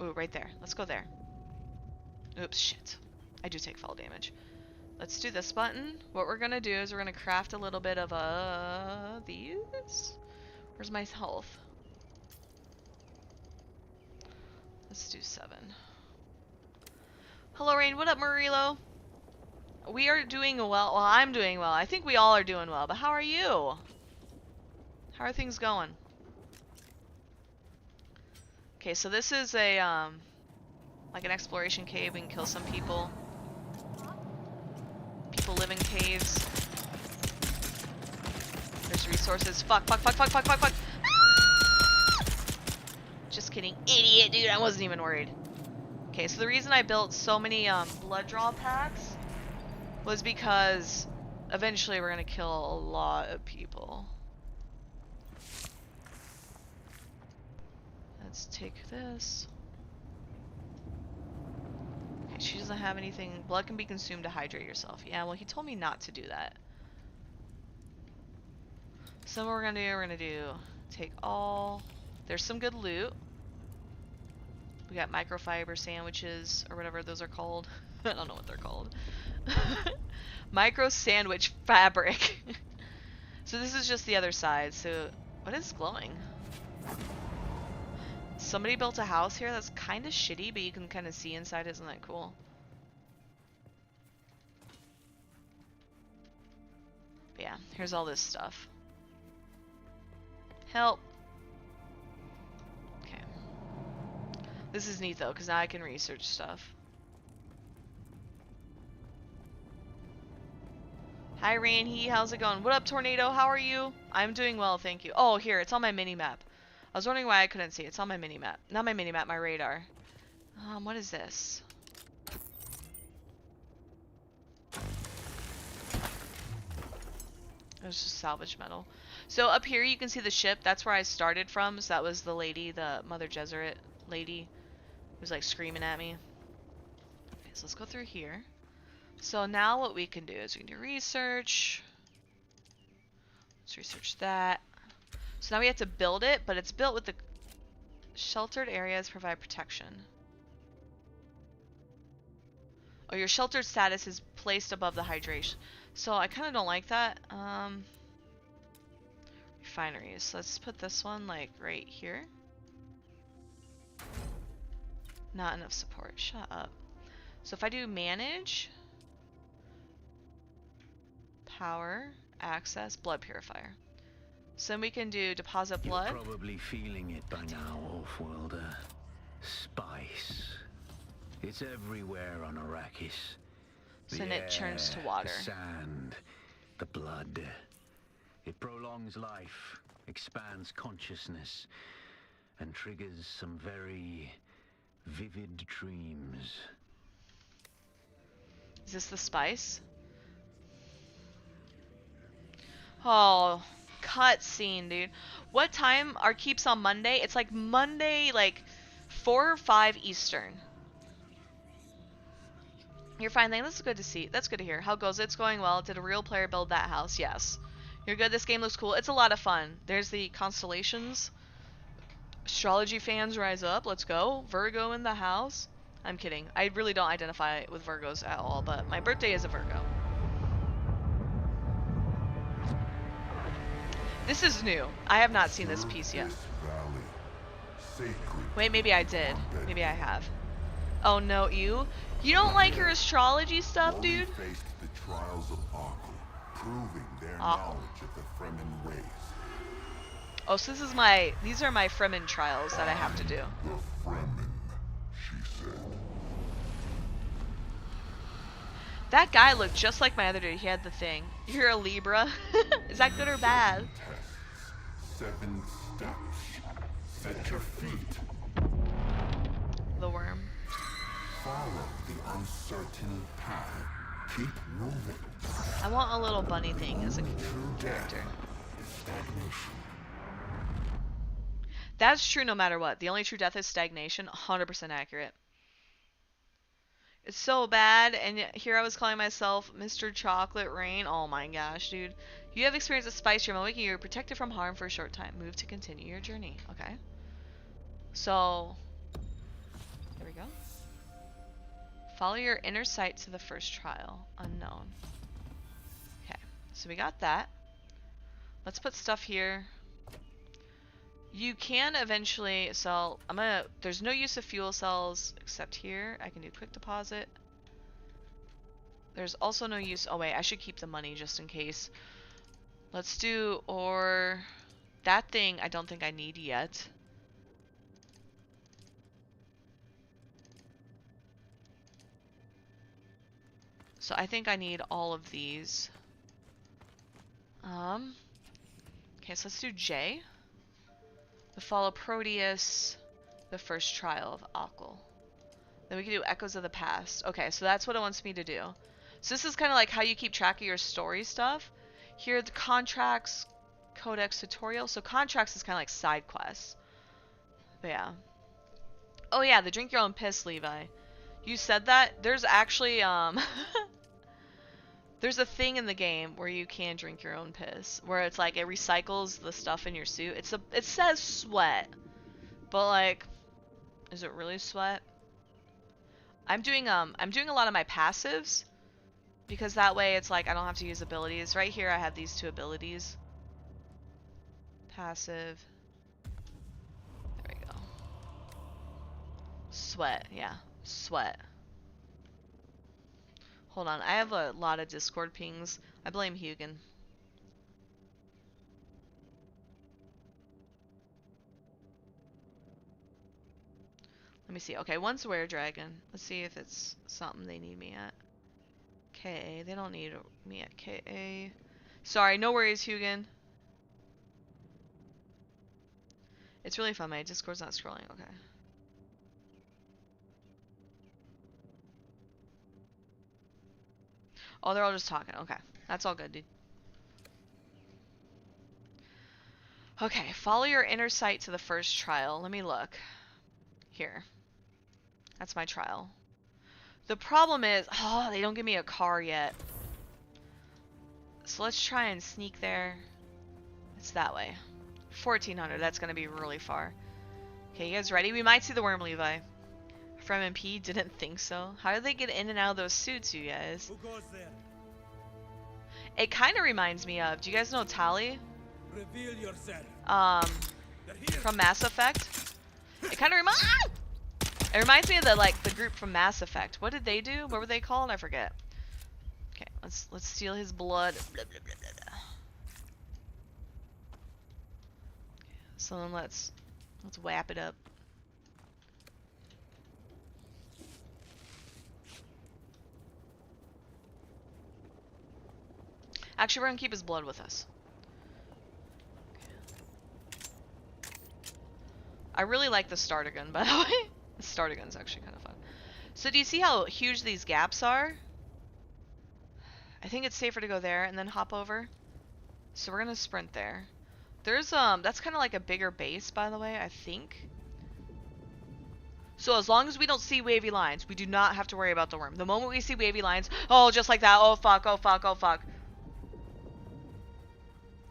Ooh, right there. Let's go there. Oops, shit. I do take fall damage. Let's do this button. What we're gonna do is we're gonna craft a little bit of these. Where's my health? Let's do 7. Hello, Rain. What up, Marilo? We are doing well. Well, I'm doing well. I think we all are doing well. But how are you? How are things going? Okay, so this is a like an exploration cave. We can kill some people. People live in caves. There's resources. Fuck, fuck, fuck, fuck, fuck, fuck, fuck. Ah! Just kidding. Idiot, dude. I wasn't even worried. Okay, so the reason I built so many blood draw packs was because eventually we're gonna kill a lot of people. Let's take this. Okay, she doesn't have anything. Blood can be consumed to hydrate yourself. Yeah, well, he told me not to do that. So what we're gonna do, take all. There's some good loot. We got microfiber sandwiches, or whatever those are called. I don't know what they're called. Micro sandwich fabric. So this is just the other side. So what is glowing? Somebody built a house here that's kind of shitty, but you can kind of see inside. Isn't that cool? But yeah, here's all this stuff. Help. Okay. This is neat though, because now I can research stuff. Hi Rainhy, how's it going? What up Tornado, how are you? I'm doing well, thank you. Oh, here, it's on my mini-map. I was wondering why I couldn't see it. It's on my mini-map. Not my mini-map, my radar. What is this? It was just salvage metal. So up here you can see the ship. That's where I started from. So that was the lady, the Mother Jesuit lady, who was like screaming at me. Okay, so let's go through here. So now what we can do is we can do research. Let's research that. So now we have to build it, but it's built with the sheltered areas provide protection. Oh, your sheltered status is placed above the hydration. So I kind of don't like that. Refineries. So let's put this one like right here. Not enough support. Shut up. So if I do manage, power, access, blood purifier. So then we can do deposit blood. You're probably feeling it by now, Offworlder. Spice. It's everywhere on Arrakis. So then it turns to water. The sand, the blood. It prolongs life, expands consciousness, and triggers some very vivid dreams. Is this the spice? Oh, cutscene, dude. What time are keeps on Monday? It's like Monday, like 4 or 5 Eastern. You're fine, then. That's good to see. That's good to hear. How goes it? It's going well. Did a real player build that house? Yes. You're good. This game looks cool. It's a lot of fun. There's the constellations. Astrology fans rise up. Let's go. Virgo in the house. I'm kidding. I really don't identify with Virgos at all, but my birthday is a Virgo. This is new. I have not seen this piece yet. Wait, maybe I did. Maybe I have. Oh no, you don't like your astrology stuff, dude? Faced the trials of Arkle, proving their Arkle. knowledge of the Fremen ways. Oh, so these are my Fremen trials that I have to do. The Fremen, she said. That guy looked just like my other dude. He had the thing. You're a Libra. Is that good or bad? Tests, 7 steps. Set your feet. The worm. Follow the uncertain path. Keep moving. I want a little bunny thing as a True death character. is stagnation. That's true no matter what. The only true death is stagnation. 100% accurate. It's so bad, and yet here I was calling myself Mr. Chocolate Rain. Oh my gosh, dude. You have experienced a spice you're making. You're protected from harm for a short time. Move to continue your journey. Okay. So, there we go. Follow your inner sight to the first trial. Unknown. Okay, so we got that. Let's put stuff here. You can eventually sell. There's no use of fuel cells except here. I can do quick deposit. There's also no use. Oh wait, I should keep the money just in case. Let's do, or that thing I don't think I need yet. So I think I need all of these. Okay, so let's do J. The Fall of Proteus, the first trial of Arkle. Then we can do Echoes of the Past. Okay, so that's what it wants me to do. So this is kind of like how you keep track of your story stuff. Here, the contracts, codex tutorial. So contracts is kind of like side quests. But yeah. Oh yeah, the drink your own piss, Levi. You said that. There's actually there's a thing in the game where you can drink your own piss, where it's like it recycles the stuff in your suit. It says sweat, but like, is it really sweat? I'm doing a lot of my passives because that way it's like I don't have to use abilities. Right here I have these 2 abilities. Passive. There we go. Sweat, yeah, sweat. Hold on, I have a lot of Discord pings. I blame Hugin. Let me see. Okay, one's Were Dragon. Let's see if it's something they need me at. KA. They don't need me at KA. Sorry, no worries, Hugin. It's really fun. My Discord's not scrolling. Okay. Oh, they're all just talking. Okay. That's all good, dude. Okay, follow your inner sight to the first trial. Let me look. Here. That's my trial. The problem is, oh, they don't give me a car yet. So let's try and sneak there. It's that way. 1400, that's gonna be really far. Okay, you guys ready? We might see the worm, Levi. From MP didn't think so. How do they get in and out of those suits, you guys? Who goes there? It kind of reminds me of, do you guys know Tali? Reveal yourself. They're here. From Mass Effect? It kind of reminds me of the group from Mass Effect. What did they do? What were they called? I forget. Okay, let's steal his blood. Blah, blah, blah, blah, blah. So then let's whap it up. Actually, we're gonna keep his blood with us. I really like the starter gun, by the way. The starter gun's actually kind of fun. So do you see how huge these gaps are? I think it's safer to go there and then hop over. So we're gonna sprint there. There's, that's kind of like a bigger base, by the way, I think. So as long as we don't see wavy lines, we do not have to worry about the worm. The moment we see wavy lines, oh, just like that, oh fuck, oh fuck, oh fuck.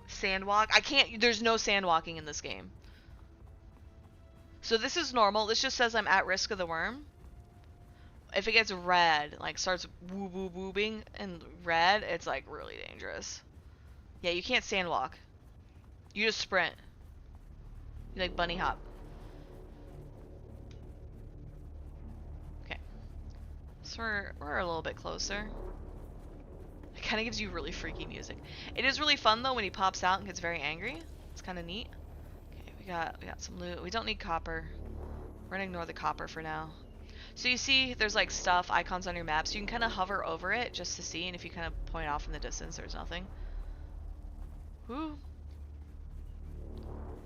Sandwalk? I can't, there's no sandwalking in this game. So this is normal. This just says I'm at risk of the worm. If it gets red, like starts woo woo woobing in red, it's like really dangerous. Yeah, you can't sandwalk. You just sprint. You like bunny hop. Okay. So we're a little bit closer. It kind of gives you really freaky music. It is really fun though when he pops out and gets very angry. It's kind of neat. Okay, we got some loot. We don't need copper. We're gonna ignore the copper for now. So you see there's like stuff, icons on your map, so you can kind of hover over it just to see, and if you kind of point off in the distance, there's nothing. Woo.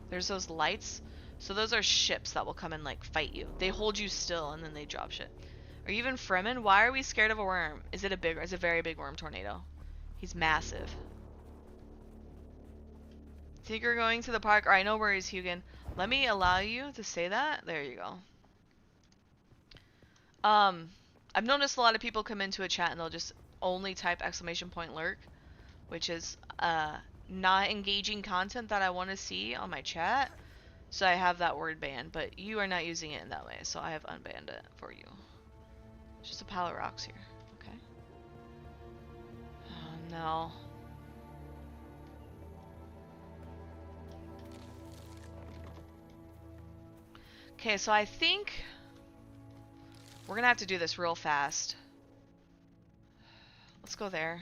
There's those lights. So those are ships that will come and like fight you. They hold you still and then they drop shit. Are you even Fremen? Why are we scared of a worm? Is it a very big worm tornado? He's massive. Think you're going to the park? Alright, no worries, Hugin. Let me allow you to say that. There you go. I've noticed a lot of people come into a chat and they'll just only type !lurk, which is not engaging content that I want to see on my chat. So I have that word banned, but you are not using it in that way, so I have unbanned it for you. Just a pile of rocks here. Okay. Oh no. Okay, so I think we're gonna have to do this real fast. Let's go there.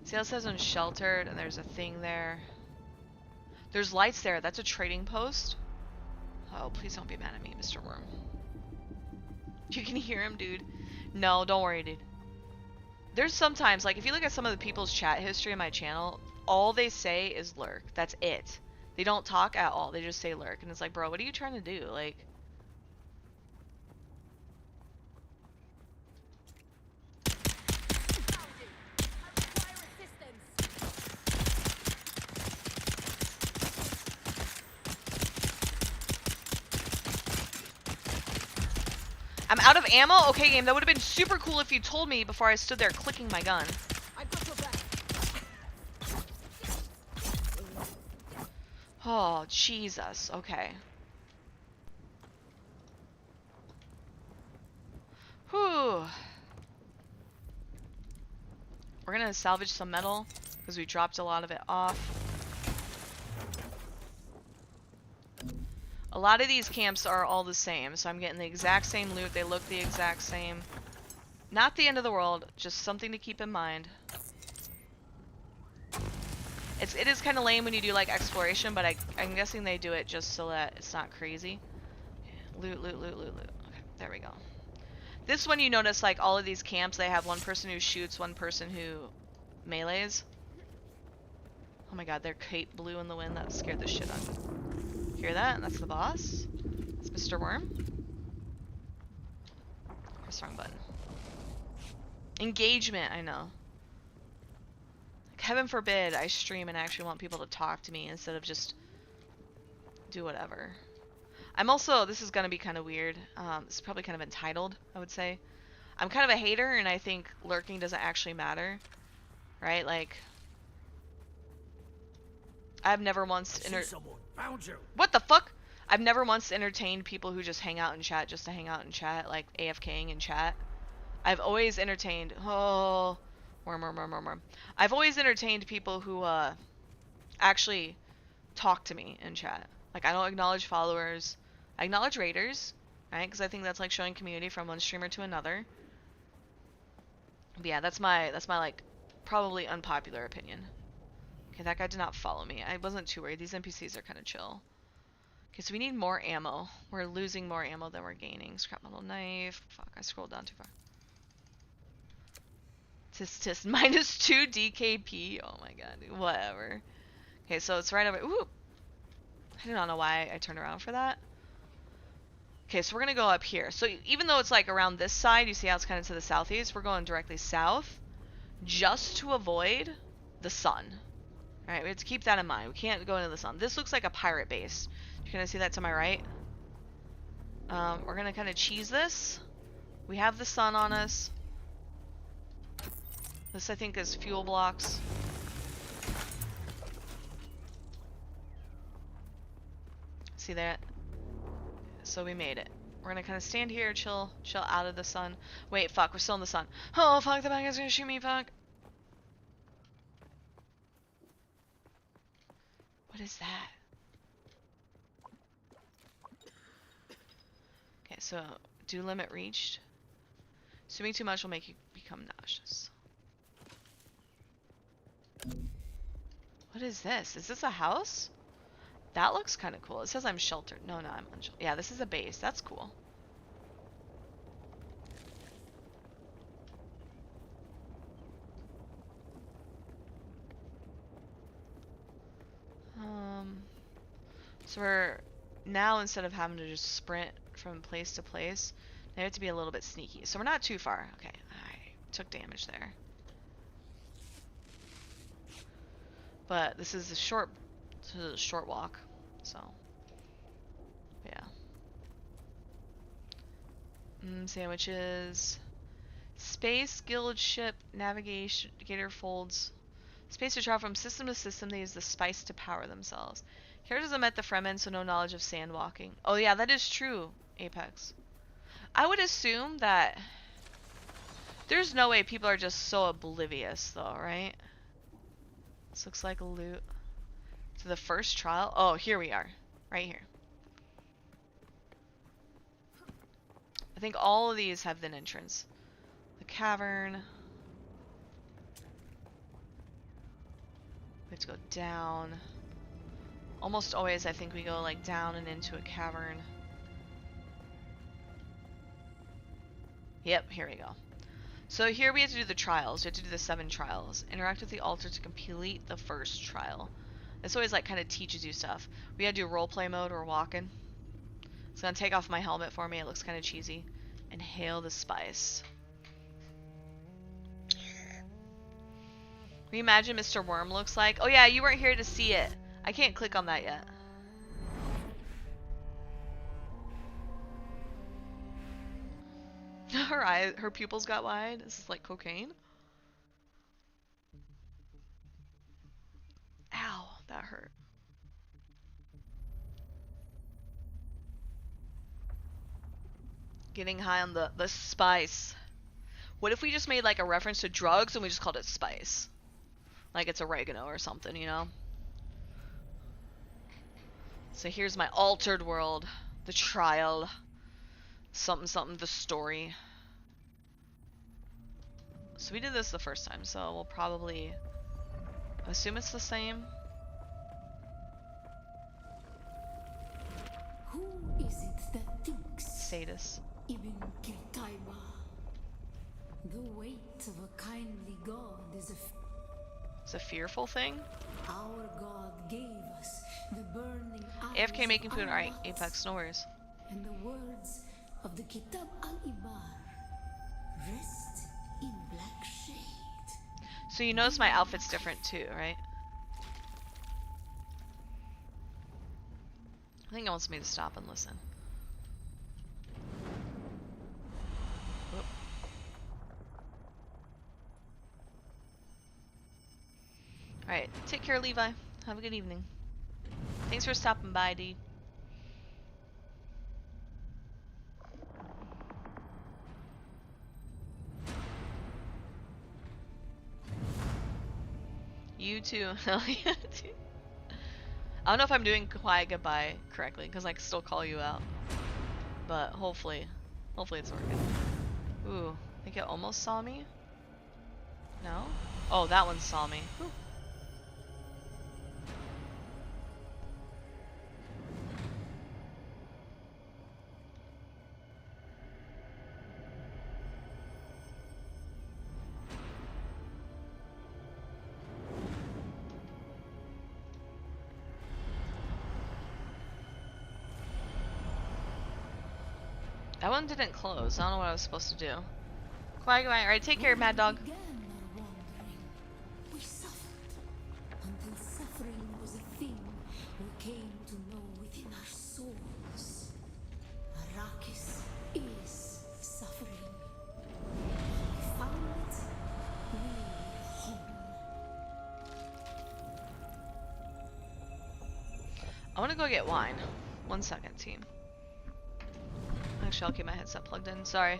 See how it says unsheltered and there's a thing there. There's lights there. That's a trading post. Oh, please don't be mad at me, Mr. Worm. You can hear him, dude. No, don't worry, dude. There's sometimes, like, if you look at some of the people's chat history on my channel, all they say is lurk. That's it. They don't talk at all. They just say lurk. And it's like, bro, what are you trying to do? Like... I'm out of ammo? Okay, game, that would have been super cool if you told me before I stood there clicking my gun. Oh, Jesus. Okay. Whew. We're gonna salvage some metal, because we dropped a lot of it off. A lot of these camps are all the same, so I'm getting the exact same loot. They look the exact same. Not the end of the world, just something to keep in mind. It is kind of lame when you do like exploration, but I'm guessing they do it just so that it's not crazy. Loot, loot, loot, loot, loot. Okay, there we go. This one you notice like all of these camps, they have one person who shoots, one person who melees. Oh my god, their cape blew in the wind. That scared the shit out of me. Hear that? That's the boss. It's Mr. Worm. Press wrong button. Engagement, I know. Heaven forbid I stream and actually want people to talk to me instead of just do whatever. I'm also, this is gonna be kind of weird. This is probably kind of entitled, I would say. I'm kind of a hater and I think lurking doesn't actually matter. Right? Like, I've never once What the fuck? I've never once entertained people who just hang out in chat just to hang out in chat, like AFKing in chat. I've always entertained worm. I've always entertained people who actually talk to me in chat. Like, I don't acknowledge followers. I acknowledge raiders, right? Because I think that's like showing community from one streamer to another. But yeah, that's my like probably unpopular opinion. Okay, that guy did not follow me. I wasn't too worried. These NPCs are kind of chill. Okay, so we need more ammo. We're losing more ammo than we're gaining. Scrap metal knife. Fuck, I scrolled down too far. Tisk minus 2 DKP. Oh my god, whatever. Okay, so it's right over. Ooh! I do not know why I turned around for that. Okay, so we're gonna go up here. So even though it's like around this side, you see how it's kind of to the southeast, we're going directly south. Just to avoid the sun. Alright, we have to keep that in mind. We can't go into the sun. This looks like a pirate base. You're gonna see that to my right. We're gonna kind of cheese this. We have the sun on us. This, I think, is fuel blocks. See that? So we made it. We're gonna kind of stand here, chill out of the sun. Wait, fuck, we're still in the sun. Oh, fuck, the bad guy's gonna shoot me, fuck. What is that? Okay, so, dew limit reached. Swimming too much will make you become nauseous. What is this? Is this a house? That looks kind of cool. It says I'm sheltered. No, I'm unsheltered. Yeah, this is a base. That's cool. So we're now, instead of having to just sprint from place to place, they have to be a little bit sneaky. So we're not too far. Okay, I took damage there. But this is a short walk, so yeah. Sandwiches. Space Guild ship navigator folds. Space to travel from system to system. They use the spice to power themselves. Characters have met the Fremen, so no knowledge of sand walking. Oh yeah, that is true, Apex. I would assume that there's no way people are just so oblivious, though, right? This looks like a loot. To the first trial. Oh, here we are. Right here. I think all of these have an entrance. The cavern. We have to go down. Almost always, I think we go like down and into a cavern. Yep, here we go. So here we have to do the trials. We have to do the 7 trials. Interact with the altar to complete the first trial. This always like kind of teaches you stuff. We gotta do roleplay mode. We're walking. It's gonna take off my helmet for me. It looks kind of cheesy. Inhale the spice. Can you imagine Mr. Worm looks like? Oh yeah, you weren't here to see it. I can't click on that yet. Her pupils got wide. This is like cocaine. Ow, that hurt. Getting high on the spice. What if we just made like a reference to drugs and we just called it spice? Like it's oregano or something, you know? So here's my altered world. The trial. Something something, the story. So we did this the first time, so we'll probably assume it's the same. Who is it that thinks? Sadist. Ibn Kirtaiba. The weight of a kindly god is It's a fearful thing. Our god gave us the burning AFK making food. Alright, al-Waqt, Apex, no worries. and the words of the Kitab al-Ibar. Rest in black shade. So you notice my outfit's different too, right? I think it wants me to stop and listen. Whoop. Alright, take care, Levi. Have a good evening. Thanks for stopping by, dude. You too. Hell yeah, dude. I don't know if I'm doing quiet goodbye correctly, because I can still call you out. But hopefully it's working. Ooh, I think it almost saw me. No? Oh, that one saw me. Whew. That one didn't close. I don't know what I was supposed to do. Quiet, quiet. Alright, take care, Mad Dog. Began our wandering. We suffered. until suffering was a thing we came to know within our souls. Arrakis is suffering. We found it. We're home. I want to go get wine. 1 second, team. Actually, I'll keep my headset plugged in. Sorry.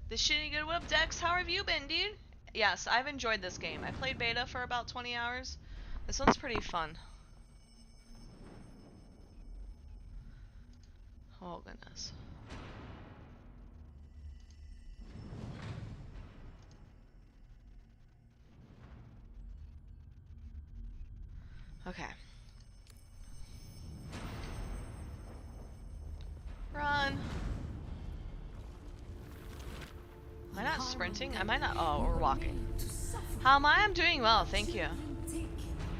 This shitty good. What up, Dex? How have you been, dude? Yes, I've enjoyed this game. I played beta for about 20 hours. This one's pretty fun. Oh, goodness. Okay. Run. Am I not sprinting? Am I not? Oh, we're walking. How am I? I'm doing well, thank you. Taken,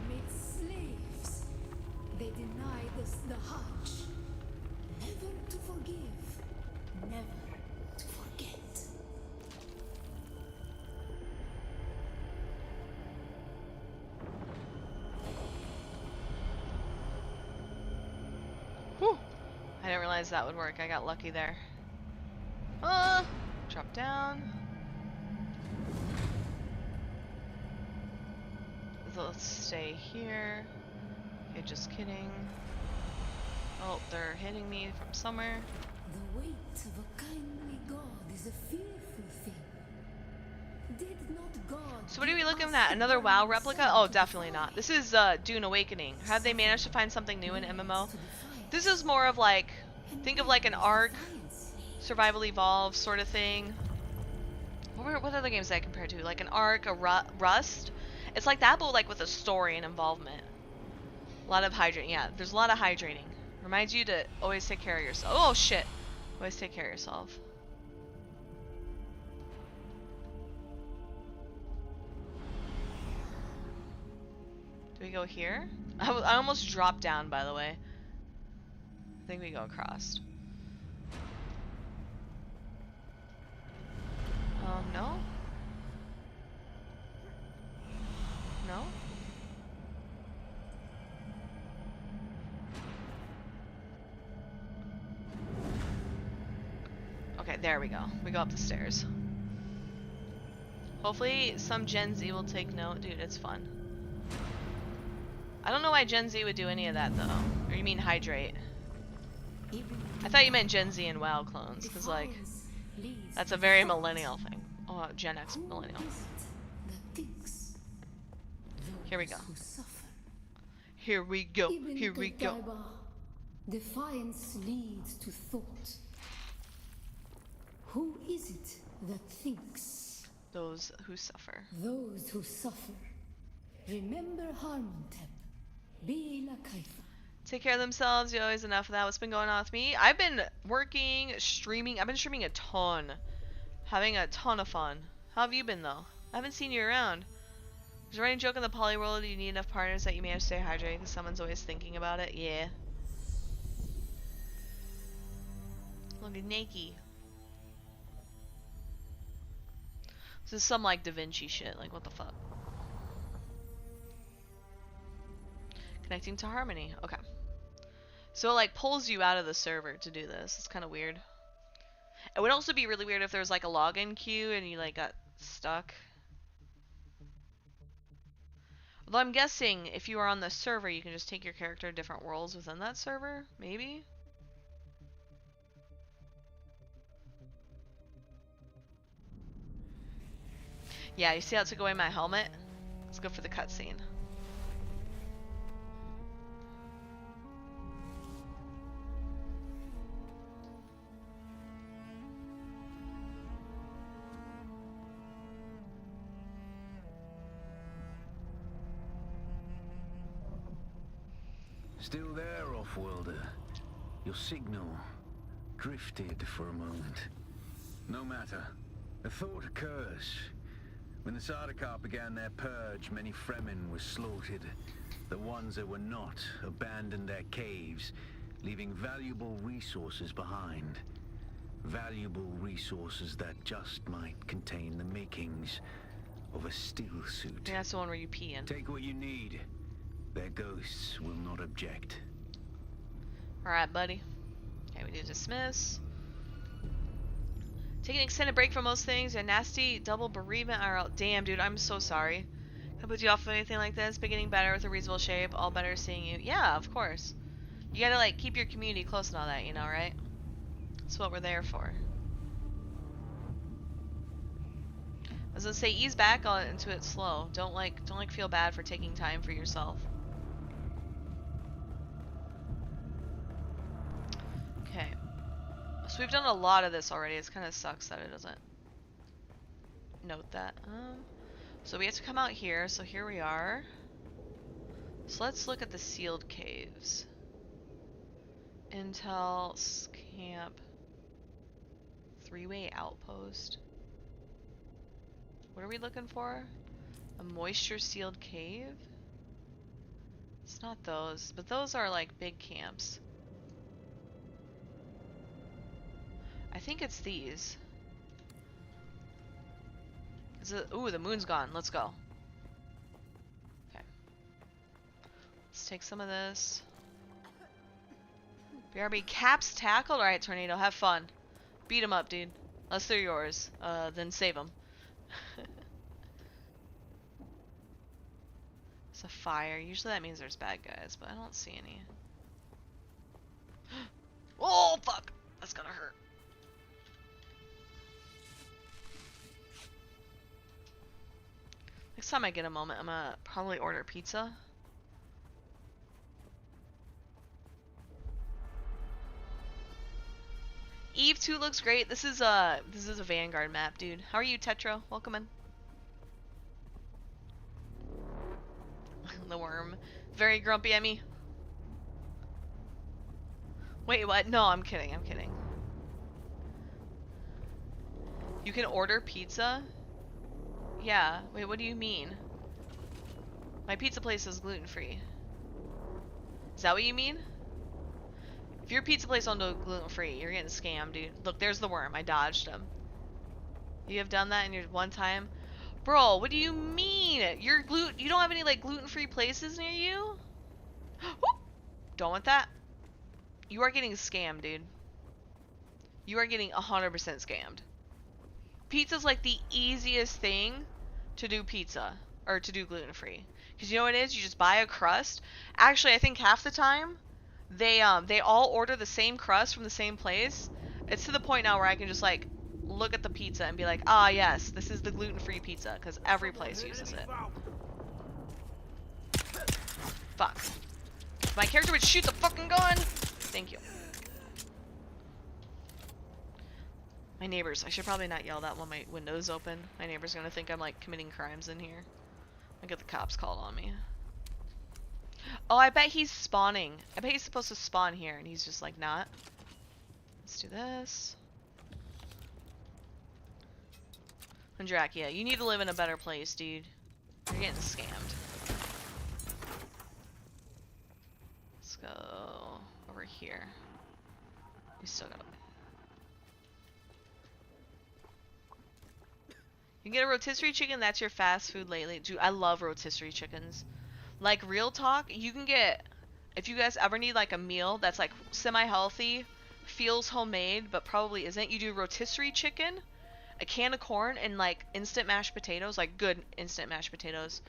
made slaves. They denied us the Hajj. Never to forgive, never to forget. Whew. I didn't realize that would work. I got lucky there. Drop down. Let's stay here. Okay, just kidding. Oh, they're hitting me from somewhere. The weight of a kindly God is a fearful thing. Did not God So what are we give looking us at? the Another WoW one replica? son Oh, to definitely defy? not. This is Dune Awakening. Have they managed to find something new in MMO? To defy This us. is more of like, And think of where like an is Ark, defiance lay? Survival Evolved sort of thing. What other games did I compare to? Like an Ark, a Rust? It's like that, but like with a story and involvement. A lot of hydrating. Yeah, there's a lot of hydrating. Reminds you to always take care of yourself. Oh shit! Always take care of yourself. Do we go here? I almost dropped down, by the way. I think we go across. No? No? Okay, there we go. We go up the stairs. Hopefully some Gen Z will take note. Dude, it's fun. I don't know why Gen Z would do any of that, though. Or you mean hydrate? I thought you meant Gen Z and WoW clones, because, like, Defiance leads that's to a very default. millennial thing. Oh, Gen X Who millennial. is it that thinks? Here we go. Those who suffer. Here we go. Ibn Here we go. Qutayba, defiance leads to thought. Who is it that thinks? Those who suffer. Those who suffer. Remember Harmontep. Be la kaifa. Take care of themselves. You always enough of that. What's been going on with me? I've been working, streaming. I've been streaming a ton. Having a ton of fun. How have you been, though? I haven't seen you around. Is there any joke in the poly world? Do you need enough partners that you manage to stay hydrated because someone's always thinking about it? Yeah. Looking naked. This is some like Da Vinci shit. Like what the fuck? Connecting to Harmony. Okay. So it like pulls you out of the server to do this. It's kind of weird. It would also be really weird if there was like a login queue and you like got stuck. Although I'm guessing if you are on the server, you can just take your character to different worlds within that server, maybe? Yeah, you see how it took away my helmet? Let's go for the cutscene. Still there, off-worlder? Your signal drifted for a moment. No matter. A thought occurs. When the Sardaukar began their purge, many Fremen were slaughtered. The ones that were not abandoned their caves, leaving valuable resources behind. Valuable resources that just might contain the makings of a steel suit. Yeah, that's the one where you pee in. Take what you need. Their ghosts will not object. Alright, buddy. Okay, we need to dismiss. Take an extended break from most things. A nasty double bereavement IRL. Damn, dude, I'm so sorry. Can I put you off of anything like this? Beginning better with a reasonable shape. All better seeing you. Yeah, of course. You gotta, like, keep your community close and all that, you know, right? That's what we're there for. I was gonna say, ease back on into it slow. Don't feel bad for taking time for yourself. Okay. So we've done a lot of this already. It kind of sucks that it doesn't note that. So we have to come out here. So here we are. So let's look at the sealed caves. Intel camp. 3-way outpost. What are we looking for? A moisture sealed cave? It's not those, but those are like big camps. I think it's these. Is it, ooh, the moon's gone. Let's go. Okay. Let's take some of this. BRB caps tackled. Alright, Tornado, have fun. Beat them up, dude. Unless they're yours. Then save them. It's a fire. Usually that means there's bad guys, but I don't see any. Oh, fuck! That's gonna hurt. Next time I get a moment, I'm gonna probably order pizza. Eve 2 looks great. This is a Vanguard map, dude. How are you, Tetra? Welcome in. The worm. Very grumpy, Emmy. Wait, what? No, I'm kidding. I'm kidding. You can order pizza? Yeah. Wait, what do you mean? My pizza place is gluten-free. Is that what you mean? If your pizza place don't do gluten-free, you're getting scammed, dude. Look, there's the worm. I dodged him. You have done that in your one time? Bro, what do you mean? You don't have any, like, gluten-free places near you? Don't want that. You are getting scammed, dude. You are getting 100% scammed. Pizza's, like, the easiest thing to do pizza. Or to do gluten-free. Because you know what it is? You just buy a crust. Actually, I think half the time, they all order the same crust from the same place. It's to the point now where I can just, like, look at the pizza and be like, ah, yes, this is the gluten-free pizza, because every place uses it. Fuck. If my character would shoot the fucking gun! Thank you. My neighbors, I should probably not yell that while my window's open. My neighbor's gonna think I'm, like, committing crimes in here. I get the cops called on me. Oh, I bet he's spawning. I bet he's supposed to spawn here, and he's just, like, not. Let's do this. Andrak, yeah, you need to live in a better place, dude. You're getting scammed. Let's go over here. We still gotta... You can get a rotisserie chicken, that's your fast food lately. Dude, I love rotisserie chickens. Like, real talk, you can get, if you guys ever need like a meal that's like semi-healthy, feels homemade, but probably isn't, you do rotisserie chicken, a can of corn, and like instant mashed potatoes, like good instant mashed potatoes.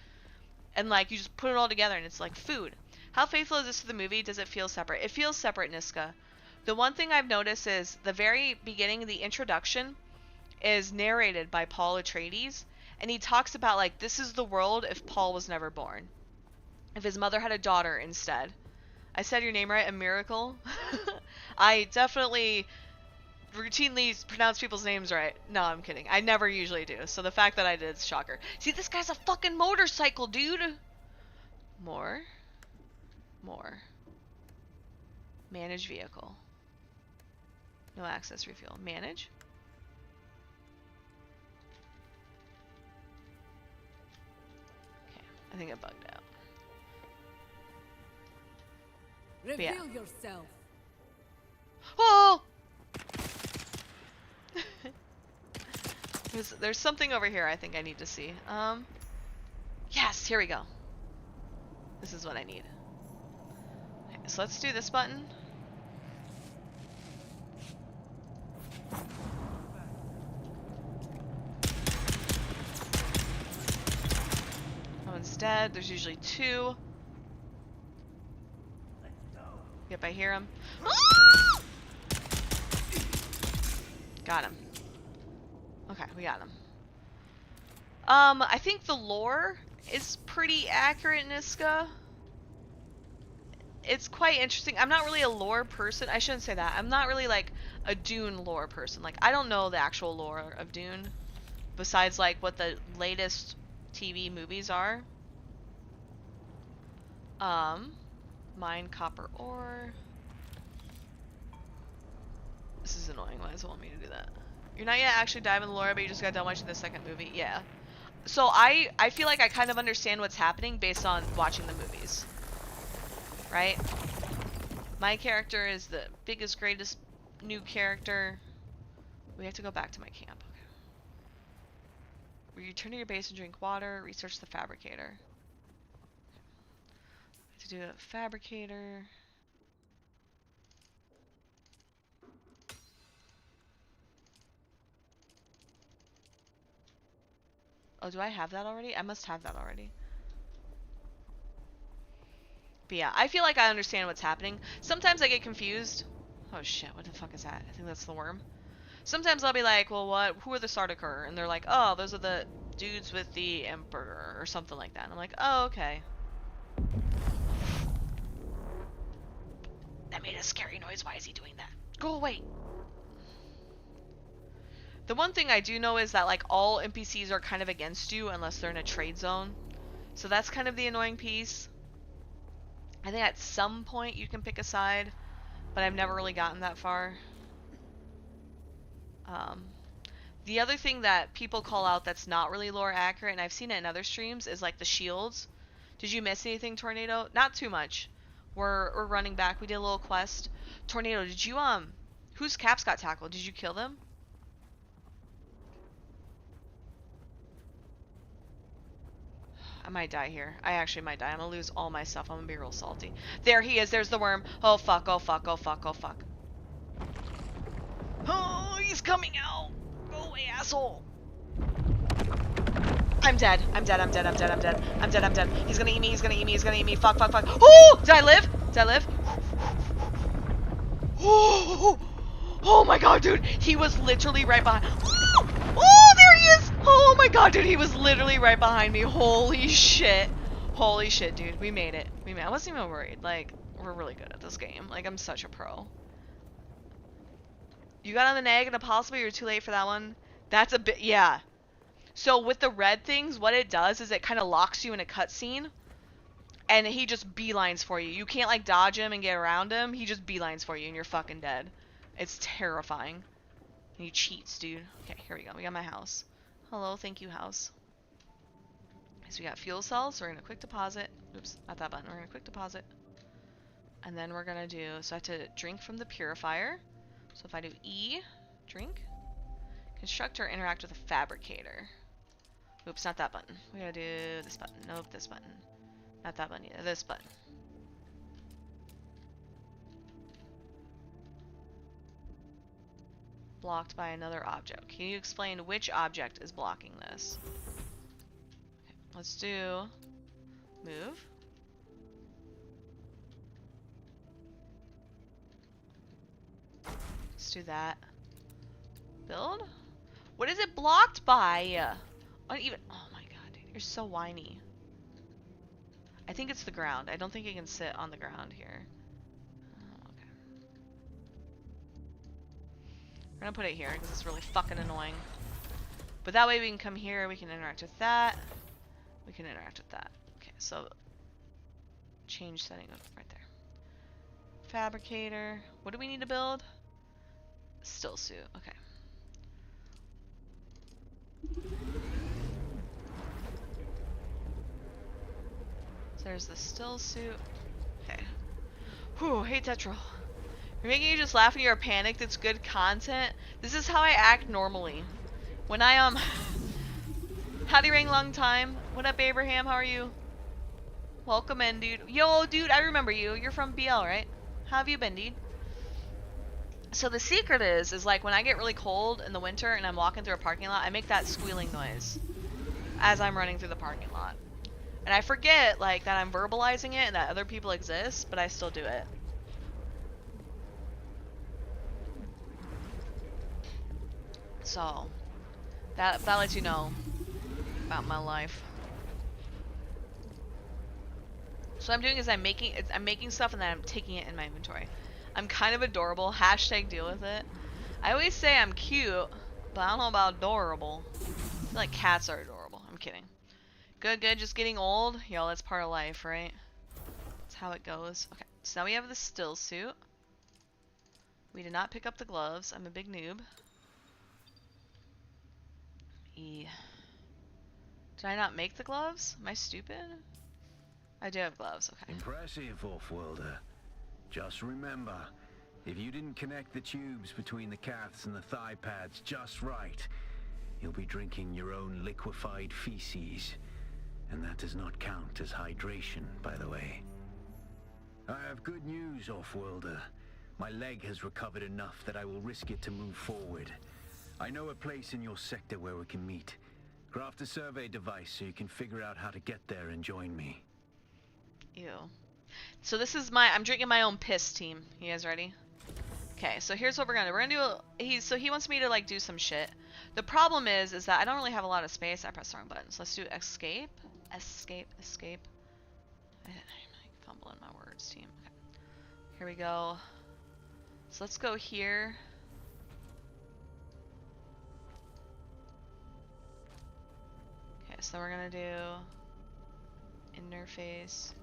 And like, you just put it all together and it's like food. How faithful is this to the movie? Does it feel separate? It feels separate, Niska. The one thing I've noticed is the very beginning, the introduction, is narrated by Paul Atreides, and he talks about like, this is the world if Paul was never born, if his mother had a daughter instead. I said your name right, a miracle. I definitely routinely pronounce people's names right. No, I'm kidding. I never usually do, so the fact that I did is shocker. See, this guy's a fucking motorcycle, dude. More. Manage vehicle. No access refuel. Manage. I think I bugged out. Reveal yourself. Oh! there's something over here I think I need to see. Yes, here we go. This is what I need. Okay, so let's do this button. One's dead. There's usually two. Yep, I hear him. Got him. Okay, we got him. I think the lore is pretty accurate, Niska. It's quite interesting. I'm not really a lore person. I shouldn't say that. I'm not really like a Dune lore person. Like, I don't know the actual lore of Dune, besides like what the latest TV movies are. Mine copper ore. This is annoying. Why does it want me to do that? You're not yet actually diving the lore, but you just got done watching the second movie. Yeah. So I feel like I kind of understand what's happening based on watching the movies. Right? My character is the biggest, greatest new character. We have to go back to my camp. Okay. Return to your base and drink water. Research the fabricator. To do a fabricator. Oh, do I have that already? I must have that already. But yeah, I feel like I understand what's happening. Sometimes I get confused. Oh shit, what the fuck is that? I think that's the worm. Sometimes I'll be like, well, who are the Sardaukar? And they're like, oh, those are the dudes with the Emperor, or something like that. And I'm like, oh, okay. That made a scary noise. Why is he doing that? Go away. The one thing I do know is that like all NPCs are kind of against you unless they're in a trade zone. So that's kind of the annoying piece. I think at some point you can pick a side, but I've never really gotten that far. The other thing that people call out that's not really lore accurate, and I've seen it in other streams, is like the shields. Did you miss anything, Tornado? Not too much. We're running back. We did a little quest. Tornado, did you whose caps got tackled? Did you kill them? I might die here. I actually might die. I'm gonna lose all my stuff. I'm gonna be real salty. There he is. There's the worm. Oh fuck, oh fuck, oh fuck, oh fuck. Oh, he's coming out. Go away, asshole. I'm dead. I'm dead. I'm dead. I'm dead. I'm dead. I'm dead. I'm dead. He's gonna eat me. He's gonna eat me. He's gonna eat me. Fuck, fuck, fuck. Oh! Did I live? Did I live? Oh! Oh my god, dude. He was literally right behind. Oh, there he is. Oh my god, dude. He was literally right behind me. Holy shit. Holy shit, dude. We made it. We made it. I wasn't even worried. Like, we're really good at this game. Like, I'm such a pro. You got on the nag and possibly you're too late for that one. That's a bit, yeah. So with the red things, what it does is it kind of locks you in a cutscene, and he just beelines for you. You can't like dodge him and get around him. He just beelines for you, and you're fucking dead. It's terrifying. And he cheats, dude. Okay, here we go. We got my house. Hello, thank you, house. So we got fuel cells. So we're gonna quick deposit. Oops, not that button. We're gonna quick deposit, and then we're gonna do. So I have to drink from the purifier. So if I do E, drink, construct or interact with a fabricator. Oops, not that button. We gotta do this button. Nope, this button. Not that button either. This button. Blocked by another object. Can you explain which object is blocking this? Okay, let's do move. Let's do that. Build? What is it blocked by? Uneven. Oh my god, dude, you're so whiny. I think it's the ground. I don't think you can sit on the ground here. Oh, okay. We're gonna put it here because it's really fucking annoying. But that way we can come here, we can interact with that. We can interact with that. Okay, so change setting right there. Fabricator. What do we need to build? Still suit. Okay. So there's the still suit. Okay. Whew, hey Tetra. You're making you just laugh when you're panicked. It's good content. This is how I act normally. When I Howdy ring, long time. What up, Abraham? How are you? Welcome in, dude. Yo, dude, I remember you. You're from BL, right? How have you been, dude? So the secret is like when I get really cold in the winter and I'm walking through a parking lot, I make that squealing noise as I'm running through the parking lot. And I forget like that I'm verbalizing it and that other people exist, but I still do it. So that lets you know about my life. So what I'm doing is I'm making stuff and then I'm taking it in my inventory. I'm kind of adorable. Hashtag deal with it. I always say I'm cute, but I don't know about adorable. I feel like cats are adorable. I'm kidding. Good, good. Just getting old. Yo, that's part of life, right? That's how it goes. Okay, so now we have the still suit. We did not pick up the gloves. I'm a big noob. Did I not make the gloves? Am I stupid? I do have gloves. Okay. Impressive, Off-Worlder. Just remember, if you didn't connect the tubes between the calves and the thigh pads just right, you'll be drinking your own liquefied feces. And that does not count as hydration, by the way. I have good news, Off-Worlder. My leg has recovered enough that I will risk it to move forward. I know a place in your sector where we can meet. Craft a survey device so you can figure out how to get there and join me. Ew. So this is I'm drinking my own piss, team. You guys ready? Okay, so here's what we're gonna do. We're gonna do so he wants me to like do some shit. The problem is that I don't really have a lot of space. I pressed the wrong button. So let's do escape. Escape. I'm like fumbling my words, team. Okay. Here we go. So let's go here. Okay, so we're gonna do interface.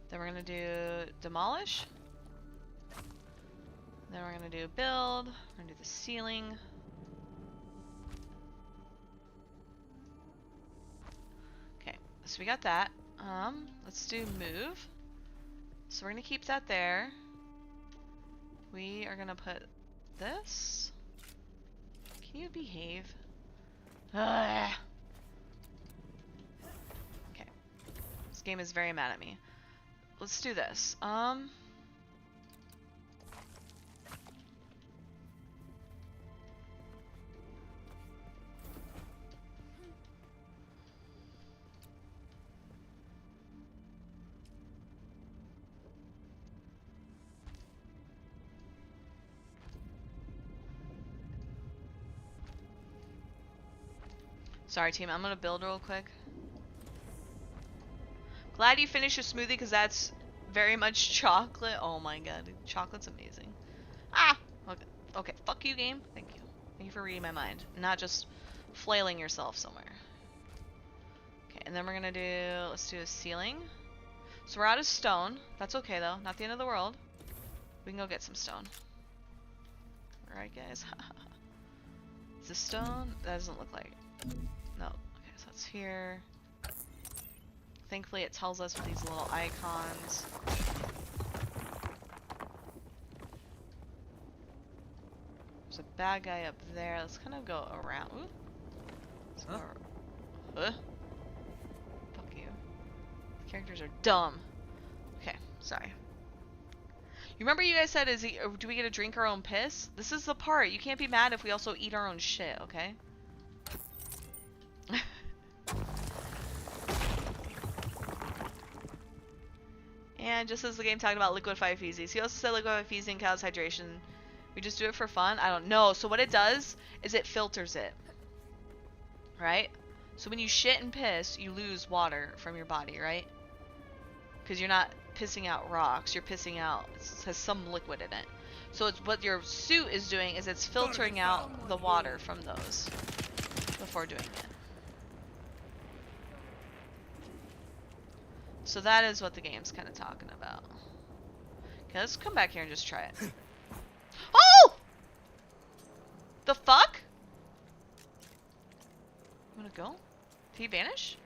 Then we're gonna do demolish. Then we're gonna do build. We're gonna do the ceiling. Okay, so we got that. Let's do move. So we're gonna keep that there. We are gonna put this. Can you behave? Ugh. Okay. This game is very mad at me. Let's do this. Sorry, team. I'm gonna build real quick. Glad you finished your smoothie because that's very much chocolate. Oh my god, chocolate's amazing. Ah! Okay, okay. Fuck you, game. Thank you. Thank you for reading my mind. Not just flailing yourself somewhere. Okay, and then we're gonna do, let's do a ceiling. So we're out of stone. That's okay though. Not the end of the world. We can go get some stone. Alright, guys. Is this stone? That doesn't look like it. No. Okay, so it's here. Thankfully it tells us with these little icons. bad guy up there. Let's kind of go around. Ooh. Huh? Fuck you. The characters are dumb. Okay, sorry. You remember you guys said, do we get to drink our own piss? This is the part. You can't be mad if we also eat our own shit, okay? And just as the game talked about liquefied feces, he also said liquefied feces and causes hydration. We just do it for fun? I don't know. So what it does is it filters it. Right? So when you shit and piss, you lose water from your body, right? Because you're not pissing out rocks. You're pissing out, it has some liquid in it. So it's what your suit is doing is it's filtering out the water from those before doing it. So that is what the game's kind of talking about. Okay, let's come back here and just try it. Oh! The fuck? You wanna go? Did he vanish?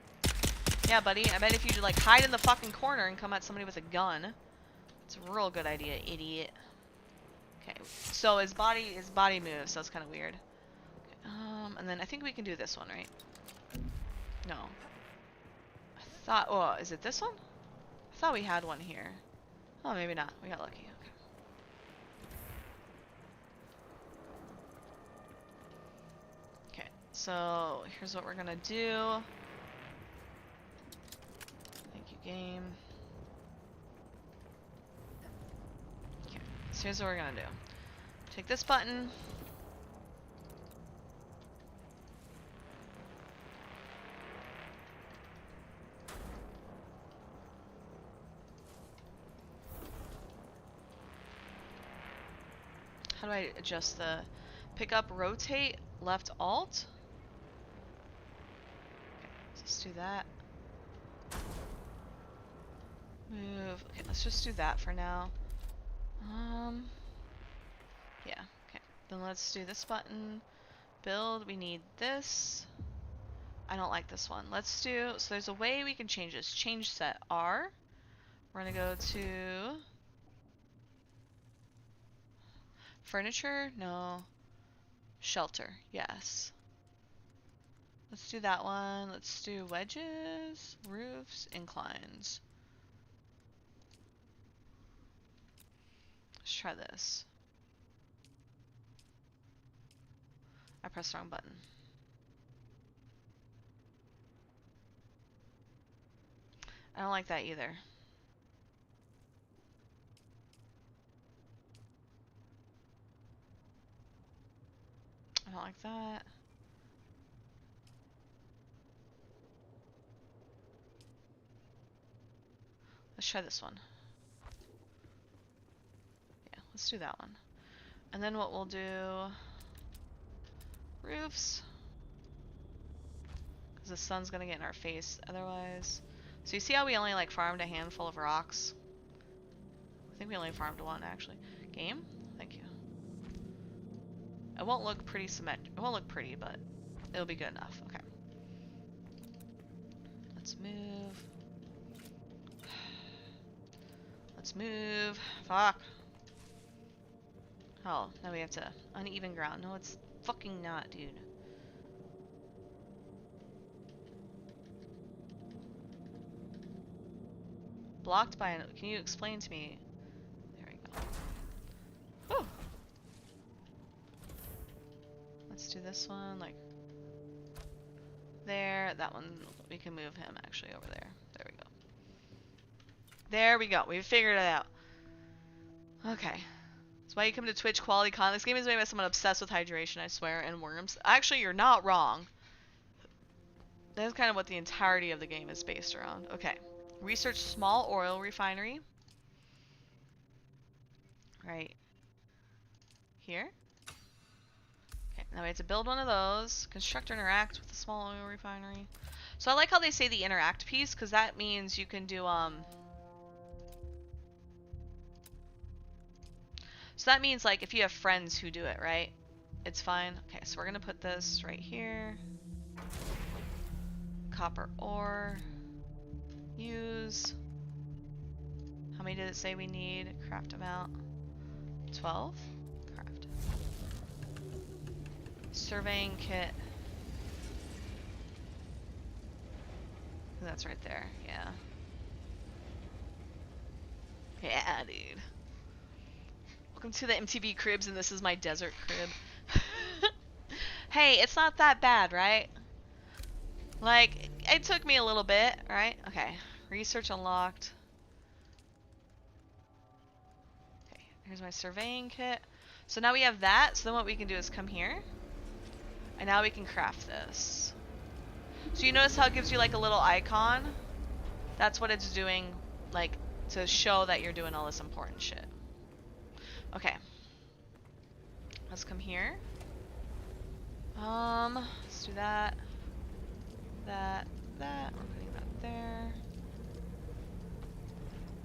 Yeah, buddy. I bet if you like hide in the fucking corner and come at somebody with a gun, it's a real good idea, idiot. Okay, so his body moves, so it's kind of weird. Okay, and then I think we can do this one, right? No. I thought. Oh, is it this one? I thought we had one here. Oh, maybe not. We got lucky. Okay. Okay. So here's what we're gonna do. Game. Okay, so here's what we're gonna do. Take this button. How do I adjust the pick up, rotate, left alt? Okay, let's do that. Move. Okay, let's just do that for now. Yeah, okay. Then let's do this button. Build, we need this. I don't like this one. Let's do, so there's a way we can change this. Change set R. We're gonna go to furniture, no. Shelter, yes. Let's do that one. Let's do wedges, roofs, inclines. Let's try this. I pressed the wrong button. I don't like that either. I don't like that. Let's try this one. Yeah, let's do that one. And then what we'll do... roofs. Because the sun's gonna get in our face otherwise. So you see how we only like farmed a handful of rocks? I think we only farmed one actually. Game? Thank you. It won't look pretty symmetric. It won't look pretty, but it'll be good enough. Okay. Let's move. Let's move. Fuck. Oh, now we have to uneven ground. No, it's fucking not, dude. Blocked by an... Can you explain to me? There we go. Whew. Let's do this one, like... there. That one, we can move him actually over there. There we go. There we go. We figured it out. Okay. That's why you come to Twitch quality content. This game is made by someone obsessed with hydration, I swear, and worms. Actually, you're not wrong. That's kind of what the entirety of the game is based around. Okay. Research small oil refinery. Right here. Okay, now we have to build one of those. Construct or interact with the small oil refinery. So I like how they say the interact piece, because that means you can do, so that means, like, if you have friends who do it, right? It's fine. Okay, so we're gonna put this right here. Copper ore. Use. How many did it say we need? Craft amount. 12? Craft. Surveying kit. That's right there, yeah. Yeah, dude. Welcome to the MTV Cribs, and this is my desert crib. Hey, it's not that bad, right? Like, it took me a little bit, right? Okay. Research unlocked. Okay, here's my surveying kit. So now we have that, so then what we can do is come here. And now we can craft this. So you notice how it gives you like a little icon? That's what it's doing, like, to show that you're doing all this important shit. Okay. Let's come here. Let's do that. That. We're putting that there.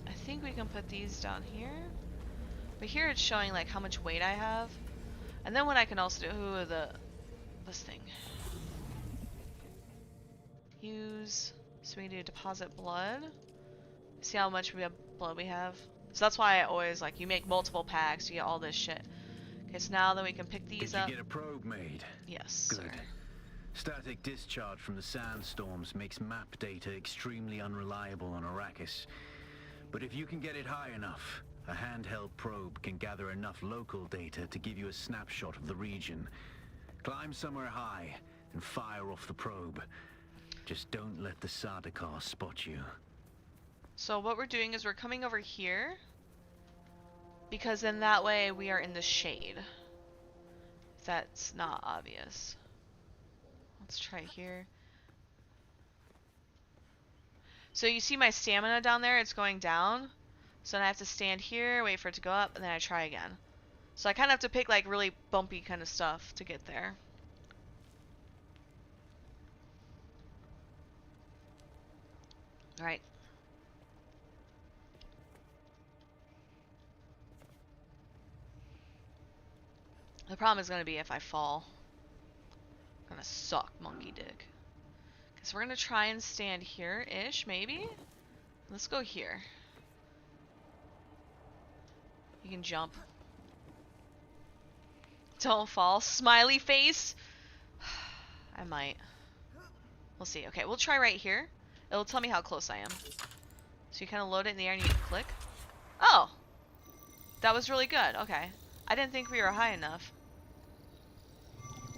I think we can put these down here. But here it's showing like how much weight I have. And then what I can also do, this thing. Use, so we need to deposit blood. See how much blood we have? So that's why I always, like, you make multiple packs, you get all this shit. Okay, so now that we can pick these up. Did you get a probe made? Yes, Good. sir. Static discharge from the sandstorms makes map data extremely unreliable on Arrakis. But if you can get it high enough, a handheld probe can gather enough local data to give you a snapshot of the region. Climb somewhere high and fire off the probe. Just don't let the Sardaukar spot you. So what we're doing is we're coming over here, because in that way we are in the shade. If that's not obvious. Let's try here. So you see my stamina down there, it's going down. So then I have to stand here, wait for it to go up, and then I try again. So I kind of have to pick like really bumpy kind of stuff to get there. Alright. The problem is going to be if I fall. Gonna suck, monkey dick. Okay, so we're gonna try and stand here-ish, maybe? Let's go here. You can jump. Don't fall. Smiley face! I might. We'll see. Okay, we'll try right here. It'll tell me how close I am. So you kind of load it in the air and you click. Oh! That was really good. Okay. I didn't think we were high enough.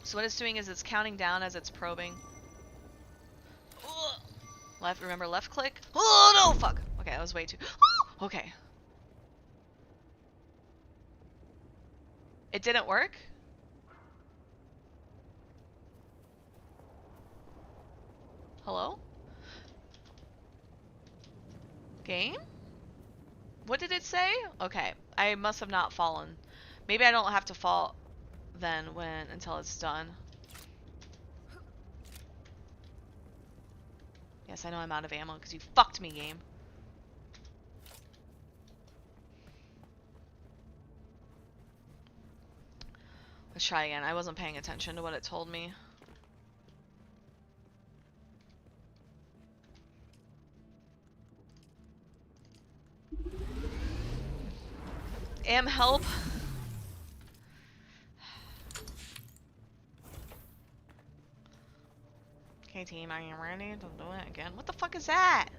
So what it's doing is it's counting down as it's probing. Left, remember left click? Oh no, fuck! Okay, that was way too... Okay. It didn't work? Hello? Game? What did it say? Okay, I must have not fallen. Maybe I don't have to fall then until it's done. Yes, I know I'm out of ammo because you fucked me, game. Let's try again. I wasn't paying attention to what it told me. Help. Okay, team, are you ready to do it again? What the fuck is that?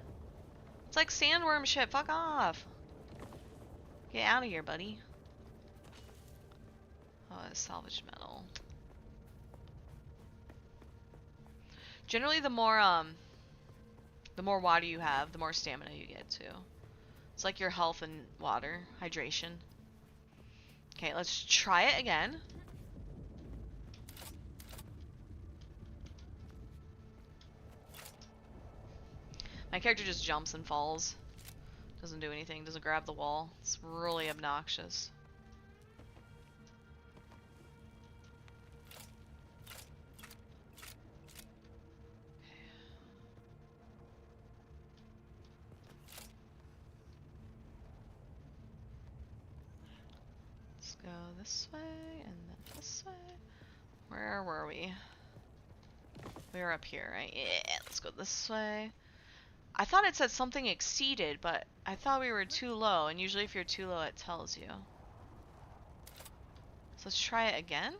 It's like sandworm shit. Fuck off. Get out of here, buddy. Oh, it's salvaged metal. Generally, the more water you have, the more stamina you get too. It's like your health and water, hydration. Okay, let's try it again. My character just jumps and falls. Doesn't do anything, doesn't grab the wall. It's really obnoxious. Let's go this way and then this way. Where were we? We were up here, right? Yeah, let's go this way. I thought it said something exceeded, but I thought we were too low, and usually if you're too low, it tells you. So let's try it again.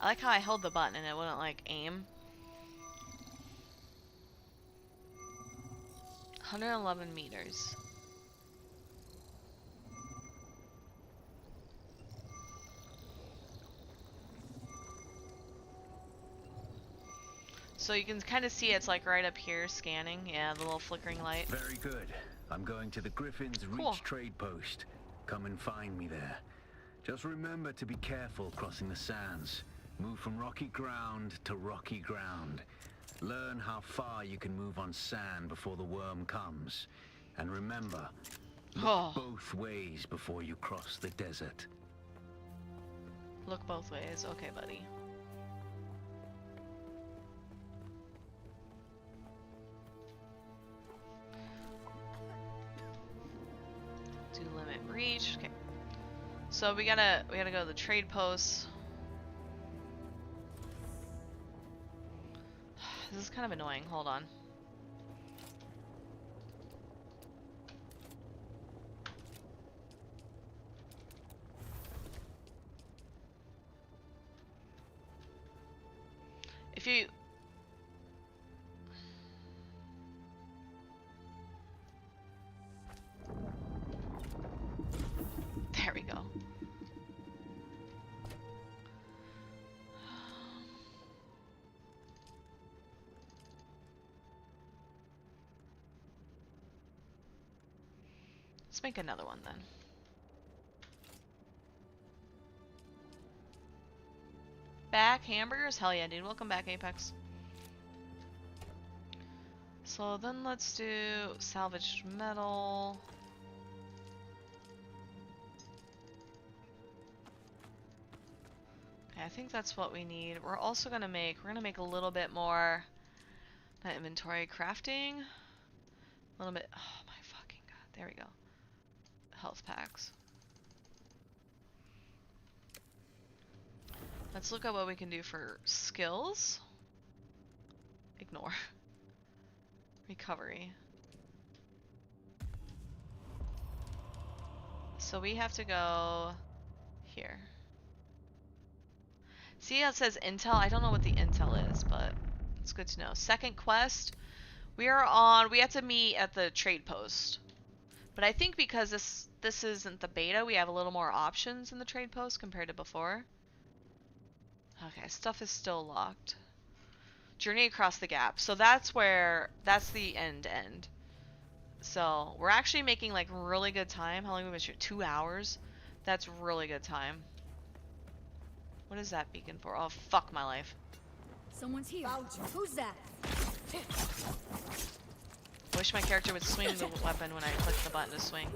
I like how I held the button and it wouldn't like aim. 111 meters. So you can kind of see it's like right up here scanning. Yeah, the little flickering light. Very good. I'm going to the Griffin's Cool. Reach trade post. Come and find me there. Just remember to be careful crossing the sands. Move from rocky ground to rocky ground. Learn how far you can move on sand before the worm comes. And remember, look both ways before you cross the desert. Look both ways. Okay, buddy. Do limit reach. Okay. So we gotta go to the trade post. This is kind of annoying. Hold on. If you... There we go. Let's make another one then. Back hamburgers? Hell yeah, dude. Welcome back, Apex. So then let's do salvaged metal. Okay, I think that's what we need. We're also gonna make a little bit more inventory crafting. A little bit. Oh my fucking god. There we go. Health packs. Let's look at what we can do for skills. Ignore. Recovery. So we have to go here. See how it says intel? I don't know what the intel is, but it's good to know. Second quest. We have to meet at the trade post. But I think because this isn't the beta, we have a little more options in the trade post compared to before. Okay, stuff is still locked. Journey across the gap. So that's the end. So we're actually making like really good time. How long have we been shooting? 2 hours? That's really good time. What is that beacon for? Oh, fuck my life. Someone's here. Who's that? Wish my character would swing the weapon when I click the button to swing.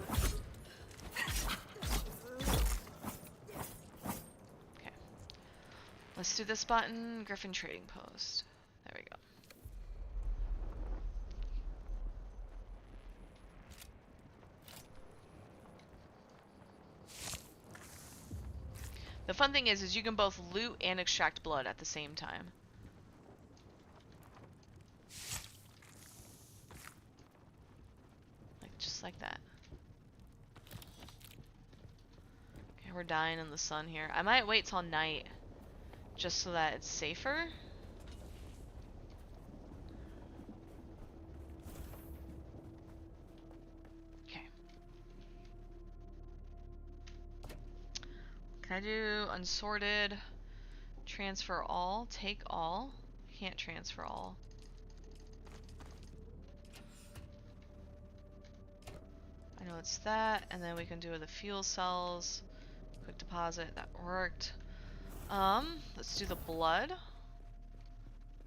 Okay. Let's do this button. Griffin Trading Post. There we go. The fun thing is you can both loot and extract blood at the same time. Just like that. Okay, we're dying in the sun here. I might wait till night just so that it's safer. Okay. Can I do unsorted? Transfer all? Take all? Can't transfer all. I know it's that, and then we can do the fuel cells. Quick deposit, that worked. Let's do the blood.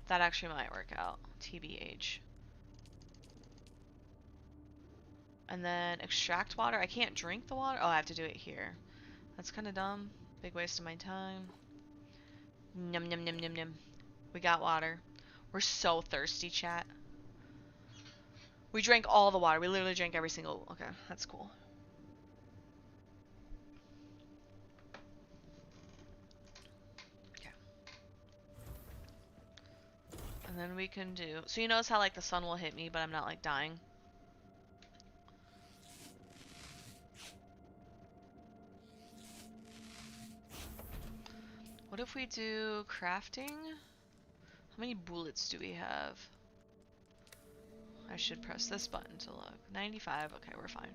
That actually might work out. TBH. And then extract water. I can't drink the water. Oh, I have to do it here. That's kind of dumb. Big waste of my time. Num num num num num. We got water. We're so thirsty, chat. We drank all the water. We literally drank every single... Okay, that's cool. Okay. And then we can do... So you notice how, like, the sun will hit me, but I'm not, like, dying? What What if we do crafting? How many bullets do we have? I should press this button to look. 95. Okay, we're fine.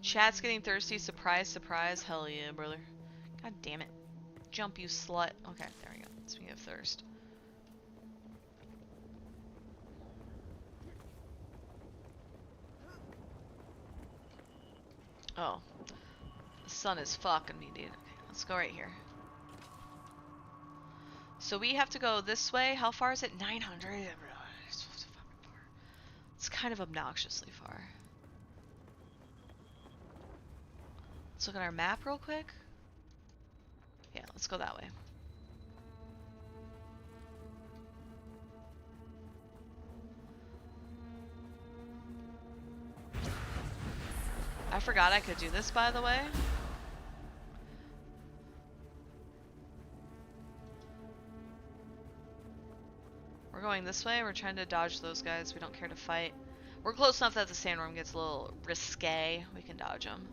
Chat's getting thirsty. Surprise, surprise. Hell yeah, brother. God damn it. Jump, you slut. Okay, there we go. Speaking of thirst. Oh. The sun is fucking me, dude. Okay, let's go right here. So we have to go this way. How far is it? 900. It's fucking far. It's kind of obnoxiously far. Let's look at our map real quick. Yeah, let's go that way. I forgot I could do this, by the way. We're going this way. We're trying to dodge those guys. We don't care to fight. We're close enough that the sandworm gets a little risque. We can dodge them.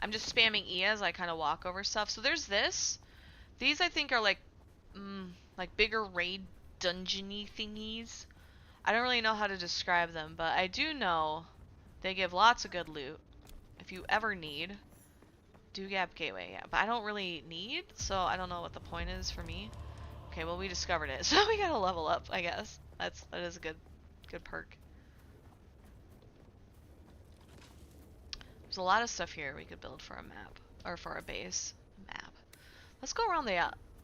I'm just spamming E as I kind of walk over stuff. So there's this. These I think are like bigger raid dungeony thingies. I don't really know how to describe them, but I do know they give lots of good loot. If you ever need. Do Gap Gateway, yeah. But I don't really need, so I don't know what the point is for me. Okay, well we discovered it, so we gotta level up, I guess. That is a good perk. There's a lot of stuff here we could build for a map. Or for a base. Map. Let's go around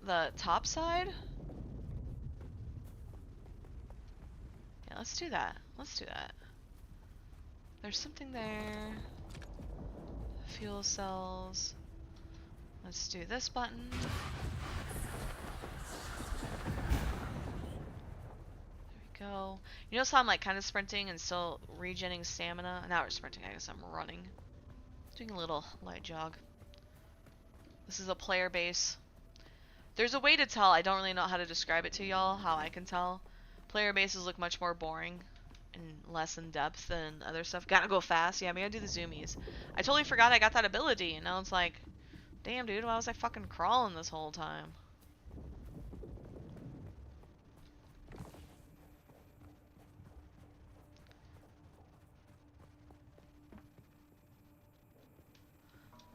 the top side. Yeah, let's do that. Let's do that. There's something there. Fuel cells. Let's do this button. There we go. You notice how I'm like kind of sprinting and still regenerating stamina? Now we're sprinting, I guess I'm running. Doing a little light jog. This is a player base. There's a way to tell. I don't really know how to describe it to y'all, how I can tell. Player bases look much more boring and less in depth than other stuff. Gotta go fast. Yeah, we gotta do the zoomies. I totally forgot I got that ability, and now it's like, damn, dude, why was I fucking crawling this whole time?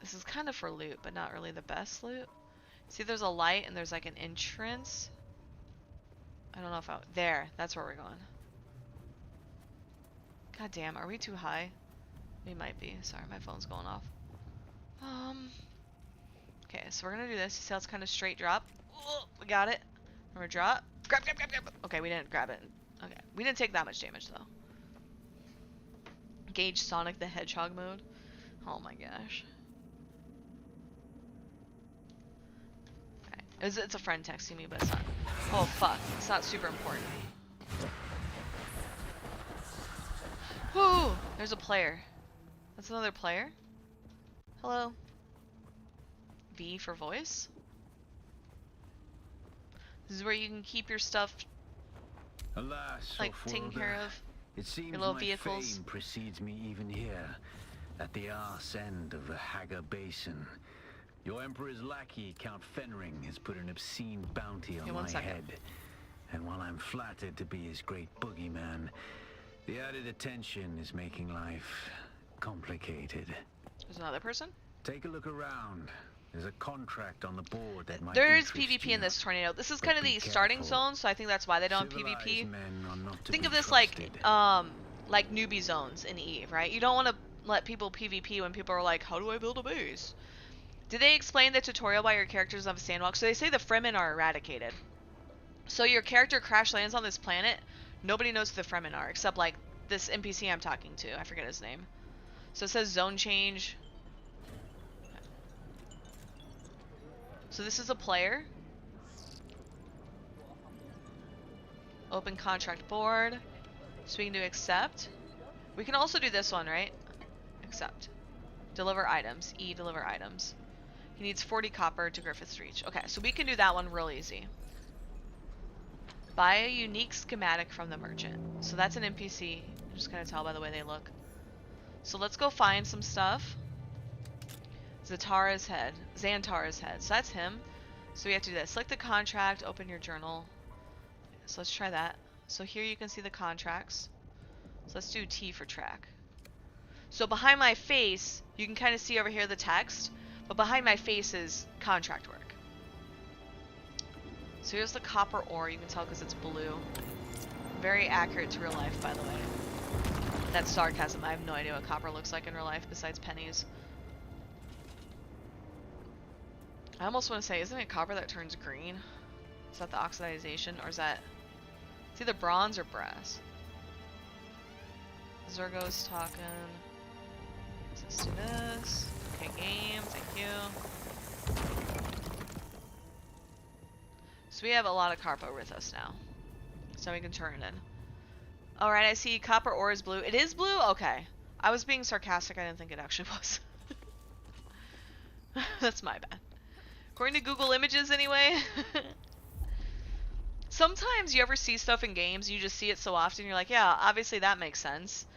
This is kind of for loot, but not really the best loot. See, there's a light and there's like an entrance. I don't know if there, that's where we're going. God damn, are we too high? We might be. Sorry, my phone's going off. Okay, so we're gonna do this. See how it's kind of straight drop? Oh, we got it. Remember drop? Grab. Okay, we didn't grab it. Okay, we didn't take that much damage though. Gauge Sonic the Hedgehog mode. Oh my gosh. It's a friend texting me, but it's not. Oh fuck, it's not super important. Whoo! There's a player. That's another player. Hello. V for voice. This is where you can keep your stuff, Alas, like taken care of. It seems your little my vehicles. fame precedes me even here, at the arse end of the Haga Basin. Your Emperor's lackey, Count Fenring, has put an obscene bounty on my head. And while I'm flattered to be his great boogeyman, the added attention is making life complicated. There's another person? Take a look around. There's a contract on the board that might There's interest PvP you. in this tornado. This is But kind of be the starting careful. zone, so I think that's why they don't have Civilized PvP. men are not to Think be of this trusted. like newbie zones in Eve, right? You don't want to let people PvP when people are like, how do I build a base? Did they explain the tutorial why your characters have a sandwalk? So they say the Fremen are eradicated. So your character crash lands on this planet, nobody knows who the Fremen are, except like this NPC I'm talking to. I forget his name. So it says zone change. So this is a player. Open contract board. So we can do accept. We can also do this one, right? Accept. Deliver items. E, deliver items. He needs 40 copper to Griffith's Reach. Okay, so we can do that one real easy. Buy a unique schematic from the merchant. So that's an NPC. You can just kind of tell by the way they look. So let's go find some stuff. Xantara's head. So that's him. So we have to do this. Select the contract, open your journal. So let's try that. So here you can see the contracts. So let's do T for track. So behind my face, you can kind of see over here the text, but behind my face is contract work. So here's the copper ore. You can tell because it's blue. Very accurate to real life, by the way. That's sarcasm. I have no idea what copper looks like in real life besides pennies. I almost want to say, isn't it copper that turns green? Is that the oxidization, or is that... It's either bronze or brass. Zergo's talking. Let's do this. Okay, game. Thank you. So we have a lot of copper with us now. So we can turn it in. Alright, I see copper ore is blue. It is blue? Okay. I was being sarcastic. I didn't think it actually was. That's my bad. According to Google Images, anyway. Sometimes you ever see stuff in games, you just see it so often, you're like, yeah, obviously that makes sense.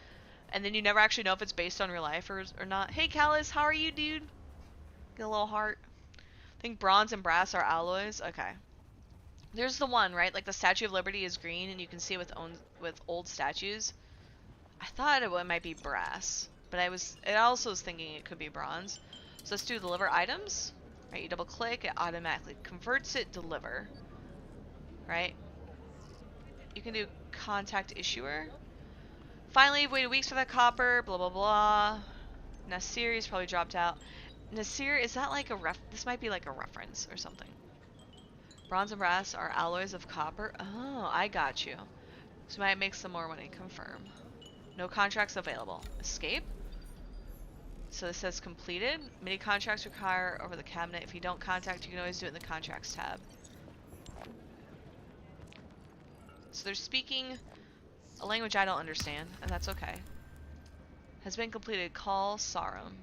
And then you never actually know if it's based on real life or not. Hey, Callus, how are you, dude? Get a little heart. I think bronze and brass are alloys. Okay. There's the one, right? Like the Statue of Liberty is green, and you can see it with old statues. I thought it might be brass, but it also was thinking it could be bronze. So let's do deliver items. Right, you double click, it automatically converts it, deliver. Right? You can do contact issuer. Finally, you've waited weeks for that copper, blah blah blah. Nasir is probably dropped out. Nasir, is that like a this might be like a reference or something. Bronze and brass are alloys of copper. Oh, I got you. So might make some more money. Confirm. No contracts available. Escape. So this says completed. Many contracts require over the cabinet. If you don't contact, you can always do it in the contracts tab. So they're speaking a language I don't understand, and that's okay. Has been completed. Call Sarum.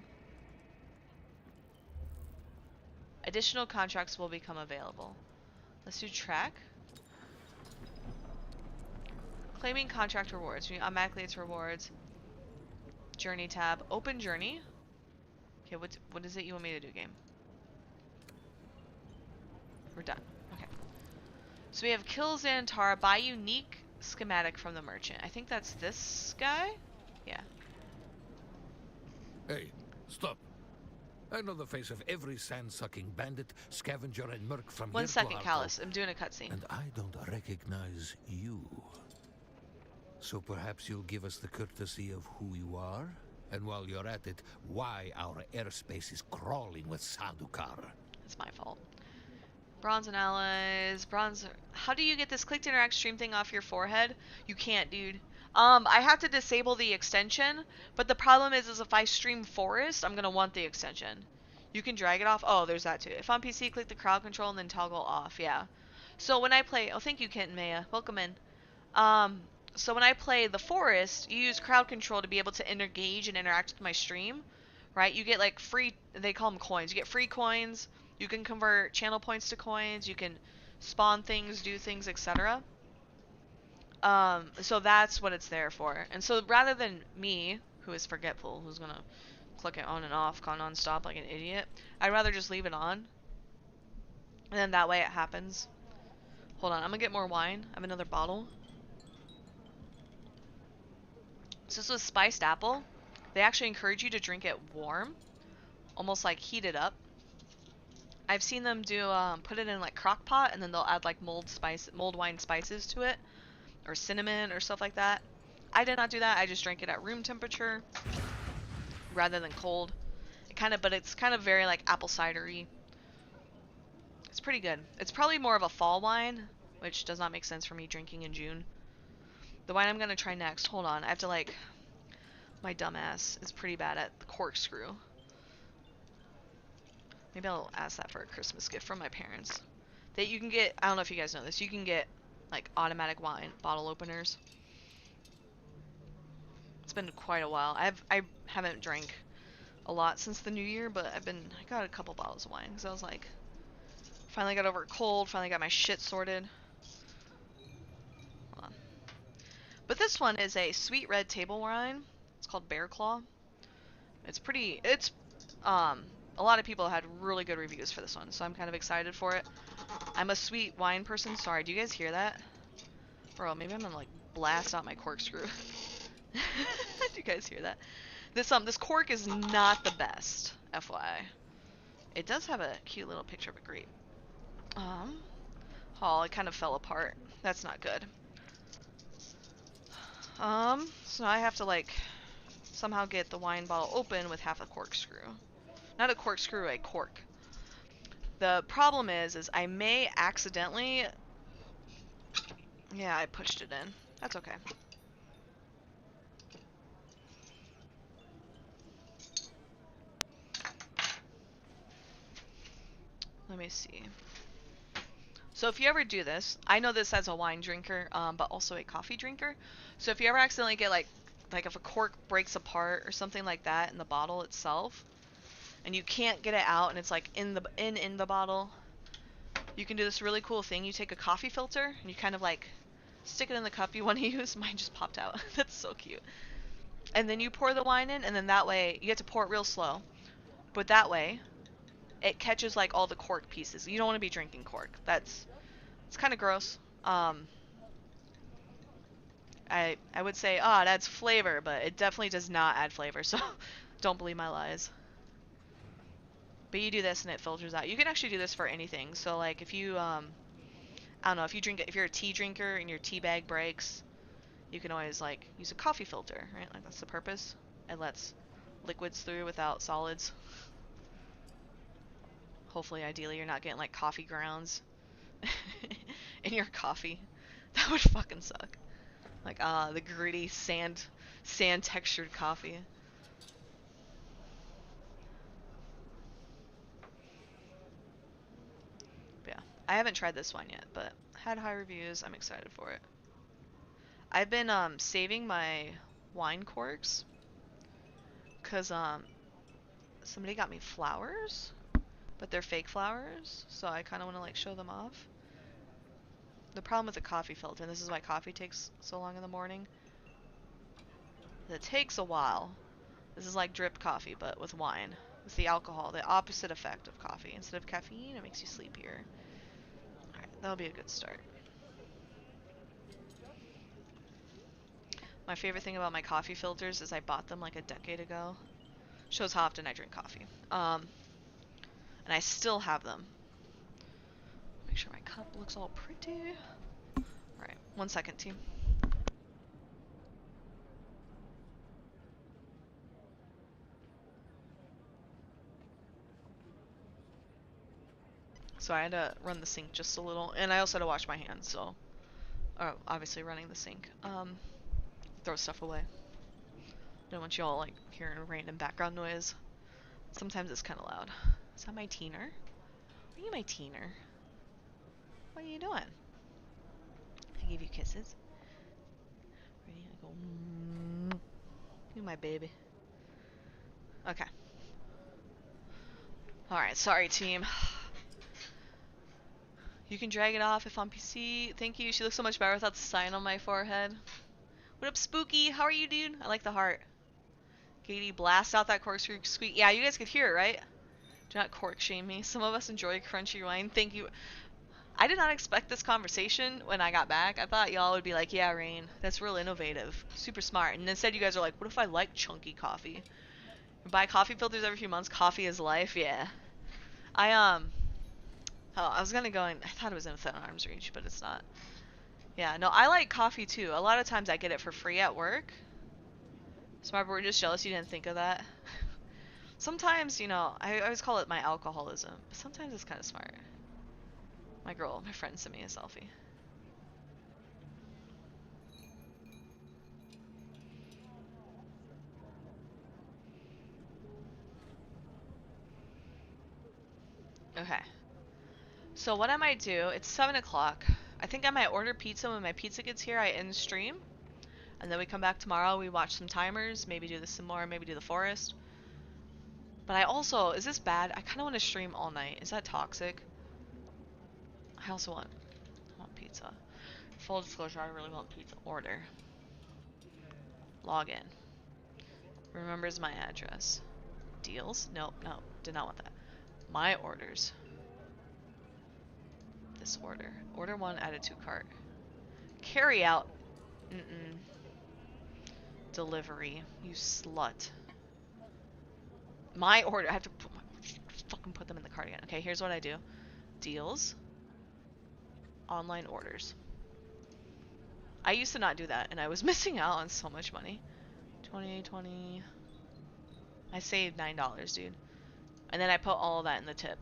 Additional contracts will become available. Let's do track. Claiming contract rewards. Automatically it's rewards. Journey tab. Open journey. Okay, what is it you want me to do, game? We're done. Okay. So we have kill Xantara. Buy unique schematic from the merchant. I think that's this guy? Yeah. Hey, stop. I know the face of every sand-sucking bandit, scavenger, and merc from here. 1 second, to Harco, Callus. I'm doing a cutscene. and I don't recognize you. So perhaps you'll give us the courtesy of who you are? And while you're at it, why our airspace is crawling with Sandukar. It's my fault. Bronze and allies. Bronze. How do you get this click to interact stream thing off your forehead? You can't, dude. I have to disable the extension, but the problem is if I stream Forest, I'm gonna want the extension. You can drag it off. Oh, there's that too. If on PC, click the crowd control and then toggle off. Yeah. So when I play, oh, thank you, Kent and Maya. Welcome in. So when I play the Forest, you use crowd control to be able to engage and interact with my stream, right? You get like free, they call them coins. You get free coins. You can convert channel points to coins. You can spawn things, do things, etc. So that's what it's there for. And so rather than me, who is forgetful, who's gonna click it on and off non-stop like an idiot, I'd rather just leave it on. And then that way it happens. Hold on, I'm gonna get more wine. I have another bottle. So this was spiced apple. They actually encourage you to drink it warm, almost like heat it up. I've seen them do put it in like crock pot, and then they'll add like mulled wine spices to it, or cinnamon or stuff like that. I did not do that. I just drank it at room temperature rather than cold. But it's kind of very like apple cidery. It's pretty good. It's probably more of a fall wine, which does not make sense for me drinking in June. The wine I'm gonna try next. Hold on, I have to like. My dumbass is pretty bad at the corkscrew. Maybe I'll ask that for a Christmas gift from my parents. That you can get. I don't know if you guys know this. You can get like automatic wine bottle openers. It's been quite a while. I haven't drank a lot since the new year, but I got a couple bottles of wine because I was like, finally got over a cold. Finally got my shit sorted. But this one is a sweet red table wine. It's called Bear Claw. It's a lot of people had really good reviews for this one, so I'm kind of excited for it. I'm a sweet wine person. Sorry, do you guys hear that? Bro, maybe I'm gonna like blast out my corkscrew. Do you guys hear that? This cork is not the best, FYI. It does have a cute little picture of a grape. Oh, it kind of fell apart. That's not good. So now I have to like somehow get the wine bottle open with half a corkscrew. Not a corkscrew, a cork. The problem is I may accidentally... Yeah, I pushed it in. That's okay. Let me see. So if you ever do this, I know this as a wine drinker, but also a coffee drinker. So if you ever accidentally get like if a cork breaks apart or something like that in the bottle itself, and you can't get it out, and it's like in the bottle, you can do this really cool thing. You take a coffee filter and you kind of like stick it in the cup you want to use. Mine just popped out. That's so cute. And then you pour the wine in, and then that way you have to pour it real slow, but that way it catches like all the cork pieces. You don't want to be drinking cork. It's kind of gross. I would say, it adds flavor, but it definitely does not add flavor, so don't believe my lies. But you do this and it filters out. You can actually do this for anything. So like if you, I don't know, if you're a tea drinker and your tea bag breaks, you can always like use a coffee filter, right? Like that's the purpose. It lets liquids through without solids. Hopefully, ideally, you're not getting like coffee grounds in your coffee. That would fucking suck. Like, the gritty sand textured coffee. But yeah, I haven't tried this one yet, but had high reviews. I'm excited for it. I've been saving my wine corks cause somebody got me flowers, but they're fake flowers, so I kind of want to like show them off. The problem with the coffee filter, and this is why coffee takes so long in the morning, it takes a while. This is like drip coffee, but with wine. With the alcohol, the opposite effect of coffee. Instead of caffeine, it makes you sleepier. Alright, that'll be a good start. My favorite thing about my coffee filters is I bought them like a decade ago. Shows how often I drink coffee. And I still have them. Make sure my cup looks all pretty. Alright, 1 second, team. So I had to run the sink just a little, and I also had to wash my hands, so obviously running the sink. Throw stuff away. Don't want you all like hearing random background noise. Sometimes it's kind of loud. Is that my teener? Are you my teener? What are you doing? I give you kisses. Ready? I go. You my baby. Okay. Alright, sorry team. You can drag it off if on PC. Thank you. She looks so much better without the sign on my forehead. What up, Spooky? How are you, dude? I like the heart. Katie, blast out that corkscrew squeak. Yeah, you guys could hear it, right? Do not cork shame me. Some of us enjoy crunchy wine. Thank you. I did not expect this conversation when I got back. I thought y'all would be like, yeah, Rain, that's real innovative. Super smart. And instead you guys are like, what if I like chunky coffee? Buy coffee filters every few months. Coffee is life. Yeah. I was gonna go and I thought it was in within arm's reach, but it's not. Yeah, no, I like coffee too. A lot of times I get it for free at work. Smart, but we're just jealous you didn't think of that. Sometimes, you know, I always call it my alcoholism, but sometimes it's kind of smart. My friend sent me a selfie. Okay. So what I might do, it's 7 o'clock. I think I might order pizza when my pizza gets here. I end stream. And then we come back tomorrow, we watch some timers, maybe do this some more, maybe do the forest. But I also, is this bad? I kind of want to stream all night. Is that toxic? I want pizza. Full disclosure, I really want pizza. Order. Log in. Remembers my address. Deals? Nope, no, did not want that. My orders. This order. Order 1 added to cart. Carry out. Mm-mm. Delivery. You slut. My order. I have to fucking put them in the cart again. Okay, here's what I do. Deals. Online orders. I used to not do that, and I was missing out on so much money. 20. I saved $9, dude. And then I put all of that in the tip.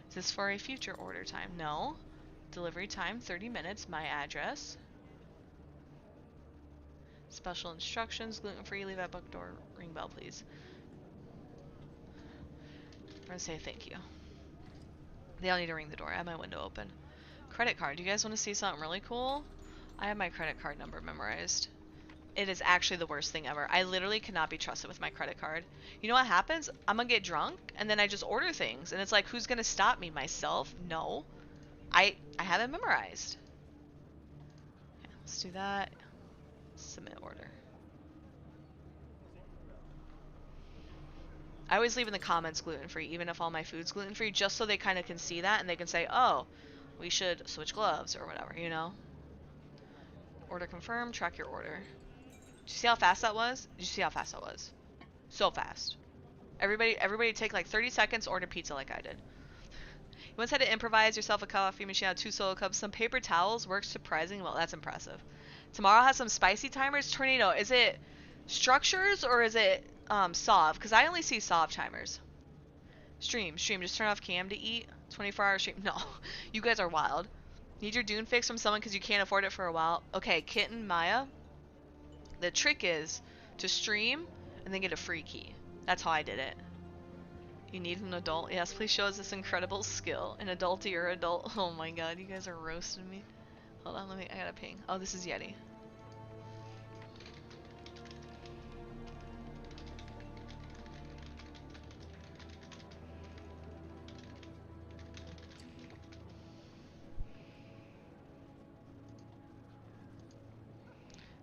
Is this for a future order time? No. Delivery time, 30 minutes. My address. Special instructions, gluten-free, leave at book door, ring bell, please. I'm gonna say thank you. They all need to ring the door. I have my window open. Credit card. Do you guys want to see something really cool? I have my credit card number memorized. It is actually the worst thing ever. I literally cannot be trusted with my credit card. You know what happens? I'm gonna get drunk, and then I just order things, and it's like, who's gonna stop me? Myself? No. I have it memorized. Okay, let's do that. Submit order. I always leave in the comments gluten-free, even if all my food's gluten-free, just so they kind of can see that, and they can say, oh, we should switch gloves, or whatever, you know? Order confirmed, track your order. Did you see how fast that was? Did you see how fast that was? So fast. Everybody take like 30 seconds, order pizza like I did. You once had to improvise yourself a coffee machine out of 2 solo cups, some paper towels, works surprisingly well. That's impressive. Tomorrow has some spicy timers. Tornado, is it structures or is it Sov? Because I only see Sov timers. Stream, just turn off cam to eat. 24-hour stream. No, you guys are wild. Need your Dune fix from someone because you can't afford it for a while. Okay, Kitten, Maya. The trick is to stream and then get a free key. That's how I did it. You need an adult? Yes, please show us this incredible skill. An adult or adult. Oh my god, you guys are roasting me. Hold on, I gotta ping. Oh, this is Yeti.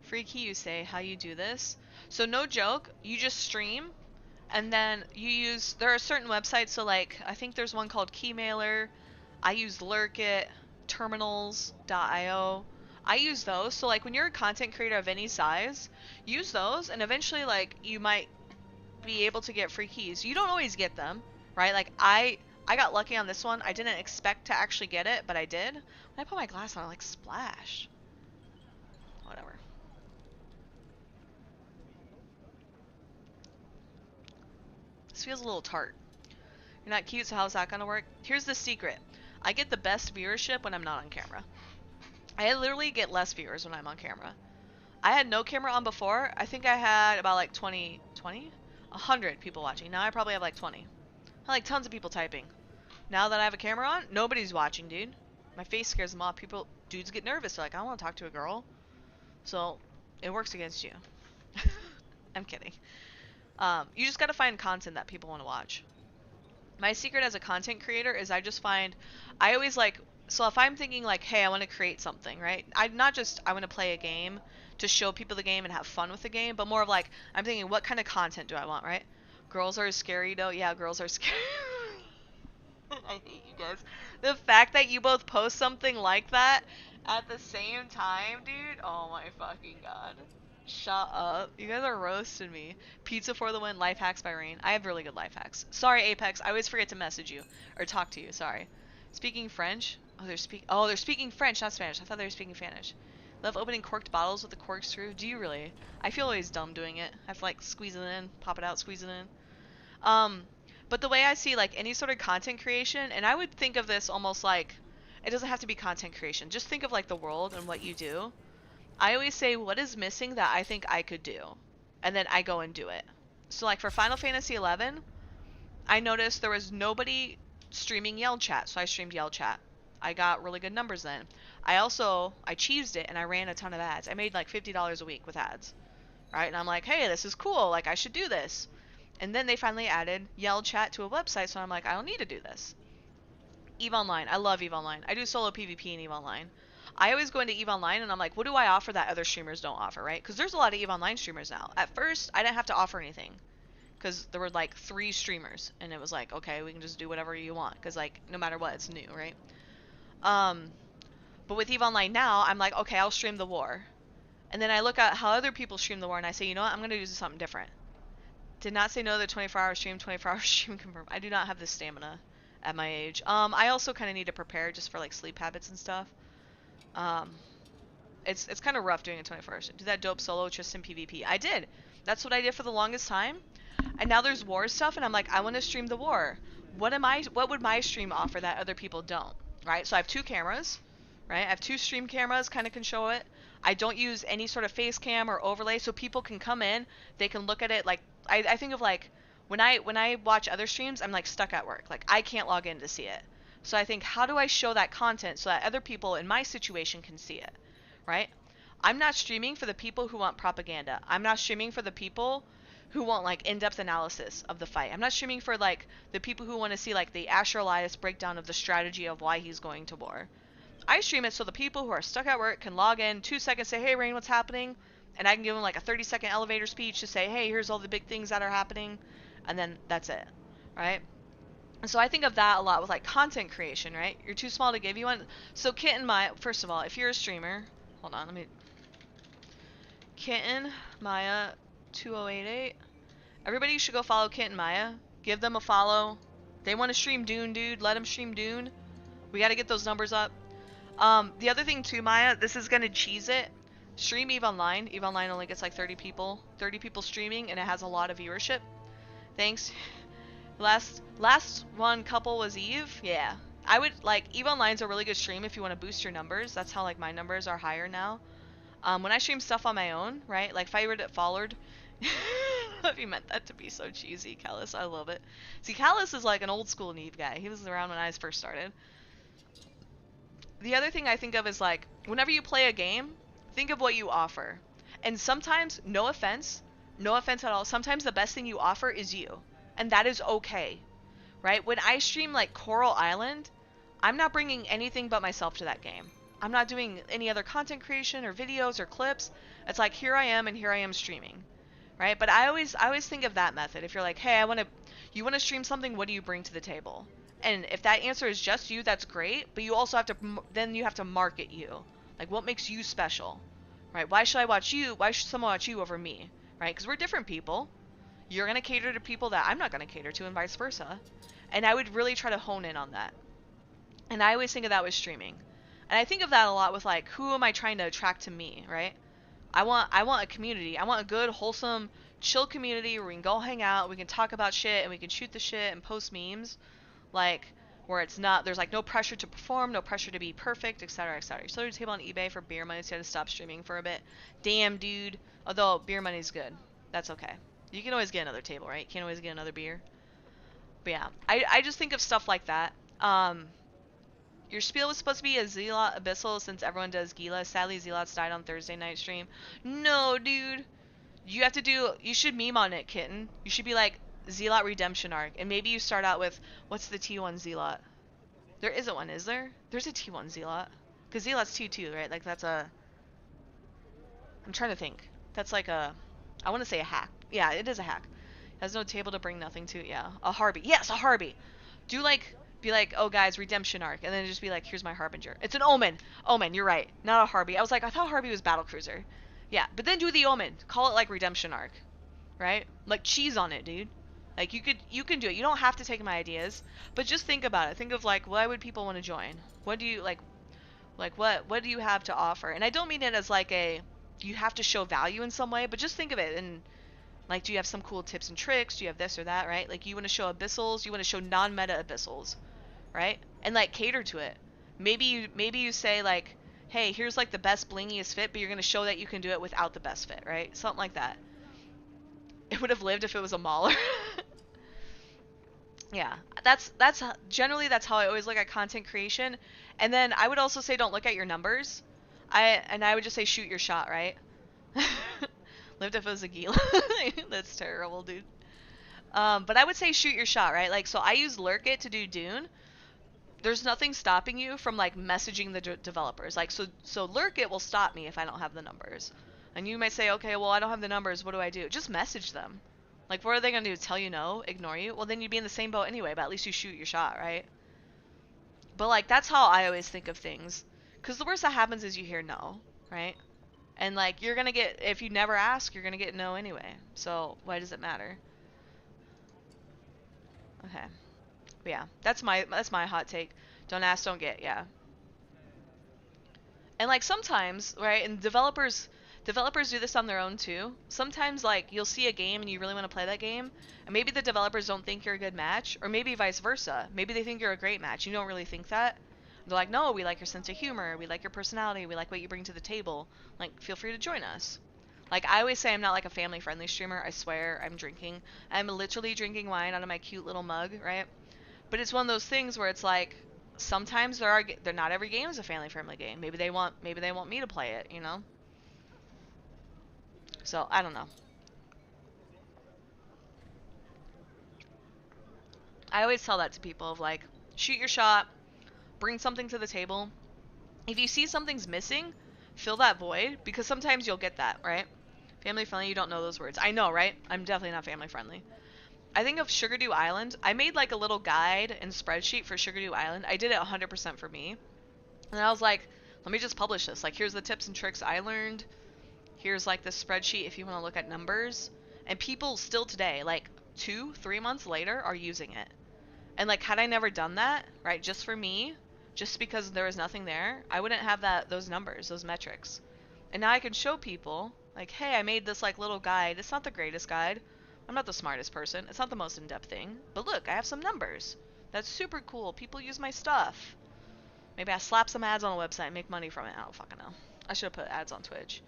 Free key, you say. How you do this? So no joke, you just stream and then you use, there are certain websites, so like, I think there's one called Keymailer, I use Lurkit, terminals.io, I use those, so like when you're a content creator of any size, use those, and eventually like, you might be able to get free keys. You don't always get them, right? Like I got lucky on this one, I didn't expect to actually get it, but I did. When I put my glass on, I like splash. Whatever. This feels a little tart. You're not cute, so how's that gonna work? Here's the secret. I get the best viewership when I'm not on camera. I literally get less viewers when I'm on camera. I had no camera on before. I think I had about like 100 people watching. Now I probably have like 20. I have like tons of people typing. Now that I have a camera on, nobody's watching, dude. My face scares them off. Dudes get nervous. They're like, I don't want to talk to a girl. So, it works against you. I'm kidding. You just gotta find content that people want to watch. My secret as a content creator is I always like, so if I'm thinking like, hey, I want to create something, right? I want to play a game to show people the game and have fun with the game, but more of like, I'm thinking, what kind of content do I want, right? Girls are scary though. Yeah, girls are scary. I hate you guys. The fact that you both post something like that at the same time, dude. Oh my fucking god. Shut up. You guys are roasting me. Pizza for the win. Life hacks by Rain. I have really good life hacks. Sorry, Apex. I always forget to message you. Or talk to you. Sorry. Speaking French? They're speaking French, not Spanish. I thought they were speaking Spanish. Love opening corked bottles with a corkscrew. Do you really? I feel always dumb doing it. I have to like squeeze it in, pop it out, squeeze it in. But the way I see like any sort of content creation, and I would think of this almost like, it doesn't have to be content creation. Just think of like the world and what you do. I always say, what is missing that I think I could do? And then I go and do it. So like for Final Fantasy XI, I noticed there was nobody streaming Yell Chat, so I streamed Yell Chat. I got really good numbers then. I cheesed it and I ran a ton of ads. I made like $50 a week with ads. Right? And I'm like, hey, this is cool. Like I should do this. And then they finally added Yell Chat to a website, so I'm like, I don't need to do this. EVE Online. I love EVE Online. I do solo PvP in EVE Online. I always go into EVE Online and I'm like, what do I offer that other streamers don't offer, right? Because there's a lot of EVE Online streamers now. At first, I didn't have to offer anything because there were like 3 streamers, and it was like, okay, we can just do whatever you want because like no matter what, it's new, right? But with EVE Online now, I'm like, okay, I'll stream the war, and then I look at how other people stream the war, and I say, you know what, I'm gonna do something different. Did not say no to the 24-hour stream. 24-hour stream confirmed. I do not have the stamina at my age. I also kind of need to prepare just for like sleep habits and stuff. It's kind of rough doing a 24-hour stream. Do that dope solo Tristan PvP. I did. That's what I did for the longest time. And now there's war stuff, and I'm like, I want to stream the war. What would my stream offer that other people don't? Right? So I have 2 cameras, right? I have 2 stream cameras, kind of can show it. I don't use any sort of face cam or overlay, so people can come in, they can look at it. Like I think of like when I watch other streams, I'm like stuck at work. Like I can't log in to see it. So I think, how do I show that content so that other people in my situation can see it, right? I'm not streaming for the people who want propaganda. I'm not streaming for the people who want like in-depth analysis of the fight. I'm not streaming for like the people who want to see like the Asher Elias breakdown of the strategy of why he's going to war. I stream it so the people who are stuck at work can log in, 2 seconds, say, hey Rain, what's happening? And I can give them like a 30-second elevator speech to say, hey, here's all the big things that are happening. And then that's it, right? So I think of that a lot with like content creation, right? You're too small to give you one. So Kitten Maya, first of all, if you're a streamer, hold on, Kitten Maya 2088. Everybody should go follow Kitten Maya. Give them a follow. They want to stream Dune, dude. Let them stream Dune. We got to get those numbers up. The other thing too, Maya, this is gonna cheese it. Stream EVE Online. EVE Online only gets like 30 people streaming, and it has a lot of viewership. Thanks. Last one couple was Eve. Yeah. I would like EVE Online's a really good stream if you want to boost your numbers. That's how like my numbers are higher now. When I stream stuff on my own, right? Like Fired It Followed. If you meant that to be so cheesy, Callus, I love it. See, Callus is like an old school Eve guy. He was around when I first started. The other thing I think of is like, whenever you play a game, think of what you offer. And sometimes, no offense at all, sometimes the best thing you offer is you. And that is okay, right? When I stream like Coral Island, I'm not bringing anything but myself to that game. I'm not doing any other content creation or videos or clips. It's like, here I am and here I am streaming, right? But I always think of that method. If you're like, hey, you want to stream something, what do you bring to the table? And if that answer is just you, that's great. But you also have to, then you have to market you. Like, what makes you special, right? Why should I watch you? Why should someone watch you over me, right? Because we're different people. You're going to cater to people that I'm not going to cater to, and vice versa. And I would really try to hone in on that. And I always think of that with streaming. And I think of that a lot with like, who am I trying to attract to me, right? I want a community. I want a good, wholesome, chill community where we can go hang out, we can talk about shit, and we can shoot the shit and post memes. Like, where it's not, there's like no pressure to perform, no pressure to be perfect, etc., etc. You sold your table on eBay for beer money, so you had to stop streaming for a bit. Damn, dude. Although beer money's good. That's okay. You can always get another table, right? You can't always get another beer. But yeah, I just think of stuff like that. Your spiel was supposed to be a Zealot Abyssal since everyone does Gila. Sadly, Zealots died on Thursday night stream. No, dude. You should meme on it, Kitten. You should be like, Zealot Redemption Arc. And maybe you start out with, what's the T1 Zealot? There isn't one, is there? There's a T1 Zealot. Because Zealot's T2, right? Like, that's a... I'm trying to think. That's like a... I want to say a hack. Yeah, it is a hack. Has no table to bring nothing to. Yeah. A Harby. Yes, a Harby. Do like... Be like, oh guys, Redemption Arc. And then just be like, here's my Harbinger. It's an Omen. Omen, you're right. Not a Harby. I was like, I thought Harby was Battlecruiser. Yeah, but then do the Omen. Call it like Redemption Arc. Right? Like cheese on it, dude. Like you can do it. You don't have to take my ideas, but just think about it. Think of like, why would people want to join? What do you like what do you have to offer? And I don't mean it as like a you have to show value in some way, but just think of it and like, do you have some cool tips and tricks? Do you have this or that, right? Like you want to show abyssals, you want to show non-meta abyssals, right? And like cater to it. Maybe you say like, hey, here's like the best blingiest fit, but you're going to show that you can do it without the best fit, right? Something like that. It would have lived if it was a mauler. Yeah, that's generally that's how I always look at content creation. And then I would also say don't look at your numbers. I would just say shoot your shot, right? Lived if it was a Gila. That's terrible, dude. But I would say shoot your shot, right? Like, so I use Lurk It to do Dune. there's nothing stopping you from like messaging the developers. Like, so Lurk It will stop me if I don't have the numbers. And you might say, okay, well, I don't have the numbers. What do I do? Just message them. Like, what are they going to do? Tell you no? Ignore you? Well, then you'd be in the same boat anyway, but at least you shoot your shot, right? But, like, that's how I always think of things. Because the worst that happens is you hear no, right? And, like, you're going to get, if you never ask, you're going to get no anyway. So, why does it matter? Okay. But yeah, that's my hot take. Don't ask, don't get, yeah. And, like, sometimes, right, and developers do this on their own too. Sometimes, like, you'll see a game and you really want to play that game, and maybe the developers don't think you're a good match, or maybe vice versa. Maybe they think you're a great match. You don't really think that. They're like, no, we like your sense of humor, we like your personality, we like what you bring to the table. Like, feel free to join us. Like, I always say I'm not like a family-friendly streamer. I swear, I'm drinking. I'm literally drinking wine out of my cute little mug, right? But it's one of those things where it's like, sometimes they're not every game is a family-friendly game. Maybe they want me to play it, you know? So, I don't know. I always tell that to people of like, shoot your shot, bring something to the table. If you see something's missing, fill that void, because sometimes you'll get that, right? Family friendly, you don't know those words. I know, right? I'm definitely not family friendly. I think of Sugardew Island. I made like a little guide and spreadsheet for Sugardew Island. I did it 100% for me. And I was like, let me just publish this. Like, here's the tips and tricks I learned. Here's like this spreadsheet if you want to look at numbers. And people still today, like 2-3 months later, are using it. And like, had I never done that, right, just for me, just because there was nothing there, I wouldn't have those numbers, those metrics. And now I can show people, like, hey, I made this like little guide. It's not the greatest guide. I'm not the smartest person. It's not the most in-depth thing. But look, I have some numbers. That's super cool. People use my stuff. Maybe I slap some ads on a website and make money from it. I don't fucking know. I should have put ads on Twitch.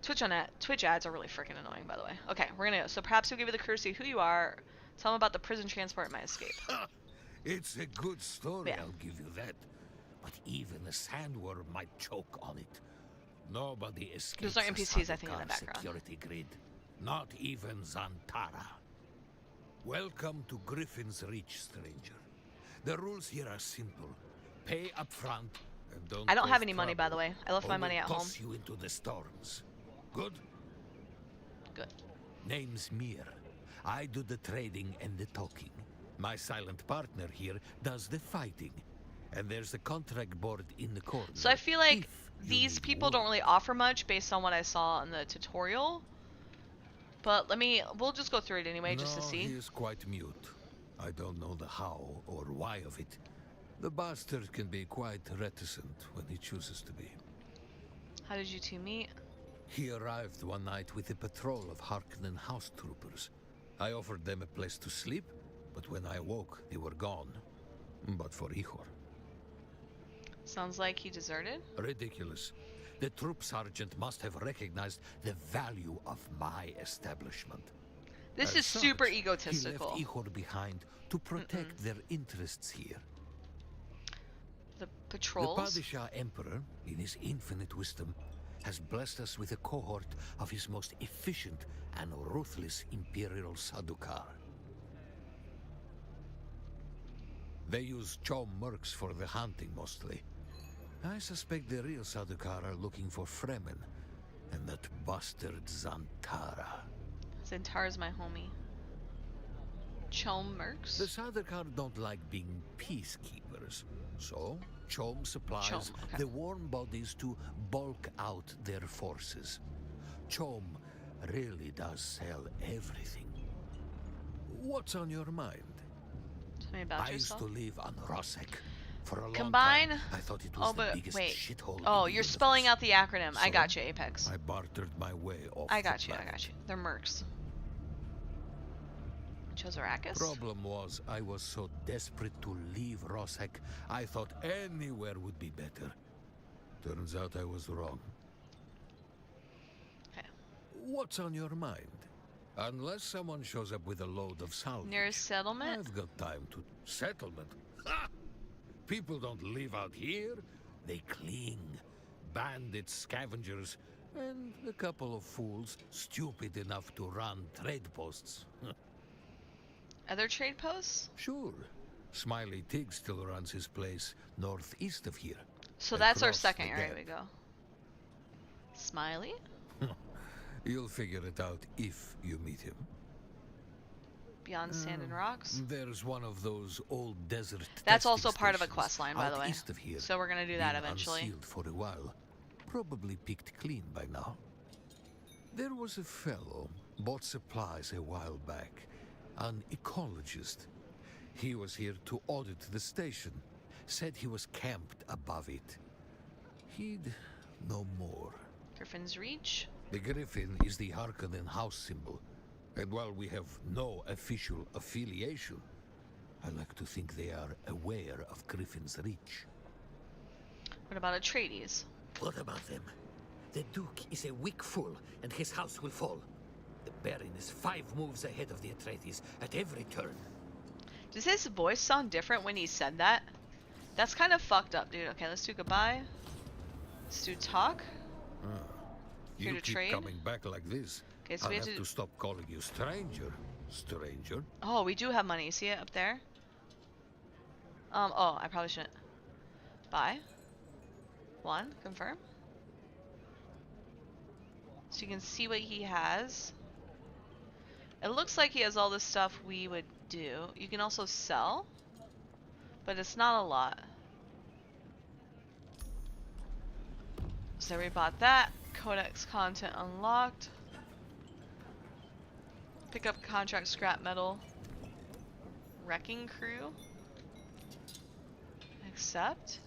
Twitch ads are really freaking annoying, by the way. Okay, we're gonna go. So perhaps you'll give you the courtesy of who you are. Tell them about the prison transport and my escape. It's a good story, Yeah. I'll give you that. But even a sandworm might choke on it. Nobody escapes Those are NPCs, I think, in the Sardaukar background. security grid. Not even Zantara. Welcome to Griffin's Reach, stranger. The rules here are simple. Pay up front and don't I don't have cause any money, by the trouble, way. I left or my money we'll at home. toss you into the storms. Good? Good. Name's Mir. I do the trading and the talking. My silent partner here does the fighting. And there's the contract board in the corner. So I feel like if you these need people don't work. really offer much based on what I saw in the tutorial. But we'll just go through it anyway, just to No, see. he is quite mute. I don't know the how or why of it. The bastard can be quite reticent when he chooses to be. How did you two meet? He arrived one night with a patrol of Harkonnen house troopers. I offered them a place to sleep, but when I woke, they were gone. But for Ihor. Sounds like he deserted. Ridiculous. The troop sergeant must have recognized the value of my establishment. This As is super such, egotistical. He left Ihor behind to protect their interests here. The The patrols. Padishah Emperor, in his infinite wisdom, has blessed us with a cohort of his most efficient and ruthless Imperial Sardaukar. They use Chom mercs for the hunting mostly. I suspect the real Sardaukar are looking for Fremen and that bastard Zantara. Zantara's my homie. Chom mercs. The Sardaukar don't like being peacekeepers, so Chom supplies Chom, okay. the warm bodies to bulk out their forces. Chom really does sell everything. What's on your mind? Tell me about I used yourself. to live on Rosek. For a long Combine. time, I thought it was Oh, the but biggest wait. shithole Oh, in the you're spelling universe. out the acronym. I So, got you, Apex. I bartered my way off I the got you. I planet. got you. They're mercs. Chose Arrakis? Problem was, I was so desperate to leave Rosek, I thought anywhere would be better. Turns out I was wrong. Okay. What's on your mind? Unless someone shows up with a load of salvage. Nearest settlement? I've got time to... Settlement? Ha! People don't live out here. They cling. Bandits, scavengers, and a couple of fools stupid enough to run trade posts. Other trade posts? Sure. Smiley Tig still runs his place northeast of here. So that's our Across second the area gap. we go. Smiley? You'll figure it out if you meet him. Beyond sand and rocks? There's one of those old desert That's testing also part of a stations quest line, by the out way. east of here. So we're gonna do that Been eventually. Unsealed for a while. Probably picked clean by now. There was a fellow bought supplies a while back. An ecologist. He was here to audit the station. Said he was camped above it. He'd know more. Griffin's Reach? The Griffin is the Harkonnen house symbol. And while we have no official affiliation, I like to think they are aware of Griffin's Reach. What about Atreides? What about them? The Duke is a weak fool, and his house will fall. The Baron is 5 moves ahead of the Atreides at every turn. Does his voice sound different when he said that? That's kind of fucked up, dude. Okay, let's do goodbye. Let's do talk. Here You to keep trade? coming back like this. Okay, so I'll we have have to... to stop calling you stranger. Stranger. Oh, we do have money. See it up there? Oh, I probably shouldn't. Buy. 1, confirm. So you can see what he has. It looks like he has all the stuff we would do. You can also sell, but it's not a lot. So we bought that. Codex content unlocked. Pick up contract scrap metal. Wrecking crew. Accept.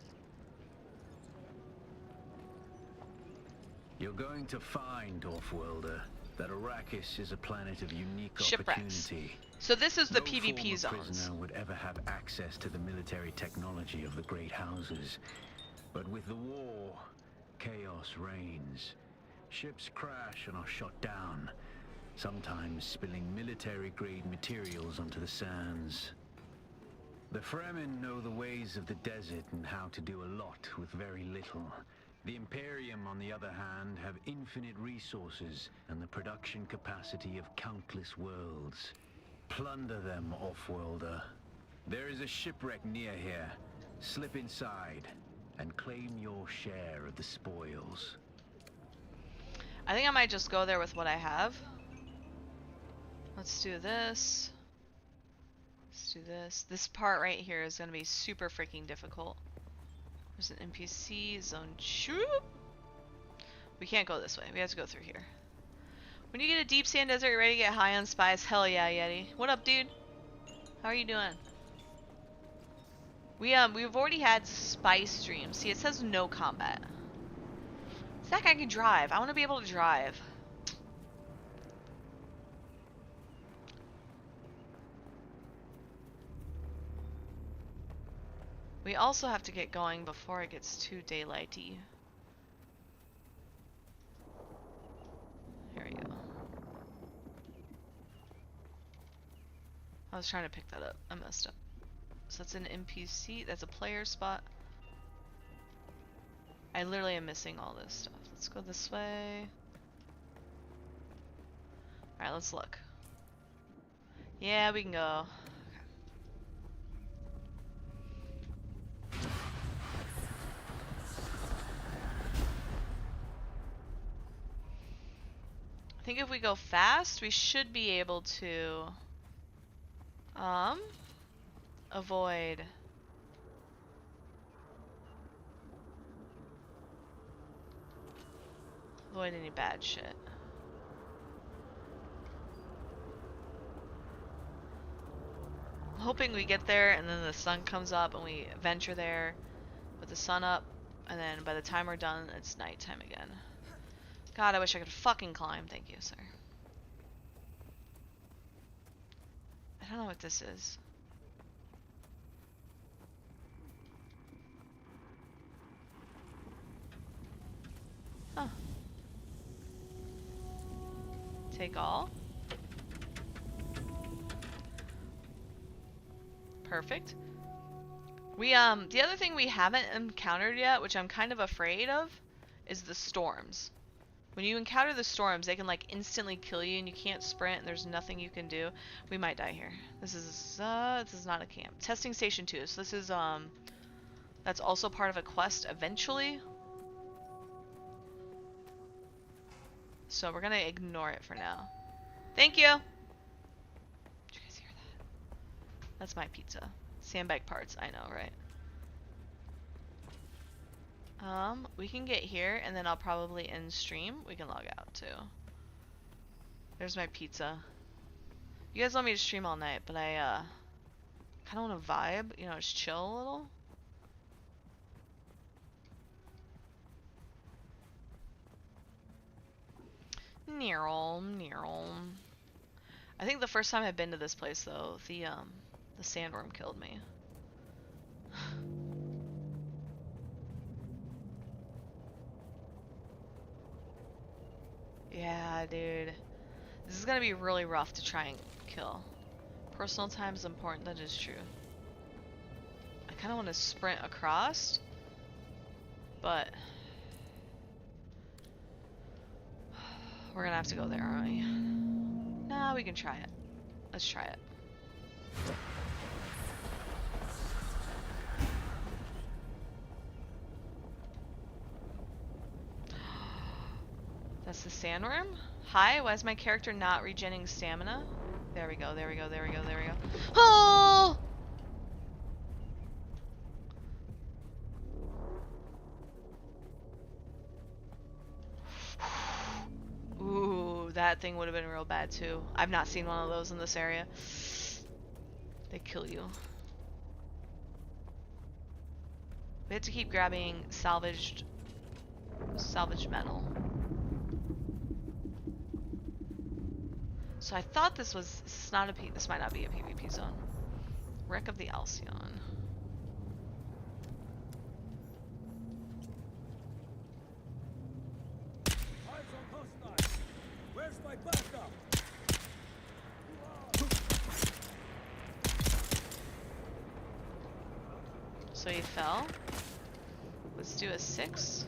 You're going to find, Offworlder, that Arrakis is a planet of unique Shipwrecks. opportunity. So this is the No PvP former zones. prisoner would ever have access to the military technology of the great houses. But with the war, chaos reigns. Ships crash and are shot down, sometimes spilling military-grade materials onto the sands. The Fremen know the ways of the desert and how to do a lot with very little. The Imperium, on the other hand, have infinite resources and the production capacity of countless worlds. Plunder them, Offworlder. There is a shipwreck near here. Slip inside and claim your share of the spoils. I think I might just go there with what I have. Let's do this. Let's do this. This part right here is going to be super freaking difficult. There's an NPC zone. Shoot! We can't go this way. We have to go through here. When you get a deep sand desert, you're ready to get high on spice. Hell yeah, Yeti. What up, dude? How are you doing? We've already had spice streams. See, it says no combat. That guy can drive. I want to be able to drive. We also have to get going before it gets too daylighty. Here we go. I was trying to pick that up. I messed up. So that's an NPC. That's a player spot. I literally am missing all this stuff. Let's go this way. Alright, let's look. Yeah, we can go. I think if we go fast, we should be able to avoid any bad shit. I'm hoping we get there and then the sun comes up and we venture there with the sun up, and then by the time we're done, it's nighttime again. God, I wish I could fucking climb. Thank you, sir. I don't know what this is. Huh. Take all. Perfect. We, the other thing we haven't encountered yet, which I'm kind of afraid of, is the storms. When you encounter the storms, they can like instantly kill you and you can't sprint and there's nothing you can do. We might die here. This is not a camp. Testing station 2. So this is that's also part of a quest eventually. So we're gonna ignore it for now. Thank you! Did you guys hear that? That's my pizza. Sandbag parts, I know, right? We can get here and then I'll probably end stream. We can log out too. There's my pizza. You guys want me to stream all night, but I kinda wanna vibe, you know, just chill a little. I think the first time I've been to this place though, the sandworm killed me. Yeah, dude. This is gonna be really rough to try and kill. Personal time is important, that is true. I kinda wanna sprint across, but we're gonna have to go there, aren't we? Nah, we can try it. Let's try it. That's the sandworm? Hi, why is my character not regenerating stamina? There we go, there we go, there we go, there we go. Oh! Ooh, that thing would have been real bad too. I've not seen one of those in this area. They kill you. We have to keep grabbing salvaged metal. So I thought this might not be a PvP zone. Wreck of the Alcyon. Where's my backup? So you fell. Let's do a 6.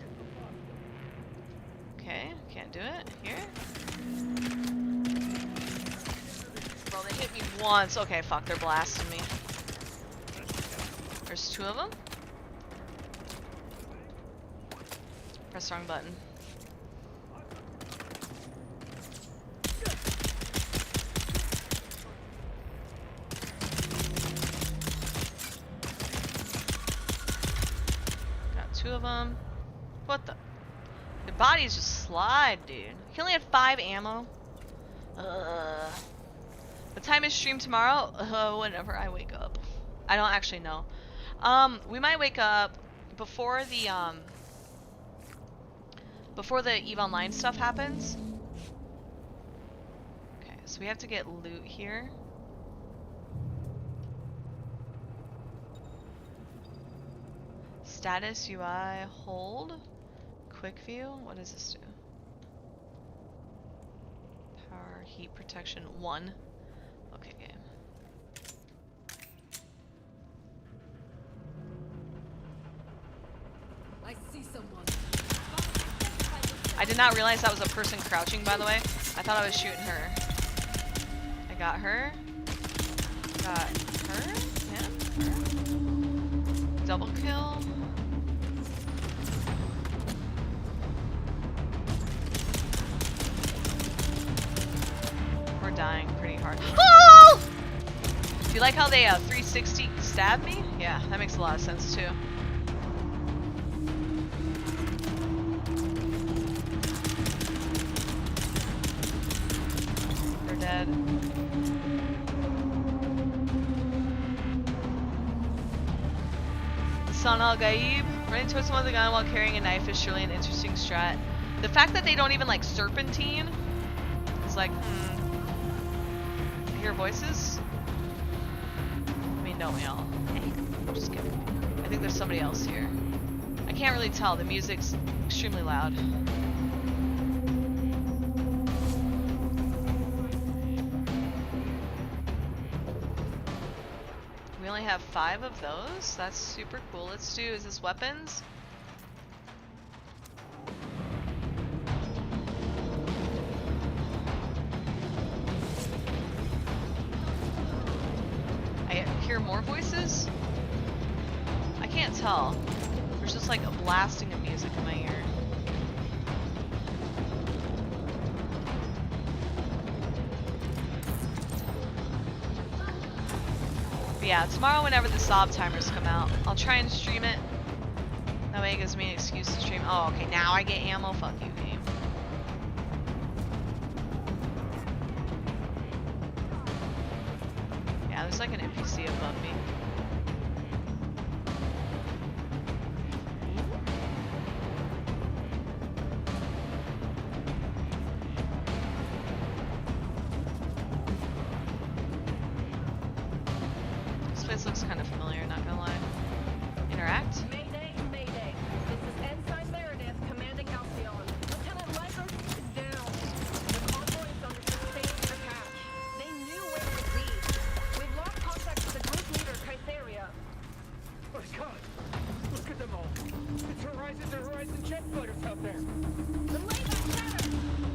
Okay, can't do it. Here. Bro, they hit me once. Okay, fuck, they're blasting me. There's 2 of them. Press wrong button. Got 2 of them. What the? The bodies just slide, dude. He only had 5 ammo. What time is stream tomorrow? Whenever I wake up. I don't actually know. We might wake up before the EVE Online stuff happens. Okay, so we have to get loot here. Status UI hold. Quick view. What does this do? Power heat protection 1. Okay, game. I see someone. I did not realize that was a person crouching, by the way. I thought I was shooting her. I got her. Got her. Him. Her. Double kill. We're dying pretty hard. Oh! Do you like how they 360 stabbed me? Yeah, that makes a lot of sense too. They're dead. San al-Gaib. Running towards someone with a gun while carrying a knife is surely an interesting strat. The fact that they don't even like serpentine is like, I hear voices? I mean, don't we all? I'm just kidding. I think there's somebody else here. I can't really tell. The music's extremely loud. We only have 5 of those. That's super cool. Let's do, is this weapons? voices? I can't tell. There's just like a blasting of music in my ear. But yeah, tomorrow whenever the sob timers come out, I'll try and stream it. That way it gives me an excuse to stream. Oh, okay, now I get ammo. Fuck you, game. Yeah, there's like an NPC above me. This place looks kind of familiar, not gonna lie. Interact? Mayday, Mayday. This is Ensign Meredith commanding Halcyon. Lieutenant Lizard is down. The convoy is under sustained attack. They knew where it would lead. We've lost contact with the group leader, Kytheria. My God! Look at them all! It's Horizon jet fighters out there! Relay that center!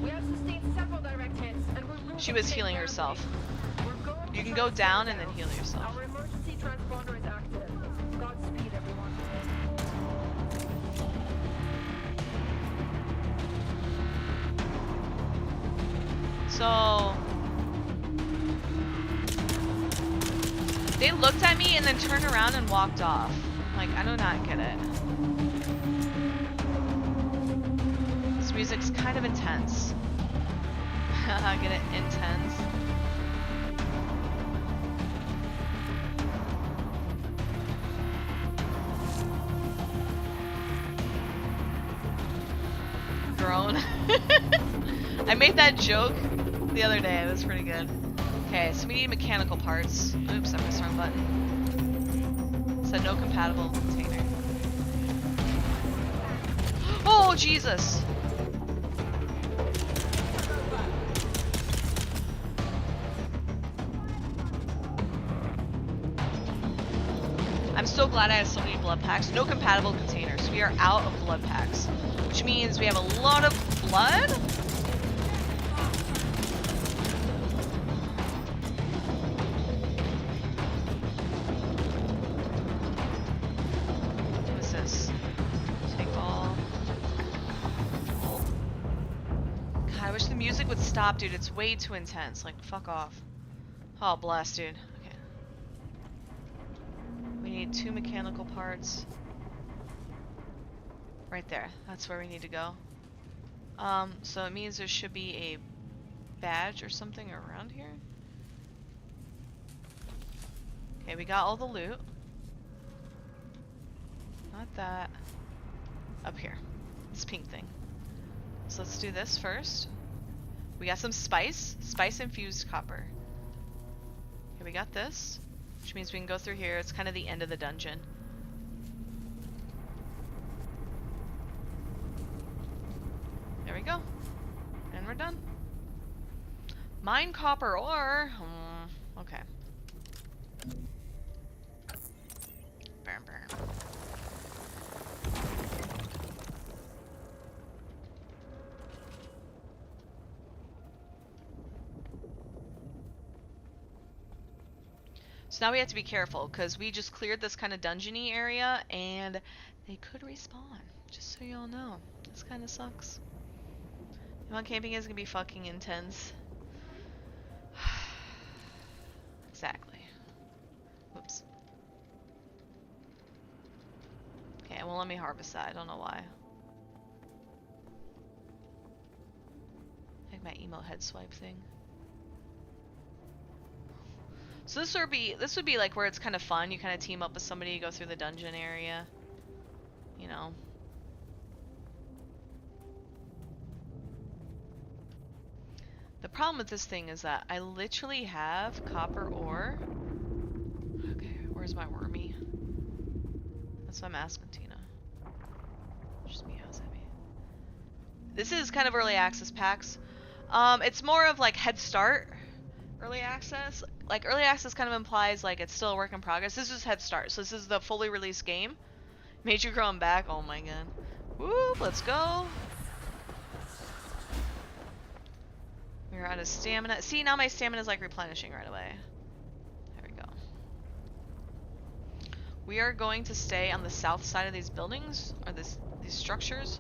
We have sustained several direct hits, and we're losing She was safe healing ground herself. lead. We're going You to can try go to down slow and then down. heal yourself. Our emergency transponder is active. Godspeed, everyone. So they looked at me and then turned around and walked off. Like, I do not get it. This music's kind of intense. Get it? Intense. Groan. I made that joke the other day. It was pretty good. Okay, so we need mechanical parts. Oops, I pressed the wrong button. Said no compatible container. Oh, Jesus! I'm so glad I have so many blood packs. No compatible containers. We are out of blood packs. Which means we have a lot of blood? What's this? Take all. God, I wish the music would stop, dude. It's way too intense. Like, fuck off. Oh, blast, dude. Okay. We need 2 mechanical parts. Right there. That's where we need to go. So it means there should be a badge or something around here. Okay, we got all the loot. Not that. Up here. This pink thing. So let's do this first. We got some spice. Spice infused copper. Okay, we got this. Which means we can go through here. It's kind of the end of the dungeon. There we go. And we're done. Mine copper ore. Okay. Burn, burn. So now we have to be careful because we just cleared this kind of dungeony area and they could respawn. Just so y'all know. This kind of sucks. Mountain camping is gonna be fucking intense. Exactly. Whoops. Okay, well let me harvest that. I don't know why. Like my emo head swipe thing. So this would be like where it's kind of fun. You kind of team up with somebody, you go through the dungeon area. You know. The problem with this thing is that I literally have copper ore. Okay, where's my wormy? That's why I'm asking Tina. Just meows at me. This is kind of early access packs. It's more of like head start early access. Like early access kind of implies like it's still a work in progress. This is head start. So this is the fully released game. Major growing back. Oh my god. Whoop, let's go. We're out of stamina. See, now my stamina is like replenishing right away. There we go. We are going to stay on the south side of these buildings, or these structures,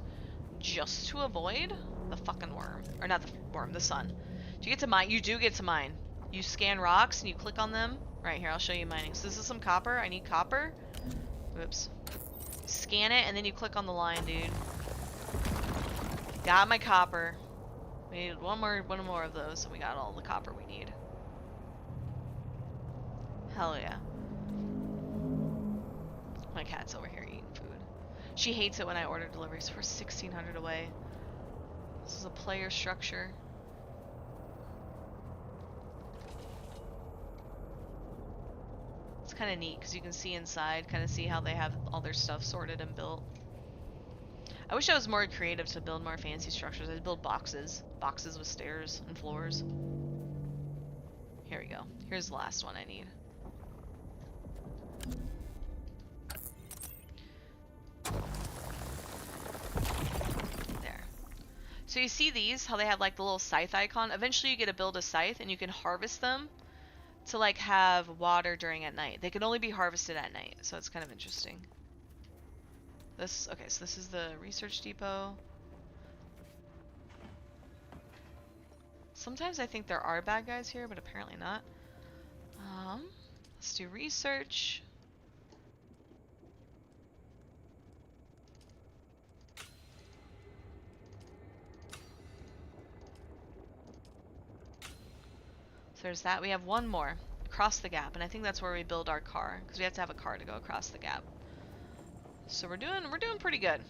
just to avoid the fucking worm. Or not the worm, the sun. Do you get to mine? You do get to mine. You scan rocks and you click on them. Right here, I'll show you mining. So this is some copper. I need copper. Whoops. Scan it and then you click on the line, dude. Got my copper. We need one more of those, and we got all the copper we need. Hell yeah. My cat's over here eating food. She hates it when I order deliveries. We're 1,600 away. This is a player structure. It's kind of neat because you can see inside, kind of see how they have all their stuff sorted and built. I wish I was more creative to build more fancy structures. I'd build boxes. Boxes with stairs and floors. Here we go. Here's the last one I need. There. So you see these, how they have like the little scythe icon? Eventually you get to build a scythe and you can harvest them to like have water during at night. They can only be harvested at night, so it's kind of interesting. Okay, so this is the research depot. Sometimes I think there are bad guys here, but apparently not. Let's do research. So there's that. We have one more. Across the gap, and I think that's where we build our car, because we have to have a car to go across the gap. So we're doing pretty good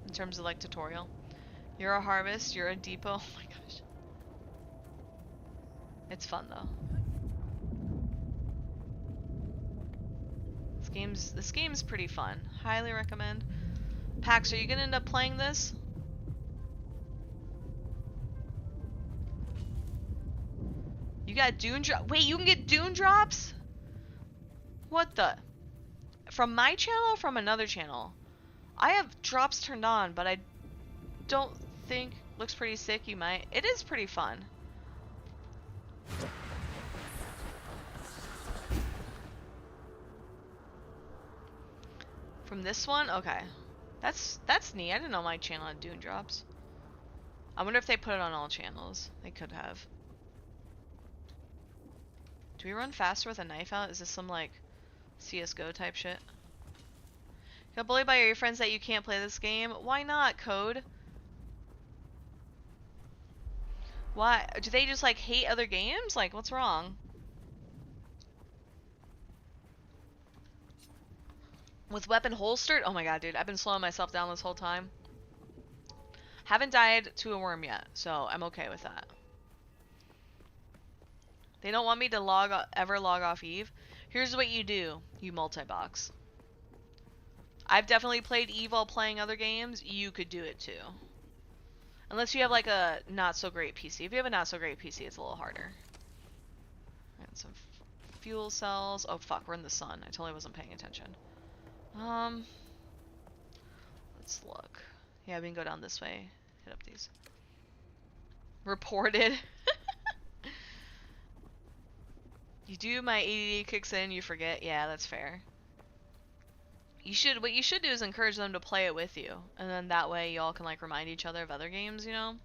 in terms of like tutorial. You're a harvest, you're a depot. Oh my gosh. It's fun though. This game's pretty fun. Highly recommend. Pax, are you gonna end up playing this? You got Dune drop. Wait, you can get Dune drops? What the? From my channel or from another channel? I have drops turned on, but I don't think... Looks pretty sick, you might. It is pretty fun. From this one? Okay. That's neat. I didn't know my channel had Dune drops. I wonder if they put it on all channels. They could have. Do we run faster with a knife out? Is this some like CSGO type shit? Got bullied by your friends that you can't play this game? Why not, Code? Why? Do they just like hate other games? Like, what's wrong? With weapon holstered? Oh my god, dude. I've been slowing myself down this whole time. Haven't died to a worm yet, so I'm okay with that. They don't want me to ever log off Eve. Here's what you do. You multi-box. I've definitely played Eve while playing other games. You could do it too. Unless you have like a not so great PC. If you have a not so great PC, it's a little harder. And some fuel cells. Oh fuck, we're in the sun. I totally wasn't paying attention. Let's look. Yeah, we can go down this way. Hit up these. Reported. You do, my ADD kicks in, you forget. Yeah, that's fair. What you should do is encourage them to play it with you. And then that way y'all can like remind each other of other games, you know?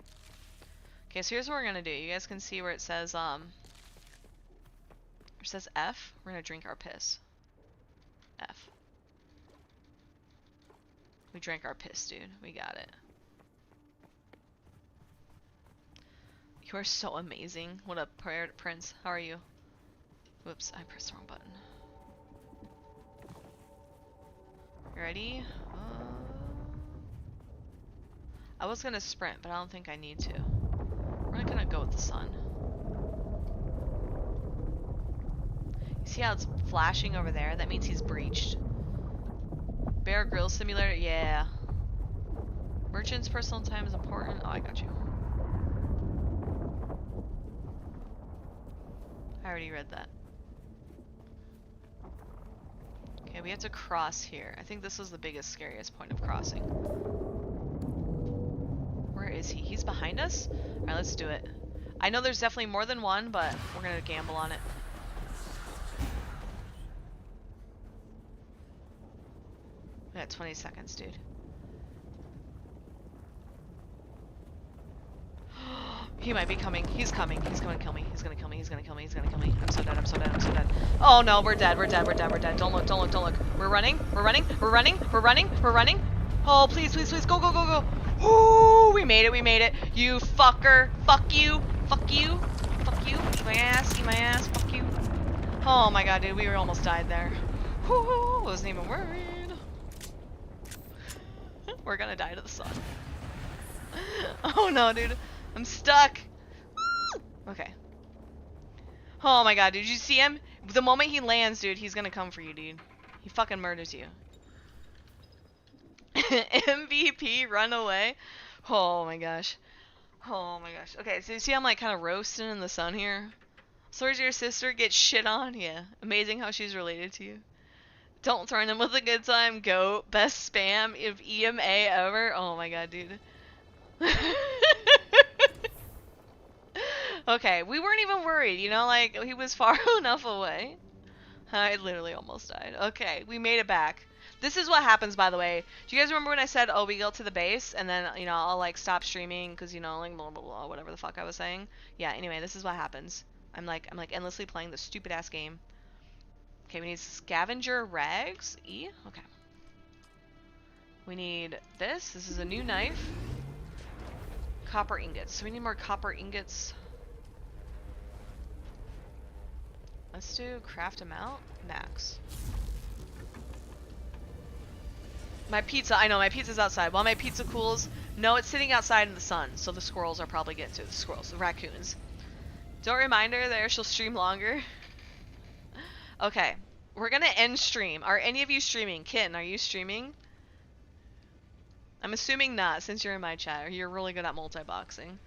Okay, so here's what we're gonna do. You guys can see where it says, F. We're gonna drink our piss. F. We drank our piss, dude. We got it. You are so amazing. What up, Prince? How are you? Whoops, I pressed the wrong button. You ready? I was gonna sprint, but I don't think I need to. We're not gonna go with the sun. You see how it's flashing over there? That means he's breached. Bear Grylls Simulator? Yeah. Merchant's personal time is important. Oh, I got you. I already read that. Okay, we have to cross here. I think this is the biggest, scariest point of crossing. Where is he? He's behind us? Alright, let's do it. I know there's definitely more than one, but we're gonna gamble on it. got 20 seconds, dude. He might be coming. He's coming. He's gonna kill me. He's gonna kill me. He's gonna kill me. He's gonna kill me. I'm so dead. I'm so dead. I'm so dead. Oh no, we're dead. We're dead. We're dead. We're dead. Don't look. Don't look. Don't look. We're running. We're running. We're running. We're running. We're running. Oh, please, please, please. Go, go, go, go. Ooh, we made it. We made it. You fucker. Fuck you. Fuck you. Fuck you. Eat my ass. Eat my ass. Fuck you. Oh my god, dude. We almost died there. Whoo, wasn't even worried. We're gonna die to the sun. Oh no, dude. I'm stuck. Okay. Oh my god, did you see him? The moment he lands, dude, he's gonna come for you, dude. He fucking murders you. MVP, run away. Oh my gosh. Oh my gosh. Okay, so you see I'm like kind of roasting in the sun here? So does your sister get shit on? Yeah. Amazing how she's related to you. Don't threaten him with a good time. Go. Best spam of EMA ever. Oh my god, dude. Okay, we weren't even worried, you know, like, he was far enough away. I literally almost died. Okay, we made it back. This is what happens, by the way. Do you guys remember when I said, oh, we go to the base, and then, you know, I'll, like, stop streaming, because, you know, like, blah, blah, blah, whatever the fuck I was saying? Yeah, anyway, this is what happens. I'm like endlessly playing this stupid-ass game. Okay, we need scavenger rags. E? Okay. We need this. This is a new knife. Copper ingots. So we need more copper ingots. Let's do craft amount max. My pizza, I know, my pizza's outside. While my pizza cools, no, it's sitting outside in the sun, so the squirrels are probably getting to it. The squirrels, the raccoons. Don't remind her there, she'll stream longer. Okay, we're gonna end stream. Are any of you streaming? Kitten, are you streaming? I'm assuming not, since you're in my chat, or you're really good at multi-boxing.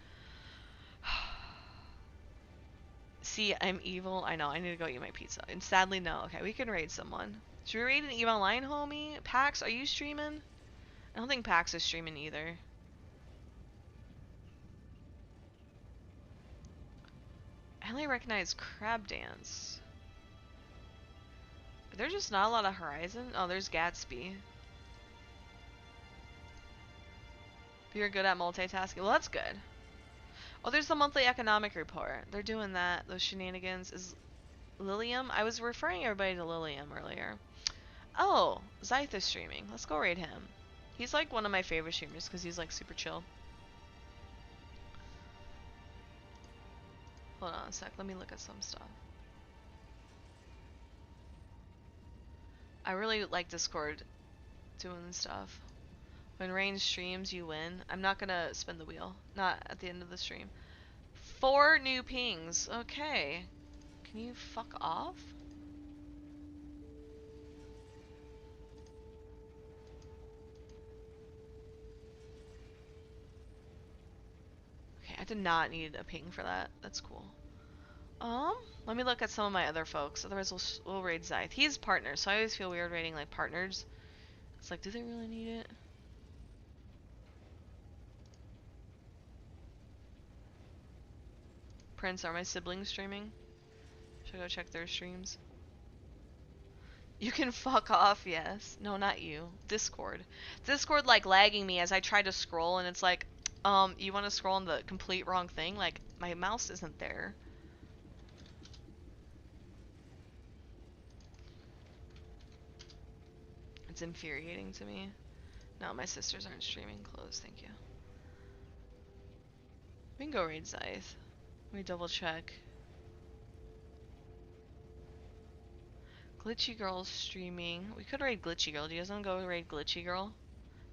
See, I'm evil. I know, I need to go eat my pizza. And sadly, no. Okay, we can raid someone. Should we raid an EVE Online, homie? Pax, are you streaming? I don't think Pax is streaming either. I only recognize Crab Dance. There's just not a lot of Horizon. Oh, there's Gatsby. You're good at multitasking. Well, that's good. Oh, there's the monthly economic report. They're doing that. Those shenanigans. Is Lilium? I was referring everybody to Lilium earlier. Oh, Zyth is streaming. Let's go raid him. He's like one of my favorite streamers because he's like super chill. Hold on a sec. Let me look at some stuff. I really like Discord doing stuff. When Rain streams, you win. I'm not gonna spin the wheel. Not at the end of the stream. 4 new pings. Okay. Can you fuck off? Okay, I did not need a ping for that. That's cool. Let me look at some of my other folks. Otherwise, we'll raid Zyth. He's partners, so I always feel weird raiding like partners. It's like, do they really need it? Prince, are my siblings streaming? Should I go check their streams? You can fuck off, yes. No, not you. Discord. Discord like lagging me as I try to scroll and it's like, you want to scroll on the complete wrong thing? Like, my mouse isn't there. It's infuriating to me. No, my sisters aren't streaming. Close, thank you. We can go raid Zyth. Let me double check. Glitchy Girl's streaming. We could raid Glitchy Girl. Do you guys want to go raid Glitchy Girl?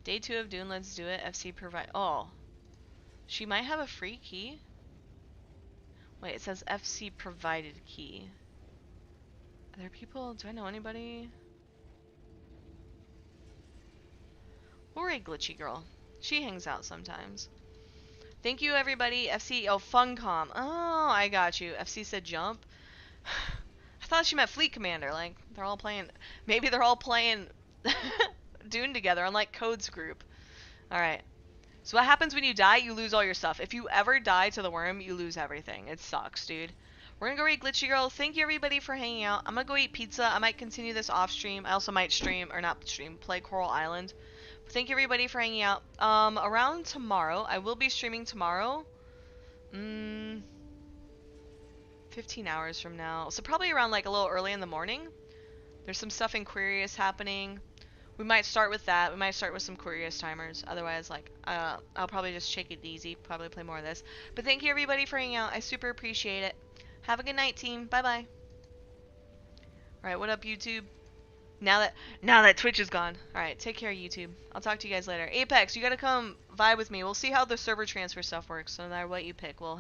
Day 2 of Dune, let's do it. FC provide. Oh. She might have a free key. Wait, it says FC provided key. Are there people? Do I know anybody? We'll raid Glitchy Girl. She hangs out sometimes. Thank you, everybody. FC. Oh, Funcom. Oh, I got you. FC said jump. I thought she meant Fleet Commander. Like, they're all playing. Maybe they're all playing Dune together on, like, Codes group. Alright. So, what happens when you die? You lose all your stuff. If you ever die to the worm, you lose everything. It sucks, dude. We're gonna go read Glitchy Girl. Thank you everybody for hanging out. I'm gonna go eat pizza. I might continue this off stream. I also might stream, or not stream, play Coral Island. Thank you everybody for hanging out. Around tomorrow, I will be streaming tomorrow. 15 hours from now. So probably around like a little early in the morning. There's some stuff in Quirius happening. We might start with that. We might start with some Quirius timers. Otherwise, like, I'll probably just take it easy. Probably play more of this. But thank you everybody for hanging out. I super appreciate it. Have a good night, team. Bye-bye. Alright, what up, YouTube? Now that Twitch is gone. Alright, take care, YouTube. I'll talk to you guys later. Apex, you gotta come vibe with me. We'll see how the server transfer stuff works. So no matter what you pick, we'll